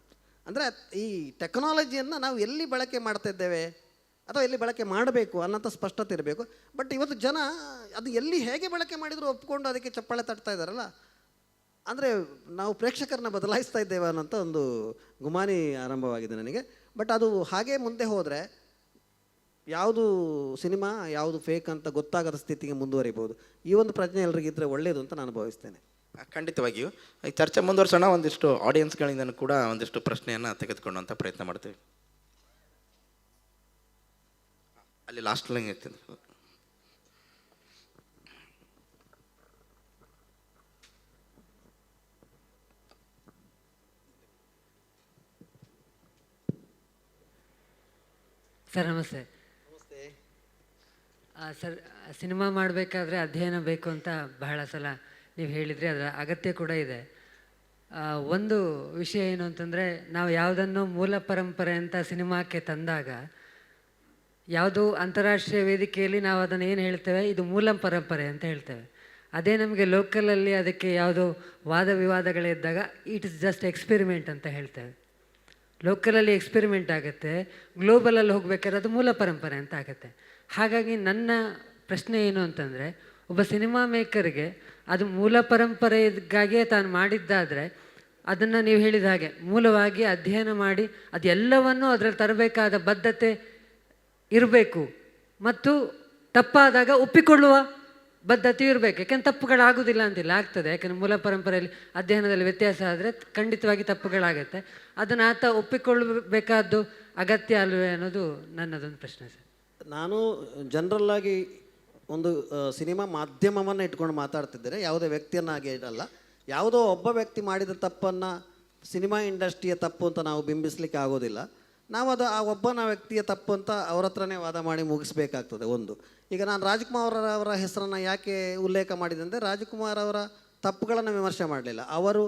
S2: ಅಂದರೆ ಈ ಟೆಕ್ನಾಲಜಿಯನ್ನು ನಾವು ಎಲ್ಲಿ ಬಳಕೆ ಮಾಡ್ತಾ ಇದ್ದೇವೆ ಅಥವಾ ಎಲ್ಲಿ ಬಳಕೆ ಮಾಡಬೇಕು ಅನ್ನೋಂಥ ಸ್ಪಷ್ಟತೆ ಇರಬೇಕು. ಬಟ್ ಇವತ್ತು ಜನ ಅದು ಎಲ್ಲಿ ಹೇಗೆ ಬಳಕೆ ಮಾಡಿದರೂ ಒಪ್ಕೊಂಡು ಅದಕ್ಕೆ ಚಪ್ಪಾಳೆ ತಟ್ತಾ ಇದ್ದಾರಲ್ಲ, ಅಂದರೆ ನಾವು ಪ್ರೇಕ್ಷಕರನ್ನ ಬದಲಾಯಿಸ್ತಾ ಇದ್ದೇವೆ ಅನ್ನೋಂಥ ಒಂದು ಗುಮಾನಿ ಆರಂಭವಾಗಿದೆ ನನಗೆ. ಬಟ್ ಅದು ಹಾಗೇ ಮುಂದೆ ಹೋದರೆ ಯಾವುದು ಸಿನಿಮಾ ಯಾವುದು ಫೇಕ್ ಅಂತ ಗೊತ್ತಾಗದ ಸ್ಥಿತಿಗೆ ಮುಂದುವರಿಬೋದು. ಈ ಒಂದು ಪ್ರಜ್ಞೆ ಎಲ್ರಿಗಿದ್ರೆ ಒಳ್ಳೆಯದು ಅಂತ ನಾನು ಭಾವಿಸ್ತೇನೆ.
S1: ಖಂಡಿತವಾಗಿಯೂ ಈ ಚರ್ಚೆ ಮುಂದುವರ್ಸೋಣ. ಒಂದಿಷ್ಟು ಆಡಿಯನ್ಸ್ಗಳಿಂದ ಕೂಡ ಒಂದಿಷ್ಟು ಪ್ರಶ್ನೆಯನ್ನು ತೆಗೆದುಕೊಳ್ಳುವಂಥ ಪ್ರಯತ್ನ ಮಾಡ್ತೀವಿ.
S3: ಅಲ್ಲಿ ಲಾಸ್ಟ್ ಲೈನ್ ಇರ್ತದೆ.
S4: ಸರ್ ನಮಸ್ತೆ. ಸರ್, ಸಿನಿಮಾ ಮಾಡಬೇಕಾದ್ರೆ ಅಧ್ಯಯನ ಬೇಕು ಅಂತ ಬಹಳ ಸಲ ನೀವು ಹೇಳಿದ್ರಿ, ಅದರ ಅಗತ್ಯ ಕೂಡ ಇದೆ. ಒಂದು ವಿಷಯ ಏನು ಅಂತಂದರೆ, ನಾವು ಯಾವುದನ್ನು ಮೂಲ ಪರಂಪರೆ ಅಂತ ಸಿನಿಮಾಕ್ಕೆ ತಂದಾಗ ಯಾವುದು ಅಂತಾರಾಷ್ಟ್ರೀಯ ವೇದಿಕೆಯಲ್ಲಿ ನಾವು ಅದನ್ನು ಏನು ಹೇಳ್ತೇವೆ, ಇದು ಮೂಲ ಪರಂಪರೆ ಅಂತ ಹೇಳ್ತೇವೆ. ಅದೇ ನಮಗೆ ಲೋಕಲಲ್ಲಿ ಅದಕ್ಕೆ ಯಾವುದೋ ವಾದ ವಿವಾದಗಳಿದ್ದಾಗ ಇಟ್ ಇಸ್ ಜಸ್ಟ್ ಎಕ್ಸ್ಪೆರಿಮೆಂಟ್ ಅಂತ ಹೇಳ್ತೇವೆ. ಲೋಕಲಲ್ಲಿ ಎಕ್ಸ್ಪೆರಿಮೆಂಟ್ ಆಗುತ್ತೆ, ಗ್ಲೋಬಲಲ್ಲಿ ಹೋಗ್ಬೇಕಾದ್ರೆ ಅದು ಮೂಲ ಪರಂಪರೆ ಅಂತ ಆಗುತ್ತೆ. ಹಾಗಾಗಿ ನನ್ನ ಪ್ರಶ್ನೆ ಏನು ಅಂತಂದರೆ, ಒಬ್ಬ ಸಿನಿಮಾ ಮೇಕರ್ಗೆ ಅದು ಮೂಲ ಪರಂಪರೆಗಾಗಿಯೇ ತಾನು ಮಾಡಿದ್ದಾದರೆ ಅದನ್ನು ನೀವು ಹೇಳಿದ ಹಾಗೆ ಮೂಲವಾಗಿ ಅಧ್ಯಯನ ಮಾಡಿ ಅದೆಲ್ಲವನ್ನೂ ಅದರಲ್ಲಿ ತರಬೇಕಾದ ಬದ್ಧತೆ ಇರಬೇಕು, ಮತ್ತು ತಪ್ಪಾದಾಗ ಒಪ್ಪಿಕೊಳ್ಳುವ ಬದ್ಧತೆ ಇರಬೇಕು. ಯಾಕೆಂದ್ರೆ ತಪ್ಪುಗಳಾಗೋದಿಲ್ಲ ಅಂತಿಲ್ಲ, ಆಗ್ತದೆ. ಯಾಕೆಂದರೆ ಮೂಲ ಪರಂಪರೆಯಲ್ಲಿ ಅಧ್ಯಯನದಲ್ಲಿ ವ್ಯತ್ಯಾಸ ಆದರೆ ಖಂಡಿತವಾಗಿ ತಪ್ಪುಗಳಾಗುತ್ತೆ. ಅದನ್ನು ಆತ ಒಪ್ಪಿಕೊಳ್ಳಬೇಕಾದ್ದು ಅಗತ್ಯ ಅಲ್ವೇ ಅನ್ನೋದು ನನ್ನದೊಂದು ಪ್ರಶ್ನೆ ಸರ್.
S2: ನಾನು ಜನರಲ್ಲಾಗಿ ಒಂದು ಸಿನಿಮಾ ಮಾಧ್ಯಮವನ್ನು ಇಟ್ಕೊಂಡು ಮಾತಾಡ್ತಿದ್ದೇನೆ, ಯಾವುದೇ ವ್ಯಕ್ತಿಯನ್ನಾಗಿ ಇರಲ್ಲ. ಯಾವುದೋ ಒಬ್ಬ ವ್ಯಕ್ತಿ ಮಾಡಿದ ತಪ್ಪನ್ನು ಸಿನಿಮಾ ಇಂಡಸ್ಟ್ರಿಯ ತಪ್ಪು ಅಂತ ನಾವು ಬಿಂಬಿಸಲಿಕ್ಕೆ ಆಗೋದಿಲ್ಲ. ನಾವು ಅದು ಆ ಒಬ್ಬನ ವ್ಯಕ್ತಿಯ ತಪ್ಪು ಅಂತ ಅವ್ರ ಹತ್ರನೇ ವಾದ ಮಾಡಿ ಮುಗಿಸ್ಬೇಕಾಗ್ತದೆ. ಒಂದು, ಈಗ ನಾನು ರಾಜ್ಕುಮಾರ್ ಅವರ ಹೆಸರನ್ನು ಯಾಕೆ ಉಲ್ಲೇಖ ಮಾಡಿದೆ ಅಂದರೆ, ರಾಜ್ಕುಮಾರ್ ಅವರ ತಪ್ಪುಗಳನ್ನು ವಿಮರ್ಶೆ ಮಾಡಲಿಲ್ಲ. ಅವರು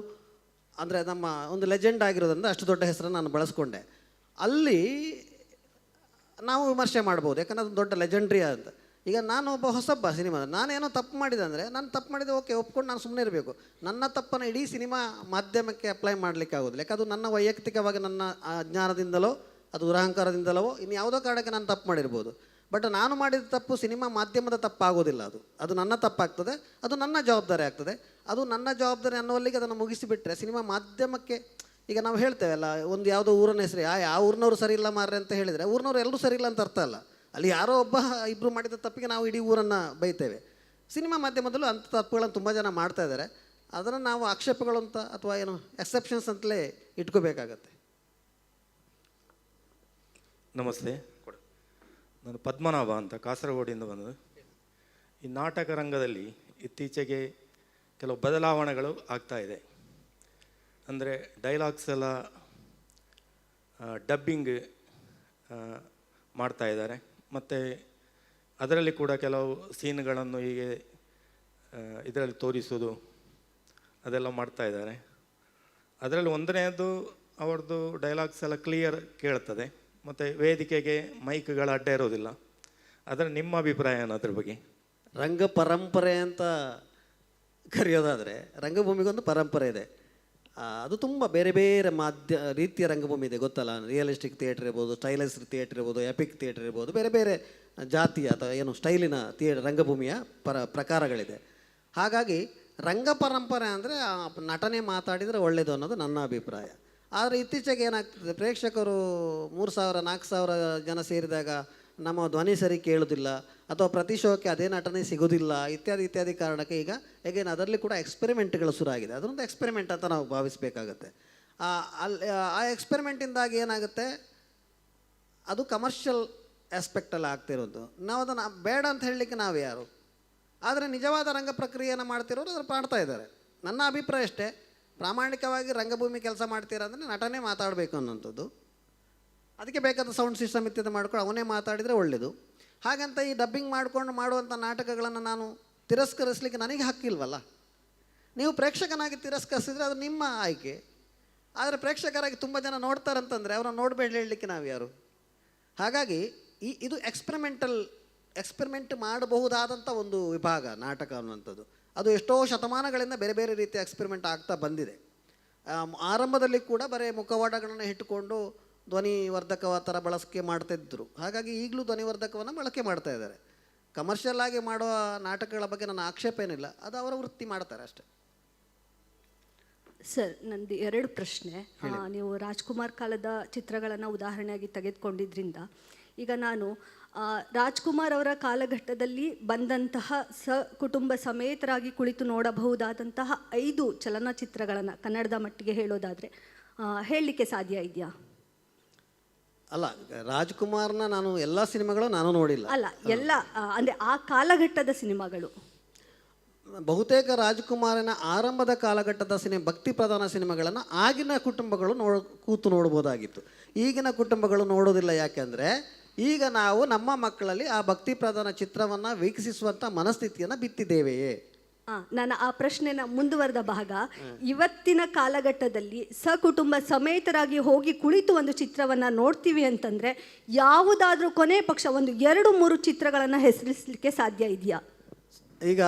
S2: ಅಂದರೆ ನಮ್ಮ ಒಂದು ಲೆಜೆಂಡ್ ಆಗಿರೋದ್ರಿಂದ ಅಷ್ಟು ದೊಡ್ಡ ಹೆಸರನ್ನು ನಾನು ಬಳಸ್ಕೊಂಡೆ. ಅಲ್ಲಿ ನಾವು ವಿಮರ್ಶೆ ಮಾಡ್ಬೋದು, ಯಾಕಂದರೆ ಅದು ದೊಡ್ಡ ಲೆಜೆಂಡ್ರಿ ಅಂತ. ಈಗ ನಾನು ಒಬ್ಬ ಹೊಸಬ್ಬ ಸಿನಿಮಾದ, ನಾನೇನೋ ತಪ್ಪು ಮಾಡಿದೆ ಅಂದರೆ ನಾನು ತಪ್ಪು ಮಾಡಿದೆ, ಓಕೆ, ಒಪ್ಕೊಂಡು ನಾನು ಸುಮ್ಮನೆ ಇರಬೇಕು. ನನ್ನ ತಪ್ಪನ್ನು ಇಡೀ ಸಿನಿಮಾ ಮಾಧ್ಯಮಕ್ಕೆ ಅಪ್ಲೈ ಮಾಡಲಿಕ್ಕೆ ಆಗೋದಿಲ್ಲ. ಯಾಕೆ ಅದು ನನ್ನ ವೈಯಕ್ತಿಕವಾಗಿ ನನ್ನ ಅಜ್ಞಾನದಿಂದಲೋ ಅದು ದುರಹಂಕಾರದಿಂದಲೋ ಇನ್ನು ಯಾವುದೋ ಕಾರಣಕ್ಕೆ ನಾನು ತಪ್ಪು ಮಾಡಿರ್ಬೋದು. ಬಟ್ ನಾನು ಮಾಡಿದ ತಪ್ಪು ಸಿನಿಮಾ ಮಾಧ್ಯಮದ ತಪ್ಪಾಗೋದಿಲ್ಲ. ಅದು ನನ್ನ ತಪ್ಪಾಗ್ತದೆ, ಅದು ನನ್ನ ಜವಾಬ್ದಾರಿ ಆಗ್ತದೆ. ಅದು ನನ್ನ ಜವಾಬ್ದಾರಿ ಅನ್ನೋಲ್ಲಿಗೆ ಅದನ್ನು ಮುಗಿಸಿಬಿಟ್ರೆ ಸಿನಿಮಾ ಮಾಧ್ಯಮಕ್ಕೆ, ಈಗ ನಾವು ಹೇಳ್ತೇವಲ್ಲ, ಒಂದು ಯಾವುದೋ ಊರನ್ನ ಹೆಸರು ಯಾವ ಊರಿನವರು ಸರಿ ಇಲ್ಲ ಮಾರ್ರೆ ಅಂತ ಹೇಳಿದರೆ ಊರಿನವ್ರು ಎಲ್ಲರೂ ಸರಿ ಇಲ್ಲ ಅಂತ ಅರ್ಥ ಅಲ್ಲ. ಅಲ್ಲಿ ಯಾರೋ ಒಬ್ಬ ಇಬ್ಬರು ಮಾಡಿದ ತಪ್ಪಿಗೆ ನಾವು ಇಡೀ ಊರನ್ನು ಬೈತೇವೆ. ಸಿನಿಮಾ ಮಾಧ್ಯಮದಲ್ಲೂ ಅಂಥ ತಪ್ಪುಗಳನ್ನು ತುಂಬ ಜನ ಮಾಡ್ತಾ ಇದ್ದಾರೆ. ಅದನ್ನು ನಾವು ಆಕ್ಷೇಪಗಳು ಅಂತ ಅಥವಾ ಏನು ಎಕ್ಸೆಪ್ಷನ್ಸ್ ಅಂತಲೇ ಇಟ್ಕೋಬೇಕಾಗತ್ತೆ.
S5: ನಮಸ್ತೆ, ನಾನು ಪದ್ಮನಾಭ ಅಂತ ಕಾಸರಗೋಡಿಂದ ಬಂದದ್ದು. ಈ ನಾಟಕ ರಂಗದಲ್ಲಿ ಇತ್ತೀಚೆಗೆ ಕೆಲವು ಬದಲಾವಣೆಗಳು ಆಗ್ತಾ ಇದೆ. ಅಂದರೆ ಡೈಲಾಗ್ಸ್ ಎಲ್ಲ ಡಬ್ಬಿಂಗ್ ಮಾಡ್ತಾ ಇದ್ದಾರೆ, ಮತ್ತು ಅದರಲ್ಲಿ ಕೂಡ ಕೆಲವು ಸೀನ್ಗಳನ್ನು ಹೀಗೆ ಇದರಲ್ಲಿ ತೋರಿಸೋದು ಅದೆಲ್ಲ ಮಾಡ್ತಾ ಇದ್ದಾರೆ. ಅದರಲ್ಲಿ ಒಂದನೇದು ಅವ್ರದ್ದು ಡೈಲಾಗ್ಸ್ ಎಲ್ಲ ಕ್ಲಿಯರ್ ಕೇಳ್ತದೆ, ಮತ್ತು ವೇದಿಕೆಗೆ ಮೈಕ್ಗಳ ಅಡ್ಡ ಇರೋದಿಲ್ಲ. ಅದರ ನಿಮ್ಮ ಅಭಿಪ್ರಾಯ ಏನು ಅದ್ರ ಬಗ್ಗೆ?
S2: ರಂಗ ಪರಂಪರೆ ಅಂತ ಕರೆಯೋದಾದರೆ ರಂಗಭೂಮಿಗೊಂದು ಪರಂಪರೆ ಇದೆ. ಅದು ತುಂಬ ಬೇರೆ ಬೇರೆ ರೀತಿಯ ರಂಗಭೂಮಿ ಇದೆ, ಗೊತ್ತಲ್ಲ. ರಿಯಲಿಸ್ಟಿಕ್ ಥಿಯೇಟರ್ ಇರ್ಬೋದು, ಸ್ಟೈಲಿಶ್ ಥಿಯೇಟರ್ ಇರ್ಬೋದು, ಎಪಿಕ್ ಥಿಯೇಟರ್ ಇರ್ಬೋದು, ಬೇರೆ ಬೇರೆ ಜಾತಿಯ ಅಥವಾ ಏನು ಸ್ಟೈಲಿನ ರಂಗಭೂಮಿಯ ಪ್ರಕಾರಗಳಿದೆ. ಹಾಗಾಗಿ ರಂಗ ಪರಂಪರೆ ಅಂದರೆ ನಟನೆ ಮಾತಾಡಿದರೆ ಒಳ್ಳೆಯದು ಅನ್ನೋದು ನನ್ನ ಅಭಿಪ್ರಾಯ. ಆದರೆ ಇತ್ತೀಚೆಗೆ ಏನಾಗ್ತದೆ, ಪ್ರೇಕ್ಷಕರು 3000 4000 ಜನ ಸೇರಿದಾಗ ನಮ್ಮ ಧ್ವನಿ ಸರಿ ಕೇಳೋದಿಲ್ಲ, ಅಥವಾ ಪ್ರತಿ ಶೋಕ್ಕೆ ಅದೇ ನಟನೆ ಸಿಗೋದಿಲ್ಲ, ಇತ್ಯಾದಿ ಇತ್ಯಾದಿ ಕಾರಣಕ್ಕೆ ಈಗ ಹೇಗೇನು ಅದರಲ್ಲಿ ಕೂಡ ಎಕ್ಸ್ಪೆರಿಮೆಂಟ್ಗಳು ಶುರುವಾಗಿದೆ. ಅದೊಂದು ಎಕ್ಸ್ಪೆರಿಮೆಂಟ್ ಅಂತ ನಾವು ಭಾವಿಸಬೇಕಾಗತ್ತೆ. ಆ ಎಕ್ಸ್ಪೆರಿಮೆಂಟಿಂದಾಗಿ ಏನಾಗುತ್ತೆ, ಅದು ಕಮರ್ಷಿಯಲ್ ಆಸ್ಪೆಕ್ಟಲ್ಲಿ ಆಗ್ತಿರೋದು. ನಾವು ಅದನ್ನು ಬೇಡ ಅಂತ ಹೇಳಲಿಕ್ಕೆ ನಾವು ಯಾರು? ಆದರೆ ನಿಜವಾದ ರಂಗ ಪ್ರಕ್ರಿಯೆಯನ್ನು ಮಾಡ್ತಿರೋರು ಅದನ್ನು ಮಾಡ್ತಾ ಇದ್ದಾರೆ. ನನ್ನ ಅಭಿಪ್ರಾಯ ಅಷ್ಟೇ, ಪ್ರಾಮಾಣಿಕವಾಗಿ ರಂಗಭೂಮಿ ಕೆಲಸ ಮಾಡ್ತೀರಾ ಅಂದರೆ ನಟನೆ ಮಾತಾಡಬೇಕು ಅನ್ನೋಂಥದ್ದು. ಅದಕ್ಕೆ ಬೇಕಾದ ಸೌಂಡ್ ಸಿಸ್ಟಮ್ ಇತ್ಯಾದಿ ಮಾಡ್ಕೊಂಡು ಅವನೇ ಮಾತಾಡಿದರೆ ಒಳ್ಳೆಯದು. ಹಾಗಂತ ಈ ಡಬ್ಬಿಂಗ್ ಮಾಡ್ಕೊಂಡು ಮಾಡುವಂಥ ನಾಟಕಗಳನ್ನು ನಾನು ತಿರಸ್ಕರಿಸಲಿಕ್ಕೆ ನನಗೆ ಹಕ್ಕಿಲ್ವಲ್ಲ. ನೀವು ಪ್ರೇಕ್ಷಕನಾಗಿ ತಿರಸ್ಕರಿಸಿದರೆ ಅದು ನಿಮ್ಮ ಆಯ್ಕೆ. ಆದರೆ ಪ್ರೇಕ್ಷಕರಾಗಿ ತುಂಬ ಜನ ನೋಡ್ತಾರಂತಂದರೆ ಅವ್ರನ್ನ ನೋಡಬೇಡಿ ಹೇಳಲಿಕ್ಕೆ ನಾವು ಯಾರು? ಹಾಗಾಗಿ ಇದು ಎಕ್ಸ್ಪೆರಿಮೆಂಟ್ ಮಾಡಬಹುದಾದಂಥ ಒಂದು ವಿಭಾಗ ನಾಟಕ ಅನ್ನುವಂಥದ್ದು. ಅದು ಎಷ್ಟೋ ಶತಮಾನಗಳಿಂದ ಬೇರೆ ಬೇರೆ ರೀತಿಯ ಎಕ್ಸ್ಪೆರಿಮೆಂಟ್ ಆಗ್ತಾ ಬಂದಿದೆ. ಆರಂಭದಲ್ಲಿ ಕೂಡ ಬರೀ ಮುಖವಾಡಗಳನ್ನು ಇಟ್ಟುಕೊಂಡು ಧ್ವನಿವರ್ಧಕ ಥರ ಬಳಕೆ ಮಾಡ್ತಾಯಿದ್ರು. ಹಾಗಾಗಿ ಈಗಲೂ ಧ್ವನಿವರ್ಧಕವನ್ನು ಬಳಕೆ ಮಾಡ್ತಾ ಇದ್ದಾರೆ. ಕಮರ್ಷಿಯಲ್ ಆಗಿ ಮಾಡುವ ನಾಟಕಗಳ ಬಗ್ಗೆ ನನ್ನ ಆಕ್ಷೇಪ ಏನಿಲ್ಲ, ಅದು ಅವರ ವೃತ್ತಿ ಮಾಡ್ತಾರೆ ಅಷ್ಟೇ.
S6: ಸರ್, ನಂದು 2 ಪ್ರಶ್ನೆ. ನೀವು ರಾಜ್ಕುಮಾರ್ ಕಾಲದ ಚಿತ್ರಗಳನ್ನು ಉದಾಹರಣೆಯಾಗಿ ತೆಗೆದುಕೊಂಡಿದ್ರಿಂದ ಈಗ ನಾನು ರಾಜ್ಕುಮಾರ್ ಅವರ ಕಾಲಘಟ್ಟದಲ್ಲಿ ಬಂದಂತಹ ಕುಟುಂಬ ಸಮೇತರಾಗಿ ಕುಳಿತು ನೋಡಬಹುದಾದಂತಹ 5 ಚಲನಚಿತ್ರಗಳನ್ನು ಕನ್ನಡದ ಮಟ್ಟಿಗೆ ಹೇಳೋದಾದರೆ ಹೇಳಲಿಕ್ಕೆ ಸಾಧ್ಯ ಇದೆಯಾ?
S2: ಅಲ್ಲ, ರಾಜ್ಕುಮಾರ್ನ ನಾನು ಎಲ್ಲ ಸಿನಿಮಾಗಳು ನಾನು ನೋಡಿಲ್ಲ.
S6: ಅಲ್ಲ, ಎಲ್ಲ ಅಂದರೆ ಆ ಕಾಲಘಟ್ಟದ ಸಿನಿಮಾಗಳು.
S2: ಬಹುತೇಕ ರಾಜ್ಕುಮಾರಿನ ಆರಂಭದ ಕಾಲಘಟ್ಟದ ಭಕ್ತಿ ಪ್ರಧಾನ ಸಿನಿಮಾಗಳನ್ನು ಆಗಿನ ಕುಟುಂಬಗಳು ಕೂತು ನೋಡ್ಬೋದಾಗಿತ್ತು. ಈಗಿನ ಕುಟುಂಬಗಳು ನೋಡೋದಿಲ್ಲ. ಯಾಕೆಂದರೆ ಈಗ ನಾವು ನಮ್ಮ ಮಕ್ಕಳಲ್ಲಿ ಆ ಭಕ್ತಿ ಪ್ರಧಾನ ಚಿತ್ರವನ್ನು ವೀಕ್ಷಿಸುವಂಥ ಮನಸ್ಥಿತಿಯನ್ನು ಬಿತ್ತಿದ್ದೇವೆಯೇ?
S6: ನಾನು ಆ ಪ್ರಶ್ನೆನ ಮುಂದುವರೆದ ಭಾಗ, ಇವತ್ತಿನ ಕಾಲಘಟ್ಟದಲ್ಲಿ ಸಕುಟುಂಬ ಸಮೇತರಾಗಿ ಹೋಗಿ ಕುಳಿತು ಒಂದು ಚಿತ್ರವನ್ನು ನೋಡ್ತೀವಿ ಅಂತಂದರೆ ಯಾವುದಾದ್ರೂ ಕೊನೆ ಪಕ್ಷ ಒಂದು 2-3 ಚಿತ್ರಗಳನ್ನು ಹೆಸರಿಸಲಿಕ್ಕೆ ಸಾಧ್ಯ ಇದೆಯಾ?
S2: ಈಗ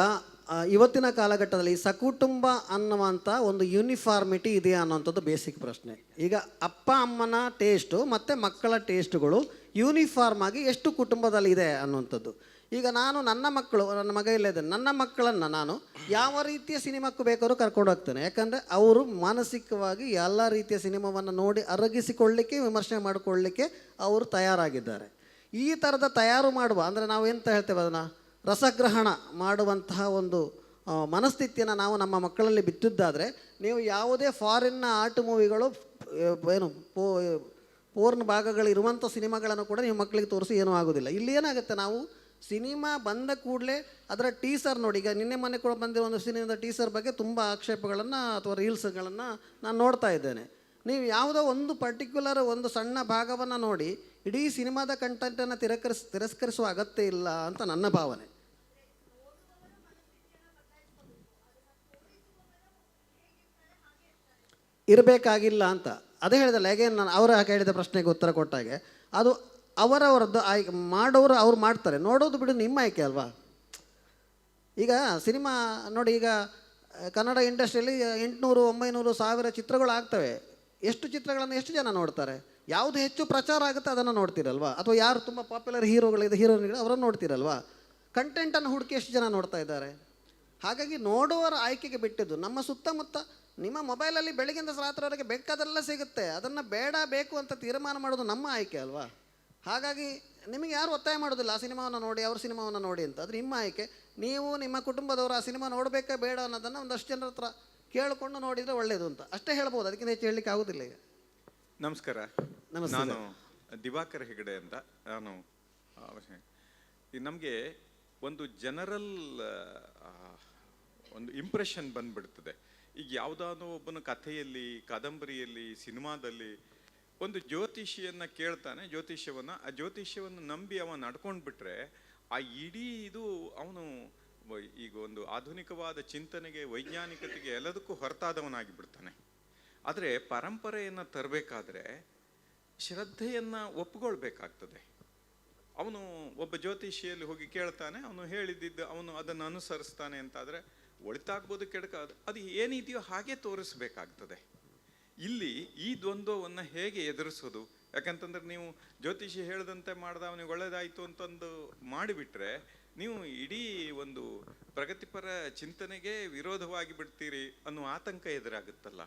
S2: ಇವತ್ತಿನ ಕಾಲಘಟ್ಟದಲ್ಲಿ ಸಕುಟುಂಬ ಅನ್ನುವಂಥ ಒಂದು ಯೂನಿಫಾರ್ಮಿಟಿ ಇದೆಯಾ ಅನ್ನೋಂಥದ್ದು ಬೇಸಿಕ್ ಪ್ರಶ್ನೆ. ಈಗ ಅಪ್ಪ ಅಮ್ಮನ ಟೇಸ್ಟು ಮತ್ತು ಮಕ್ಕಳ ಟೇಸ್ಟುಗಳು ಯೂನಿಫಾರ್ಮ್ ಆಗಿ ಎಷ್ಟು ಕುಟುಂಬದಲ್ಲಿ ಇದೆ ಅನ್ನುವಂಥದ್ದು. ಈಗ ನಾನು ನನ್ನ ಮಕ್ಕಳು, ನನ್ನ ಮಗ ಇಲ್ಲದೆ ನನ್ನ ಮಕ್ಕಳನ್ನು ನಾನು ಯಾವ ರೀತಿಯ ಸಿನಿಮಾಕ್ಕೂ ಬೇಕಾದ್ರೂ ಕರ್ಕೊಂಡು ಹೋಗ್ತೇನೆ. ಯಾಕಂದರೆ ಅವರು ಮಾನಸಿಕವಾಗಿ ಎಲ್ಲ ರೀತಿಯ ಸಿನಿಮಾವನ್ನು ನೋಡಿ ಅರಗಿಸಿಕೊಳ್ಳಲಿಕ್ಕೆ, ವಿಮರ್ಶೆ ಮಾಡಿಕೊಳ್ಳಲಿಕ್ಕೆ ಅವರು ತಯಾರಾಗಿದ್ದಾರೆ. ಈ ಥರದ ತಯಾರು ಮಾಡುವ, ಅಂದರೆ ನಾವು ಎಂತ ಹೇಳ್ತೇವೆ, ಅದನ್ನು ರಸಗ್ರಹಣ ಮಾಡುವಂತಹ ಒಂದು ಮನಸ್ಥಿತಿಯನ್ನು ನಾವು ನಮ್ಮ ಮಕ್ಕಳಲ್ಲಿ ಬಿತ್ತಿದ್ದಾದರೆ, ನೀವು ಯಾವುದೇ ಫಾರಿನ್ನ ಆರ್ಟ್ ಮೂವಿಗಳು ಏನು ಪೋರ್ನ್ ಭಾಗಗಳಿರುವಂಥ ಸಿನಿಮಾಗಳನ್ನು ಕೂಡ ನೀವು ಮಕ್ಕಳಿಗೆ ತೋರಿಸಿ ಏನೂ ಆಗೋದಿಲ್ಲ. ಇಲ್ಲಿ ಏನಾಗುತ್ತೆ, ನಾವು ಸಿನಿಮಾ ಬಂದ ಕೂಡಲೇ ಅದರ ಟೀಸರ್ ನೋಡಿ. ಈಗ ನಿನ್ನೆ ಮೊನ್ನೆ ಕೂಡ ಬಂದಿರೋ ಒಂದು ಸಿನಿಮಾದ ಟೀಸರ್ ಬಗ್ಗೆ ತುಂಬ ಆಕ್ಷೇಪಗಳನ್ನು ಅಥವಾ ರೀಲ್ಸ್ಗಳನ್ನು ನಾನು ನೋಡ್ತಾ ಇದ್ದೇನೆ. ನೀವು ಯಾವುದೋ ಒಂದು ಪರ್ಟಿಕ್ಯುಲರ್ ಒಂದು ಸಣ್ಣ ಭಾಗವನ್ನು ನೋಡಿ ಇಡೀ ಸಿನಿಮಾದ ಕಂಟೆಂಟನ್ನು ತಿರಸ್ಕರಿಸುವ ಅಗತ್ಯ ಇಲ್ಲ ಅಂತ ನನ್ನ ಭಾವನೆ. ಇರಬೇಕಾಗಿಲ್ಲ ಅಂತ ಅದೇ ಹೇಳಿದಲ್ಲ. ಹೇಗೆ ನಾನು ಅವರ ಹೇಳಿದ ಪ್ರಶ್ನೆಗೆ ಉತ್ತರ ಕೊಟ್ಟಾಗೆ, ಅದು ಅವರವರದ್ದು ಆಯ್ಕೆ ಮಾಡೋರು ಅವ್ರು ಮಾಡ್ತಾರೆ, ನೋಡೋದು ಬಿಡು ನಿಮ್ಮ ಆಯ್ಕೆ ಅಲ್ವಾ. ಈಗ ಸಿನಿಮಾ ನೋಡಿ, ಈಗ ಕನ್ನಡ ಇಂಡಸ್ಟ್ರಿಯಲ್ಲಿ 800, 900, 1000 ಚಿತ್ರಗಳು ಆಗ್ತವೆ. ಎಷ್ಟು ಚಿತ್ರಗಳನ್ನು ಎಷ್ಟು ಜನ ನೋಡ್ತಾರೆ? ಯಾವುದು ಹೆಚ್ಚು ಪ್ರಚಾರ ಆಗುತ್ತೆ ಅದನ್ನು ನೋಡ್ತೀರಲ್ವಾ, ಅಥವಾ ಯಾರು ತುಂಬ ಪಾಪ್ಯುಲರ್ ಹೀರೋಗಳಿದೆ, ಹೀರೋಯಿನ್ಗಳು ಅವರನ್ನು ನೋಡ್ತೀರಲ್ವಾ. ಕಂಟೆಂಟನ್ನು ಹುಡುಕಿ ಎಷ್ಟು ಜನ ನೋಡ್ತಾ ಇದ್ದಾರೆ? ಹಾಗಾಗಿ ನೋಡುವವರ ಆಯ್ಕೆಗೆ ಬಿಟ್ಟಿದ್ದು. ನಮ್ಮ ಸುತ್ತಮುತ್ತ ನಿಮ್ಮ ಮೊಬೈಲಲ್ಲಿ ಬೆಳಗಿಂದ ರಾತ್ರಿವರೆಗೆ ಬೇಕಾದೆಲ್ಲ ಸಿಗುತ್ತೆ, ಅದನ್ನು ಬೇಡ ಬೇಕು ಅಂತ ತೀರ್ಮಾನ ಮಾಡೋದು ನಮ್ಮ ಆಯ್ಕೆ ಅಲ್ವಾ. ಹಾಗಾಗಿ ನಿಮಗೆ ಯಾರು ಒತ್ತಾಯ ಮಾಡೋದಿಲ್ಲ ಆ ಸಿನಿಮಾವನ್ನು ನೋಡಿ, ಅವ್ರ ಸಿನಿಮಾವನ್ನು ನೋಡಿ ಅಂತ. ಅದು ನಿಮ್ಮ ಆಯ್ಕೆ. ನೀವು ನಿಮ್ಮ ಕುಟುಂಬದವರು ಆ ಸಿನಿಮಾ ನೋಡಬೇಕಾ ಬೇಡ ಅನ್ನೋದನ್ನು ಒಂದಷ್ಟು ಜನರ ಹತ್ರ ಕೇಳಿಕೊಂಡು ನೋಡಿದರೆ ಒಳ್ಳೆಯದು ಅಂತ ಅಷ್ಟೇ ಹೇಳ್ಬೋದು. ಅದಕ್ಕಿಂತ ಹೆಚ್ಚು ಹೇಳಲಿಕ್ಕೆ ಆಗೋದಿಲ್ಲ. ಈಗ
S3: ನಮಸ್ಕಾರ, ನಾನು ದಿವಾಕರ್ ಹೆಗಡೆ ಅಂತ. ನಾನು ನಮಗೆ ಒಂದು ಜನರಲ್ ಒಂದು ಇಂಪ್ರೆಷನ್ ಬಂದ್ಬಿಡ್ತದೆ. ಈಗ ಯಾವುದಾದ್ರೂ ಒಬ್ಬನ ಕಥೆಯಲ್ಲಿ, ಕಾದಂಬರಿಯಲ್ಲಿ, ಸಿನಿಮಾದಲ್ಲಿ ಒಂದು ಜ್ಯೋತಿಷಿಯನ್ನು ಕೇಳ್ತಾನೆ, ಆ ಜ್ಯೋತಿಷ್ಯವನ್ನು ನಂಬಿ ಅವ ನಡ್ಕೊಂಡು ಬಿಟ್ರೆ ಆ ಇಡೀ ಇದು ಅವನು ಈಗ ಒಂದು ಆಧುನಿಕವಾದ ಚಿಂತನೆಗೆ, ವೈಜ್ಞಾನಿಕತೆಗೆ ಎಲ್ಲದಕ್ಕೂ ಹೊರತಾದವನಾಗಿ ಬಿಡ್ತಾನೆ. ಆದರೆ ಪರಂಪರೆಯನ್ನು ತರಬೇಕಾದ್ರೆ ಶ್ರದ್ಧೆಯನ್ನು ಒಪ್ಪಿಕೊಳ್ಬೇಕಾಗ್ತದೆ. ಅವನು ಒಬ್ಬ ಜ್ಯೋತಿಷಿಯಲ್ಲಿ ಹೋಗಿ ಕೇಳ್ತಾನೆ, ಅವನು ಹೇಳಿದ್ದು ಅವನು ಅದನ್ನು ಅನುಸರಿಸ್ತಾನೆ ಅಂತಾದರೆ ಒಳಿತಾಗ್ಬೋದು, ಅದು ಏನಿದೆಯೋ ಹಾಗೆ ತೋರಿಸ್ಬೇಕಾಗ್ತದೆ. ಇಲ್ಲಿ ಈ ದ್ವಂದ್ವವನ್ನು ಹೇಗೆ ಎದುರಿಸೋದು? ಯಾಕಂತಂದ್ರೆ ನೀವು ಜ್ಯೋತಿಷಿ ಹೇಳಿದಂತೆ ಮಾಡ್ದ ಅವನಿಗೆ ಒಳ್ಳೇದಾಯಿತು ಅಂತಂದು ಮಾಡಿಬಿಟ್ರೆ ನೀವು ಇಡೀ ಒಂದು ಪ್ರಗತಿಪರ ಚಿಂತನೆಗೆ ವಿರೋಧವಾಗಿ ಬಿಡ್ತೀರಿ ಅನ್ನೋ ಆತಂಕ ಎದುರಾಗುತ್ತಲ್ಲ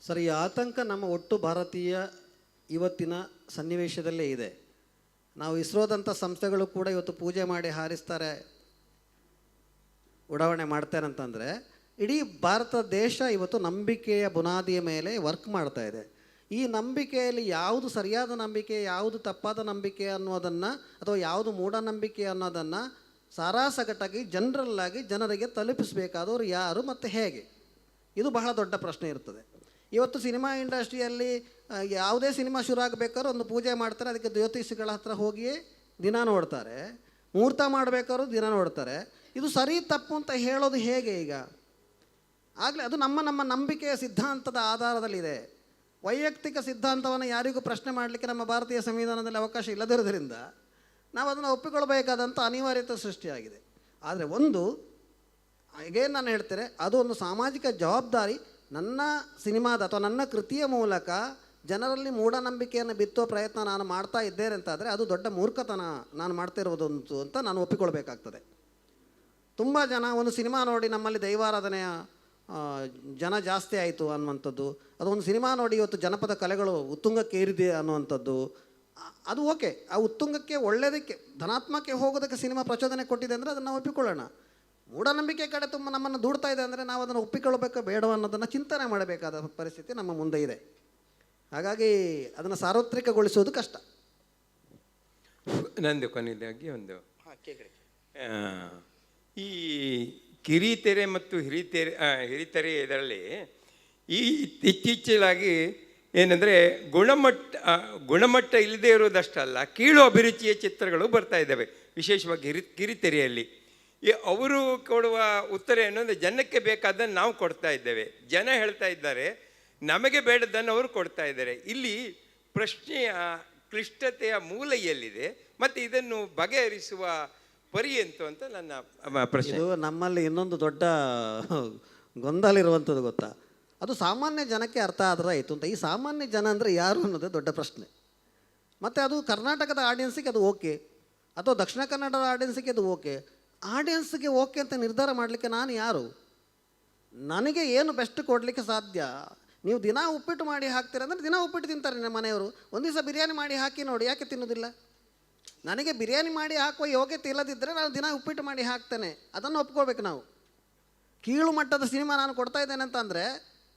S2: ಸರ್. ಈ ಆತಂಕ ನಮ್ಮ ಒಟ್ಟು ಭಾರತೀಯ ಇವತ್ತಿನ ಸನ್ನಿವೇಶದಲ್ಲೇ ಇದೆ. ನಾವು ಇಸ್ರೋದಂಥ ಸಂಸ್ಥೆಗಳು ಕೂಡ ಇವತ್ತು ಪೂಜೆ ಮಾಡಿ ಹಾರಿಸ್ತಾರೆ, ಉಡಾವಣೆ ಮಾಡ್ತಾರೆ ಅಂತಂದರೆ ಇಡೀ ಭಾರತ ದೇಶ ಇವತ್ತು ನಂಬಿಕೆಯ ಬುನಾದಿಯ ಮೇಲೆ ವರ್ಕ್ ಮಾಡ್ತಾ ಇದೆ. ಈ ನಂಬಿಕೆಯಲ್ಲಿ ಯಾವುದು ಸರಿಯಾದ ನಂಬಿಕೆ, ಯಾವುದು ತಪ್ಪಾದ ನಂಬಿಕೆ ಅನ್ನೋದನ್ನು, ಅಥವಾ ಯಾವುದು ಮೂಢನಂಬಿಕೆ ಅನ್ನೋದನ್ನು ಸಾರಾಸಗಟಾಗಿ ಜನರಲ್ಲಾಗಿ ಜನರಿಗೆ ತಲುಪಿಸಬೇಕಾದವರು ಯಾರು ಮತ್ತು ಹೇಗೆ? ಇದು ಬಹಳ ದೊಡ್ಡ ಪ್ರಶ್ನೆ ಇರ್ತದೆ. ಇವತ್ತು ಸಿನಿಮಾ ಇಂಡಸ್ಟ್ರಿಯಲ್ಲಿ ಯಾವುದೇ ಸಿನಿಮಾ ಶುರು ಆಗಬೇಕಾದ್ರೂ ಒಂದು ಪೂಜೆ ಮಾಡ್ತಾರೆ, ಅದಕ್ಕೆ ಜ್ಯೋತಿಷಿಗಳ ಹತ್ರ ಹೋಗಿಯೇ ದಿನ ನೋಡ್ತಾರೆ, ಮುಹೂರ್ತ ಮಾಡಬೇಕಾದ್ರೂ ದಿನ ನೋಡ್ತಾರೆ. ಇದು ಸರಿ ತಪ್ಪು ಅಂತ ಹೇಳೋದು ಹೇಗೆ? ಈಗ ಆಗಲೇ ಅದು ನಮ್ಮ ನಂಬಿಕೆಯ ಸಿದ್ಧಾಂತದ ಆಧಾರದಲ್ಲಿದೆ. ವೈಯಕ್ತಿಕ ಸಿದ್ಧಾಂತವನ್ನು ಯಾರಿಗೂ ಪ್ರಶ್ನೆ ಮಾಡಲಿಕ್ಕೆ ನಮ್ಮ ಭಾರತೀಯ ಸಂವಿಧಾನದಲ್ಲಿ ಅವಕಾಶ ಇಲ್ಲದಿರೋದ್ರಿಂದ ನಾವು ಅದನ್ನು ಒಪ್ಪಿಕೊಳ್ಬೇಕಾದಂಥ ಅನಿವಾರ್ಯತೆ ಸೃಷ್ಟಿಯಾಗಿದೆ. ಆದರೆ ಒಂದು ಈಗೇನು ನಾನು ಹೇಳ್ತೇನೆ, ಅದು ಒಂದು ಸಾಮಾಜಿಕ ಜವಾಬ್ದಾರಿ. ನನ್ನ ಸಿನಿಮಾದ ಅಥವಾ ನನ್ನ ಕೃತಿಯ ಮೂಲಕ ಜನರಲ್ಲಿ ಮೂಢನಂಬಿಕೆಯನ್ನು ಬಿತ್ತೋ ಪ್ರಯತ್ನ ನಾನು ಮಾಡ್ತಾ ಇದ್ದೇನೆ ಅಂತಾದರೆ ಅದು ದೊಡ್ಡ ಮೂರ್ಖತನ ನಾನು ಮಾಡ್ತಾ ಇರೋದಂತು ಅಂತ ನಾನು ಒಪ್ಪಿಕೊಳ್ಬೇಕಾಗ್ತದೆ. ತುಂಬ ಜನ ಒಂದು ಸಿನಿಮಾ ನೋಡಿ ನಮ್ಮಲ್ಲಿ ದೈವಾರಾಧನೆಯ ಜನ ಜಾಸ್ತಿ ಆಯಿತು ಅನ್ನುವಂಥದ್ದು, ಅದೊಂದು ಸಿನಿಮಾ ನೋಡಿ ಇವತ್ತು ಜನಪದ ಕಲೆಗಳು ಉತ್ತುಂಗಕ್ಕೆ ಏರಿದೆ ಅನ್ನುವಂಥದ್ದು, ಅದು ಓಕೆ. ಆ ಉತ್ತುಂಗಕ್ಕೆ ಒಳ್ಳೆಯದಕ್ಕೆ ಧನಾತ್ಮಕ್ಕೆ ಹೋಗೋದಕ್ಕೆ ಸಿನಿಮಾ ಪ್ರಚೋದನೆ ಕೊಟ್ಟಿದೆ ಅಂದರೆ ಅದನ್ನು ಒಪ್ಪಿಕೊಳ್ಳೋಣ. ಮೂಢನಂಬಿಕೆ ಕಡೆ ತುಂಬ ನಮ್ಮನ್ನು ದೂಡ್ತಾ ಇದೆ ಅಂದರೆ ನಾವು ಅದನ್ನು ಒಪ್ಪಿಕೊಳ್ಳಬೇಕೋ ಬೇಡವೋ ಅನ್ನೋದನ್ನು ಚಿಂತನೆ ಮಾಡಬೇಕಾದ ಪರಿಸ್ಥಿತಿ ನಮ್ಮ ಮುಂದೆ ಇದೆ. ಹಾಗಾಗಿ ಅದನ್ನು ಸಾರ್ವತ್ರಿಕಗೊಳಿಸೋದು ಕಷ್ಟ.
S7: ನಂದು ಕೊನೆಯದಾಗಿ ಒಂದು
S1: ಹಾಂ ಕೇಳಿ.
S7: ಆ, ಈ ಕಿರಿತೆರೆ ಮತ್ತು ಹಿರಿತೆರೆ ಇದರಲ್ಲಿ ಇತ್ತೀಚೆಗಾಗಿ ಏನಂದರೆ ಗುಣಮಟ್ಟ ಇಲ್ಲದೆ ಇರೋದಷ್ಟಲ್ಲ, ಕೀಳು ಅಭಿರುಚಿಯ ಚಿತ್ರಗಳು ಬರ್ತಾ ಇದ್ದಾವೆ, ವಿಶೇಷವಾಗಿ ಕಿರಿತೆರೆಯಲ್ಲಿ. ಅವರು ಕೊಡುವ ಉತ್ತರ ಏನಂದರೆ ಜನಕ್ಕೆ ಬೇಕಾದ್ದನ್ನು ನಾವು ಕೊಡ್ತಾ ಇದ್ದೇವೆ, ಜನ ಹೇಳ್ತಾ ಇದ್ದಾರೆ ನಮಗೆ ಬೇಡದ್ದನ್ನು ಅವರು ಕೊಡ್ತಾ ಇದ್ದಾರೆ. ಇಲ್ಲಿ ಪ್ರಶ್ನೆಯ ಕ್ಲಿಷ್ಟತೆಯ ಮೂಲ ಎಲ್ಲಿದೆ ಮತ್ತು ಇದನ್ನು ಬಗೆಹರಿಸುವ ಪರಿ ಎಂತು ಅಂತ ನನ್ನ ಪ್ರಶ್ನೆ.
S2: ಇದು ನಮ್ಮಲ್ಲಿ ಇನ್ನೊಂದು ದೊಡ್ಡ ಗೊಂದಲ ಇರುವಂಥದ್ದು ಗೊತ್ತಾ, ಅದು ಸಾಮಾನ್ಯ ಜನಕ್ಕೆ ಅರ್ಥ ಆದ್ರೆ ಆಯಿತು ಅಂತ. ಈ ಸಾಮಾನ್ಯ ಜನ ಅಂದರೆ ಯಾರು ಅನ್ನೋದೇ ದೊಡ್ಡ ಪ್ರಶ್ನೆ. ಮತ್ತು ಅದು ಕರ್ನಾಟಕದ ಆಡಿಯನ್ಸಿಗೆ ಅದು ಓಕೆ, ಅಥವಾ ದಕ್ಷಿಣ ಕನ್ನಡದ ಆಡಿಯನ್ಸಿಗೆ ಅದು ಓಕೆ. ಆಡಿಯನ್ಸ್ಗೆ ಓಕೆ ಅಂತ ನಿರ್ಧಾರ ಮಾಡಲಿಕ್ಕೆ ನಾನು ಯಾರು? ನನಗೆ ಏನು ಬೆಸ್ಟ್ ಕೊಡಲಿಕ್ಕೆ ಸಾಧ್ಯ? ನೀವು ದಿನ ಉಪ್ಪಿಟ್ಟು ಮಾಡಿ ಹಾಕ್ತೀರ ಅಂದರೆ ದಿನ ಉಪ್ಪಿಟ್ಟು ತಿಂತಾರೆ ನಮ್ಮ ಮನೆಯವರು. ಒಂದು ದಿವಸ ಬಿರಿಯಾನಿ ಮಾಡಿ ಹಾಕಿ ನೋಡಿ, ಯಾಕೆ ತಿನ್ನೋದಿಲ್ಲ? ನನಗೆ ಬಿರಿಯಾನಿ ಮಾಡಿ ಹಾಕುವ ಯೋಗ್ಯತೆ ಇಲ್ಲದಿದ್ದರೆ ನಾನು ದಿನ ಉಪ್ಪಿಟ್ಟು ಮಾಡಿ ಹಾಕ್ತೇನೆ, ಅದನ್ನು ಒಪ್ಕೋಬೇಕು ನಾವು. ಕೀಳು ಮಟ್ಟದ ಸಿನಿಮಾ ನಾನು ಕೊಡ್ತಾ ಇದ್ದೇನೆ ಅಂತಂದರೆ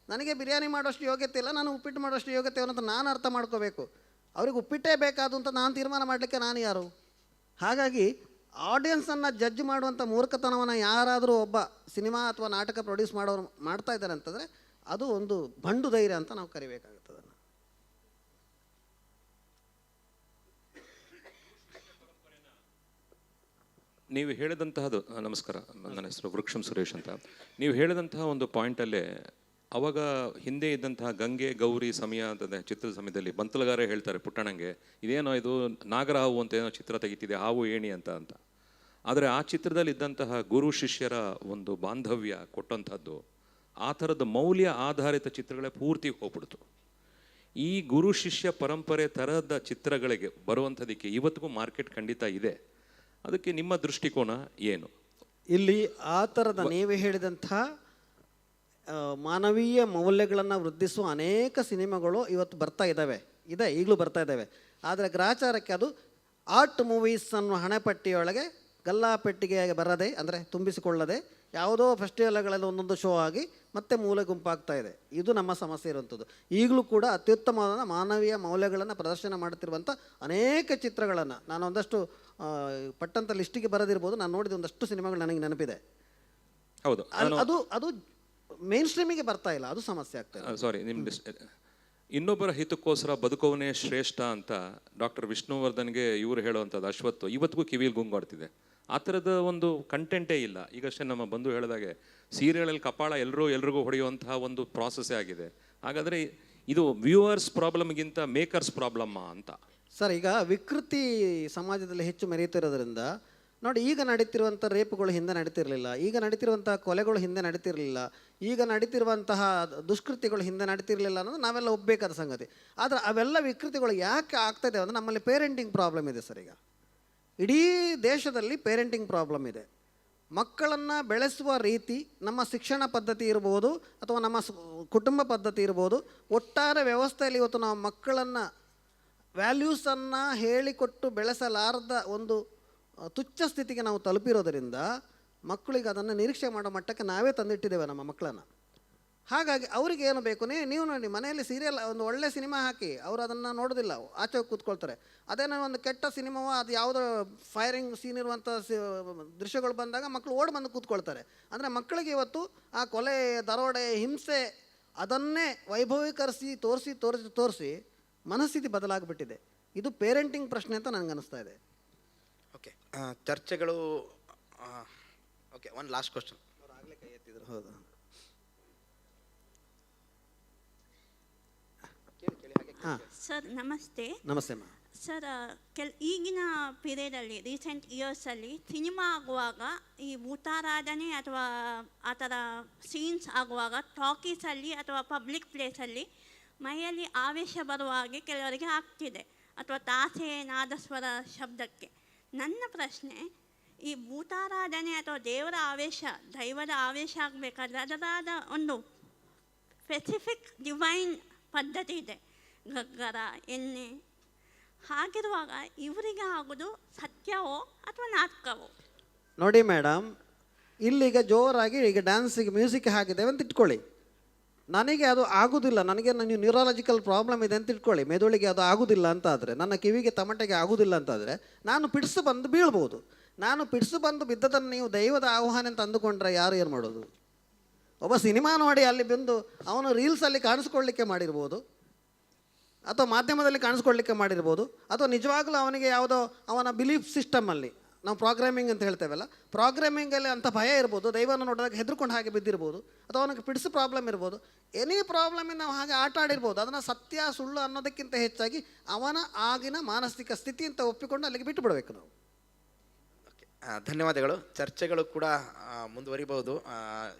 S2: ನನಗೆ ಬಿರಿಯಾನಿ ಮಾಡೋಷ್ಟು ಯೋಗ್ಯತೆ ಇಲ್ಲ, ನಾನು ಉಪ್ಪಿಟ್ಟು ಮಾಡೋಷ್ಟು ಯೋಗ್ಯತೆ ಅಂತ ನಾನು ಅರ್ಥ ಮಾಡ್ಕೋಬೇಕು. ಅವ್ರಿಗೆ ಉಪ್ಪಿಟ್ಟೇ ಬೇಕಾದು ಅಂತ ನಾನು ತೀರ್ಮಾನ ಮಾಡಲಿಕ್ಕೆ ನಾನು ಯಾರು? ಹಾಗಾಗಿ ಆಡಿಯನ್ಸನ್ನು ಜಡ್ಜ್ ಮಾಡುವಂಥ ಮೂರ್ಖತನವನ್ನು ಯಾರಾದರೂ ಒಬ್ಬ ಸಿನಿಮಾ ಅಥವಾ ನಾಟಕ ಪ್ರೊಡ್ಯೂಸ್ ಮಾಡೋರು ಮಾಡ್ತಾ ಇದ್ದಾರೆ ಅಂತಂದರೆ ಅದು ಒಂದು ಬಂಡು ಧೈರ್ಯ ಅಂತ ನಾವು ಕರಿಬೇಕಾಗುತ್ತದೆ.
S8: ನೀವು ಹೇಳಿದಂತಹದ್ದು, ನಮಸ್ಕಾರ, ನನ್ನ ಹೆಸರು ವೃಕ್ಷಂ ಸುರೇಶ್ ಅಂತ. ನೀವು ಹೇಳಿದಂತಹ ಒಂದು ಪಾಯಿಂಟಲ್ಲೇ ಅವಾಗ ಹಿಂದೆ ಇದ್ದಂತಹ ಗಂಗೆ ಗೌರಿ ಸಮಯ ಅಂತಂದರೆ ಚಿತ್ರದ ಸಮಯದಲ್ಲಿ ಬಂತಲಗಾರ ಹೇಳ್ತಾರೆ ಪುಟ್ಟಣ್ಣಂಗೆ, ಇದೇನೋ ಇದು ನಾಗರಹಾವು ಅಂತ ಏನೋ ಚಿತ್ರ ತೆಗಿತಿದೆ, ಹಾವು ಏಣಿ ಅಂತ. ಆದರೆ ಆ ಚಿತ್ರದಲ್ಲಿ ಇದ್ದಂತಹ ಗುರು ಶಿಷ್ಯರ ಒಂದು ಬಾಂಧವ್ಯ ಕೊಟ್ಟಂಥದ್ದು, ಆ ಥರದ ಮೌಲ್ಯ ಆಧಾರಿತ ಚಿತ್ರಗಳೇ ಪೂರ್ತಿ ಹೋಗ್ಬಿಡ್ತು. ಈ ಗುರು ಶಿಷ್ಯ ಪರಂಪರೆ ಥರದ ಚಿತ್ರಗಳಿಗೆ ಬರುವಂಥದಕ್ಕೆ ಇವತ್ತಿಗೂ ಮಾರ್ಕೆಟ್ ಖಂಡಿತ ಇದೆ. ಅದಕ್ಕೆ ನಿಮ್ಮ ದೃಷ್ಟಿಕೋನ ಏನು?
S2: ಇಲ್ಲಿ ಆ ಥರದ ನೀವೇ ಹೇಳಿದಂಥ ಮಾನವೀಯ ಮೌಲ್ಯಗಳನ್ನು ವೃದ್ಧಿಸುವ ಅನೇಕ ಸಿನಿಮಾಗಳು ಇವತ್ತು ಬರ್ತಾ ಇದ್ದಾವೆ, ಈಗಲೂ ಬರ್ತಾ ಇದ್ದಾವೆ. ಆದರೆ ಗ್ರಾಚಾರಕ್ಕೆ ಅದು ಆರ್ಟ್ ಮೂವೀಸ್ ಅನ್ನೋ ಹಣೆಪಟ್ಟಿಯೊಳಗೆ ಗಲ್ಲಾಪೆಟ್ಟಿಗೆ ಬರದೆ, ಅಂದರೆ ತುಂಬಿಸಿಕೊಳ್ಳದೆ, ಯಾವುದೋ ಫೆಸ್ಟಿವಲ್ಗಳಲ್ಲಿ ಒಂದೊಂದು ಶೋ ಆಗಿ ಮತ್ತೆ ಮೂಲೆ ಗುಂಪಾಗ್ತಾ ಇದೆ. ಇದು ನಮ್ಮ ಸಮಸ್ಯೆ ಇರುವಂಥದ್ದು. ಈಗಲೂ ಕೂಡ ಅತ್ಯುತ್ತಮವಾದ ಮಾನವೀಯ ಮೌಲ್ಯಗಳನ್ನು ಪ್ರದರ್ಶನ ಮಾಡುತ್ತಿರುವಂಥ ಅನೇಕ ಚಿತ್ರಗಳನ್ನು ನಾನು ಒಂದಷ್ಟು ಪಟ್ಟಂತ ಲಿಸ್ಟಿಗೆ ಬರದಿರ್ಬೋದು, ನಾನು ನೋಡಿದ ಒಂದಷ್ಟು ಸಿನಿಮಾಗಳು ನನಗೆ ನೆನಪಿದೆ.
S8: ಹೌದು,
S2: ಅದು ಮೇನ್ ಸ್ಟ್ರೀಮಿಗೆ ಬರ್ತಾ ಇಲ್ಲ, ಅದು ಸಮಸ್ಯೆ ಆಗ್ತಾ ಇದೆ.
S8: ಸಾರಿ, ಇನ್ನೊಬ್ಬರ ಹಿತಕ್ಕೋಸ್ಕರ ಬದುಕೋವನೇ ಶ್ರೇಷ್ಠ ಅಂತ ಡಾಕ್ಟರ್ ವಿಷ್ಣುವರ್ಧನ್ಗೆ ಇವರು ಹೇಳುವಂಥದ್ದು ಅಶ್ವತ್ಥ ಇವತ್ತಿಗೂ ಕಿವಿಯಲ್ಲಿ ಗುಂಗಾಡ್ತಿದೆ. ಆ ಥರದ ಒಂದು ಕಂಟೆಂಟೇ ಇಲ್ಲ. ಈಗಷ್ಟೇ ನಮ್ಮ ಬಂಧು ಹೇಳಿದಾಗೆ ಸೀರಿಯಲಲ್ಲಿ ಕಪಾಳ ಎಲ್ರಿಗೂ ಹೊಡೆಯುವಂತಹ ಒಂದು ಪ್ರಾಸೆಸ್ಸೇ ಆಗಿದೆ. ಹಾಗಾದರೆ ಇದು ವ್ಯೂವರ್ಸ್ ಪ್ರಾಬ್ಲಮ್ಗಿಂತ ಮೇಕರ್ಸ್ ಪ್ರಾಬ್ಲಮ್ಮ ಅಂತ.
S2: ಸರ್, ಈಗ ವಿಕೃತಿ ಸಮಾಜದಲ್ಲಿ ಹೆಚ್ಚು ಮೆರೆಯುತ್ತಿರೋದ್ರಿಂದ ನೋಡಿ, ಈಗ ನಡೀತಿರುವಂಥ ರೇಪುಗಳು ಹಿಂದೆ ನಡೀತಿರಲಿಲ್ಲ, ಈಗ ನಡೀತಿರುವಂಥ ಕೊಲೆಗಳು ಹಿಂದೆ ನಡೀತಿರಲಿಲ್ಲ, ಈಗ ನಡೀತಿರುವಂತಹ ದುಷ್ಕೃತ್ಯಗಳು ಹಿಂದೆ ನಡೀತಿರಲಿಲ್ಲ ಅನ್ನೋದು ನಾವೆಲ್ಲ ಒಪ್ಪಬೇಕಾದ ಸಂಗತಿ. ಆದರೆ ಅವೆಲ್ಲ ವಿಕೃತಿಗಳು ಯಾಕೆ ಆಗ್ತಾಯಿದೆ ಅಂದರೆ ನಮ್ಮಲ್ಲಿ ಪೇರೆಂಟಿಂಗ್ ಪ್ರಾಬ್ಲಮ್ ಇದೆ ಸರ್. ಈಗ ಇಡೀ ದೇಶದಲ್ಲಿ ಪೇರೆಂಟಿಂಗ್ ಪ್ರಾಬ್ಲಮ್ ಇದೆ. ಮಕ್ಕಳನ್ನು ಬೆಳೆಸುವ ರೀತಿ, ನಮ್ಮ ಶಿಕ್ಷಣ ಪದ್ಧತಿ ಇರ್ಬೋದು ಅಥವಾ ನಮ್ಮ ಕುಟುಂಬ ಪದ್ಧತಿ ಇರ್ಬೋದು, ಒಟ್ಟಾರೆ ವ್ಯವಸ್ಥೆಯಲ್ಲಿ ಇವತ್ತು ನಾವು ಮಕ್ಕಳನ್ನು ವ್ಯಾಲ್ಯೂಸನ್ನು ಹೇಳಿಕೊಟ್ಟು ಬೆಳೆಸಲಾರದ ಒಂದು ತುಚ್ಛ ಸ್ಥಿತಿಗೆ ನಾವು ತಲುಪಿರೋದರಿಂದ ಮಕ್ಕಳಿಗೆ ಅದನ್ನು ನಿರೀಕ್ಷೆ ಮಾಡೋ ಮಟ್ಟಕ್ಕೆ ನಾವೇ ತಂದಿಟ್ಟಿದ್ದೇವೆ ನಮ್ಮ ಮಕ್ಕಳನ್ನು. ಹಾಗಾಗಿ ಅವರಿಗೆ ಏನು ಬೇಕು, ನೀವು ನೋಡಿ ಮನೆಯಲ್ಲಿ ಸೀರಿಯಲ್ ಒಂದು ಒಳ್ಳೆ ಸಿನಿಮಾ ಹಾಕಿ ಅವರು ಅದನ್ನು ನೋಡೋದಿಲ್ಲ, ಆಚೆ ಹೋಗಿ ಕೂತ್ಕೊಳ್ತಾರೆ. ಅದೇನೋ ಒಂದು ಕೆಟ್ಟ ಸಿನಿಮಾವೋ ಅದು ಯಾವುದೋ ಫೈರಿಂಗ್ ಸೀನ್ ಇರುವಂಥ ದೃಶ್ಯಗಳು ಬಂದಾಗ ಮಕ್ಕಳು ಓಡಿ ಬಂದು ಕೂತ್ಕೊಳ್ತಾರೆ. ಅಂದರೆ ಮಕ್ಕಳಿಗೆ ಇವತ್ತು ಆ ಕೊಲೆ, ದರೋಡೆ, ಹಿಂಸೆ ಅದನ್ನೇ ವೈಭವೀಕರಿಸಿ ತೋರಿಸಿ ಮನಸ್ಥಿತಿ ಬದಲಾಗಿಬಿಟ್ಟಿದೆ. ಇದು ಪೇರೆಂಟಿಂಗ್ ಪ್ರಶ್ನೆ ಅಂತ ನನಗನ್ನಿಸ್ತಾ ಇದೆ.
S1: ಓಕೆ, ಚರ್ಚೆಗಳು. ಓಕೆ, ಒಂದು ಲಾಸ್ಟ್ ಕ್ವಶನ್.
S2: ಆಗಲೇ ಕೈ ಎತ್ತಿದ್ರು. ಹೌದು, ಹಾಂ
S9: ಸರ್ ನಮಸ್ತೆ.
S2: ನಮಸ್ತೆ ಅಮ್ಮ.
S9: ಸರ್, ಈಗಿನ ಪೀರಿಯಡಲ್ಲಿ ರೀಸೆಂಟ್ ಇಯರ್ಸಲ್ಲಿ ಸಿನಿಮಾ ಆಗುವಾಗ ಈ ಭೂತಾರಾಧನೆ ಅಥವಾ ಆ ಥರ ಸೀನ್ಸ್ ಆಗುವಾಗ ಟಾಕೀಸಲ್ಲಿ ಅಥವಾ ಪಬ್ಲಿಕ್ ಪ್ಲೇಸಲ್ಲಿ ಮೈಯಲ್ಲಿ ಆವೇಶ ಬರುವ ಹಾಗೆ ಕೆಲವರಿಗೆ ಆಗ್ತಿದೆ, ಅಥವಾ ತಾಸೆ ನಾದಸ್ವರ ಶಬ್ದಕ್ಕೆ. ನನ್ನ ಪ್ರಶ್ನೆ, ಈ ಭೂತಾರಾಧನೆ ಅಥವಾ ದೇವರ ಆವೇಶ, ದೈವದ ಆವೇಶ ಆಗಬೇಕಾದ್ರೆ ಅದರಾದ ಒಂದು ಸ್ಪೆಸಿಫಿಕ್ ಡಿವೈನ್ ಪದ್ಧತಿ ಇದೆ, ಗಗ್ಗರ, ಎಣ್ಣೆ. ಹಾಗಿರುವಾಗ ಇವರಿಗೆ ಆಗೋದು ಸತ್ಯವೋ ಅಥವಾ ನಾಟಕವೋ?
S2: ನೋಡಿ ಮೇಡಮ್, ಇಲ್ಲಿಗ ಜೋರಾಗಿ ಈಗ ಡ್ಯಾನ್ಸಿಗೆ ಮ್ಯೂಸಿಕ್ ಹಾಕಿದ್ದೇವೆ ಅಂತ ಇಟ್ಕೊಳ್ಳಿ. ನನಗೆ ಅದು ಆಗೋದಿಲ್ಲ, ನನಗೆ ನೀವು ನ್ಯೂರಾಲಜಿಕಲ್ ಪ್ರಾಬ್ಲಮ್ ಇದೆ ಅಂತ ಇಟ್ಕೊಳ್ಳಿ, ಮೆದುಳಿಗೆ ಅದು ಆಗೋದಿಲ್ಲ ಅಂತ ಆದರೆ, ನನ್ನ ಕಿವಿಗೆ ತಮಟೆಗೆ ಆಗೋದಿಲ್ಲ ಅಂತಾದರೆ ನಾನು ಪಿಡಿಸು ಬಂದು ಬೀಳ್ಬೋದು. ನಾನು ಪಿಡಿಸು ಬಂದು ಬಿದ್ದದನ್ನು ನೀವು ದೈವದ ಆಹ್ವಾನ ಅಂತ ಅಂದುಕೊಂಡ್ರೆ ಯಾರು ಏನು ಮಾಡೋದು? ಒಬ್ಬ ಸಿನಿಮಾ ನೋಡಿ ಅಲ್ಲಿ ಬಂದು ಅವನು ರೀಲ್ಸಲ್ಲಿ ಕಾಣಿಸ್ಕೊಳ್ಳಿಕ್ಕೆ ಮಾಡಿರ್ಬೋದು, ಅಥವಾ ಮಾಧ್ಯಮದಲ್ಲಿ ಕಾಣಿಸ್ಕೊಳ್ಳಿಕ್ಕೆ ಮಾಡಿರ್ಬೋದು, ಅಥವಾ ನಿಜವಾಗ್ಲೂ ಅವನಿಗೆ ಯಾವುದೋ ಅವನ ಬಿಲೀಫ್ ಸಿಸ್ಟಮಲ್ಲಿ, ನಾವು ಪ್ರೋಗ್ರಾಮಿಂಗ್ ಅಂತ ಹೇಳ್ತೇವಲ್ಲ, ಪ್ರೋಗ್ರಾಮಿಂಗಲ್ಲಿ ಅಂಥ ಭಯ ಇರ್ಬೋದು, ದೈವನ ನೋಡಿದಾಗ ಹೆದರ್ಕೊಂಡು ಹಾಗೆ ಬಿದ್ದಿರ್ಬೋದು, ಅಥವಾ ಅವನಿಗೆ ಪಿಡಿಸು ಪ್ರಾಬ್ಲಮ್ ಇರ್ಬೋದು, ಎನಿ ಪ್ರಾಬ್ಲಮಿಂದ ನಾವು ಹಾಗೆ ಆಟ ಆಡಿರ್ಬೋದು. ಅದನ್ನು ಸತ್ಯ ಸುಳ್ಳು ಅನ್ನೋದಕ್ಕಿಂತ ಹೆಚ್ಚಾಗಿ ಅವನ ಆಗಿನ ಮಾನಸಿಕ ಸ್ಥಿತಿ ಅಂತ ಒಪ್ಪಿಕೊಂಡು ಅಲ್ಲಿಗೆ ಬಿಟ್ಟು ಬಿಡಬೇಕು ನಾವು.
S1: ಧನ್ಯವಾದಗಳು. ಚರ್ಚೆಗಳು ಕೂಡ ಮುಂದುವರಿಬಹುದು.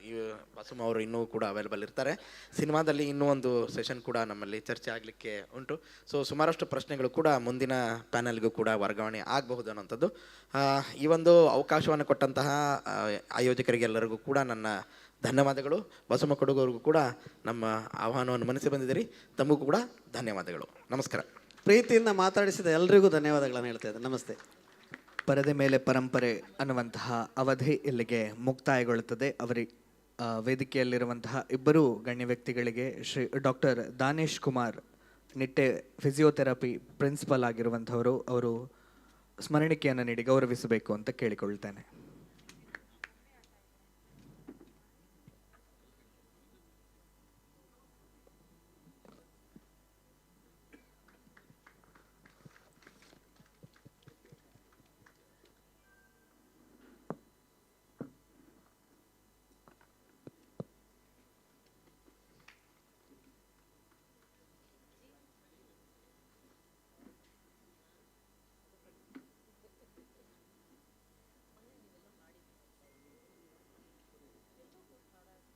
S1: ಈ ಬಸಮ್ಮ ಅವರು ಇನ್ನೂ ಕೂಡ ಅವೈಲೇಬಲ್ ಇರ್ತಾರೆ. ಸಿನಿಮಾದಲ್ಲಿ ಇನ್ನೂ ಒಂದು ಸೆಷನ್ ಕೂಡ ನಮ್ಮಲ್ಲಿ ಚರ್ಚೆ ಆಗಲಿಕ್ಕೆ ಉಂಟು. ಸೊ ಸುಮಾರಷ್ಟು ಪ್ರಶ್ನೆಗಳು ಕೂಡ ಮುಂದಿನ ಪ್ಯಾನಲ್ಗೂ ಕೂಡ ವರ್ಗಾವಣೆ ಆಗಬಹುದು ಅನ್ನೋಂಥದ್ದು. ಈ ಒಂದು ಅವಕಾಶವನ್ನು ಕೊಟ್ಟಂತಹ ಆಯೋಜಕರಿಗೆಲ್ಲರಿಗೂ ಕೂಡ ನನ್ನ ಧನ್ಯವಾದಗಳು. ಬಸಮ್ಮ ಕೊಡಗೂರಿಗೂ ಕೂಡ ನಮ್ಮ ಆಹ್ವಾನವನ್ನು ಮನಸ್ಸಿ ಬಂದಿದ್ದೀರಿ, ತಮಗೂ ಕೂಡ ಧನ್ಯವಾದಗಳು. ನಮಸ್ಕಾರ.
S2: ಪ್ರೀತಿಯಿಂದ ಮಾತಾಡಿಸಿದ ಎಲ್ರಿಗೂ ಧನ್ಯವಾದಗಳನ್ನು ಹೇಳ್ತಾ ಇದ್ದೆ. ನಮಸ್ತೆ.
S10: ಪರದೆ ಮೇಲೆ ಪರಂಪರೆ ಅನ್ನುವಂತಹ ಅವಧಿ ಇಲ್ಲಿಗೆ ಮುಕ್ತಾಯಗೊಳ್ಳುತ್ತದೆ. ವೇದಿಕೆಯಲ್ಲಿರುವಂತಹ ಇಬ್ಬರು ಗಣ್ಯ ವ್ಯಕ್ತಿಗಳಿಗೆ Shri doctor Danesh Kumar Nitte physiotherapy principal ಆಗಿರುವಂಥವರು, ಅವರು ಸ್ಮರಣಿಕೆಯನ್ನು ನೀಡಿ ಗೌರವಿಸಬೇಕು ಅಂತ ಕೇಳಿಕೊಳ್ತೇನೆ.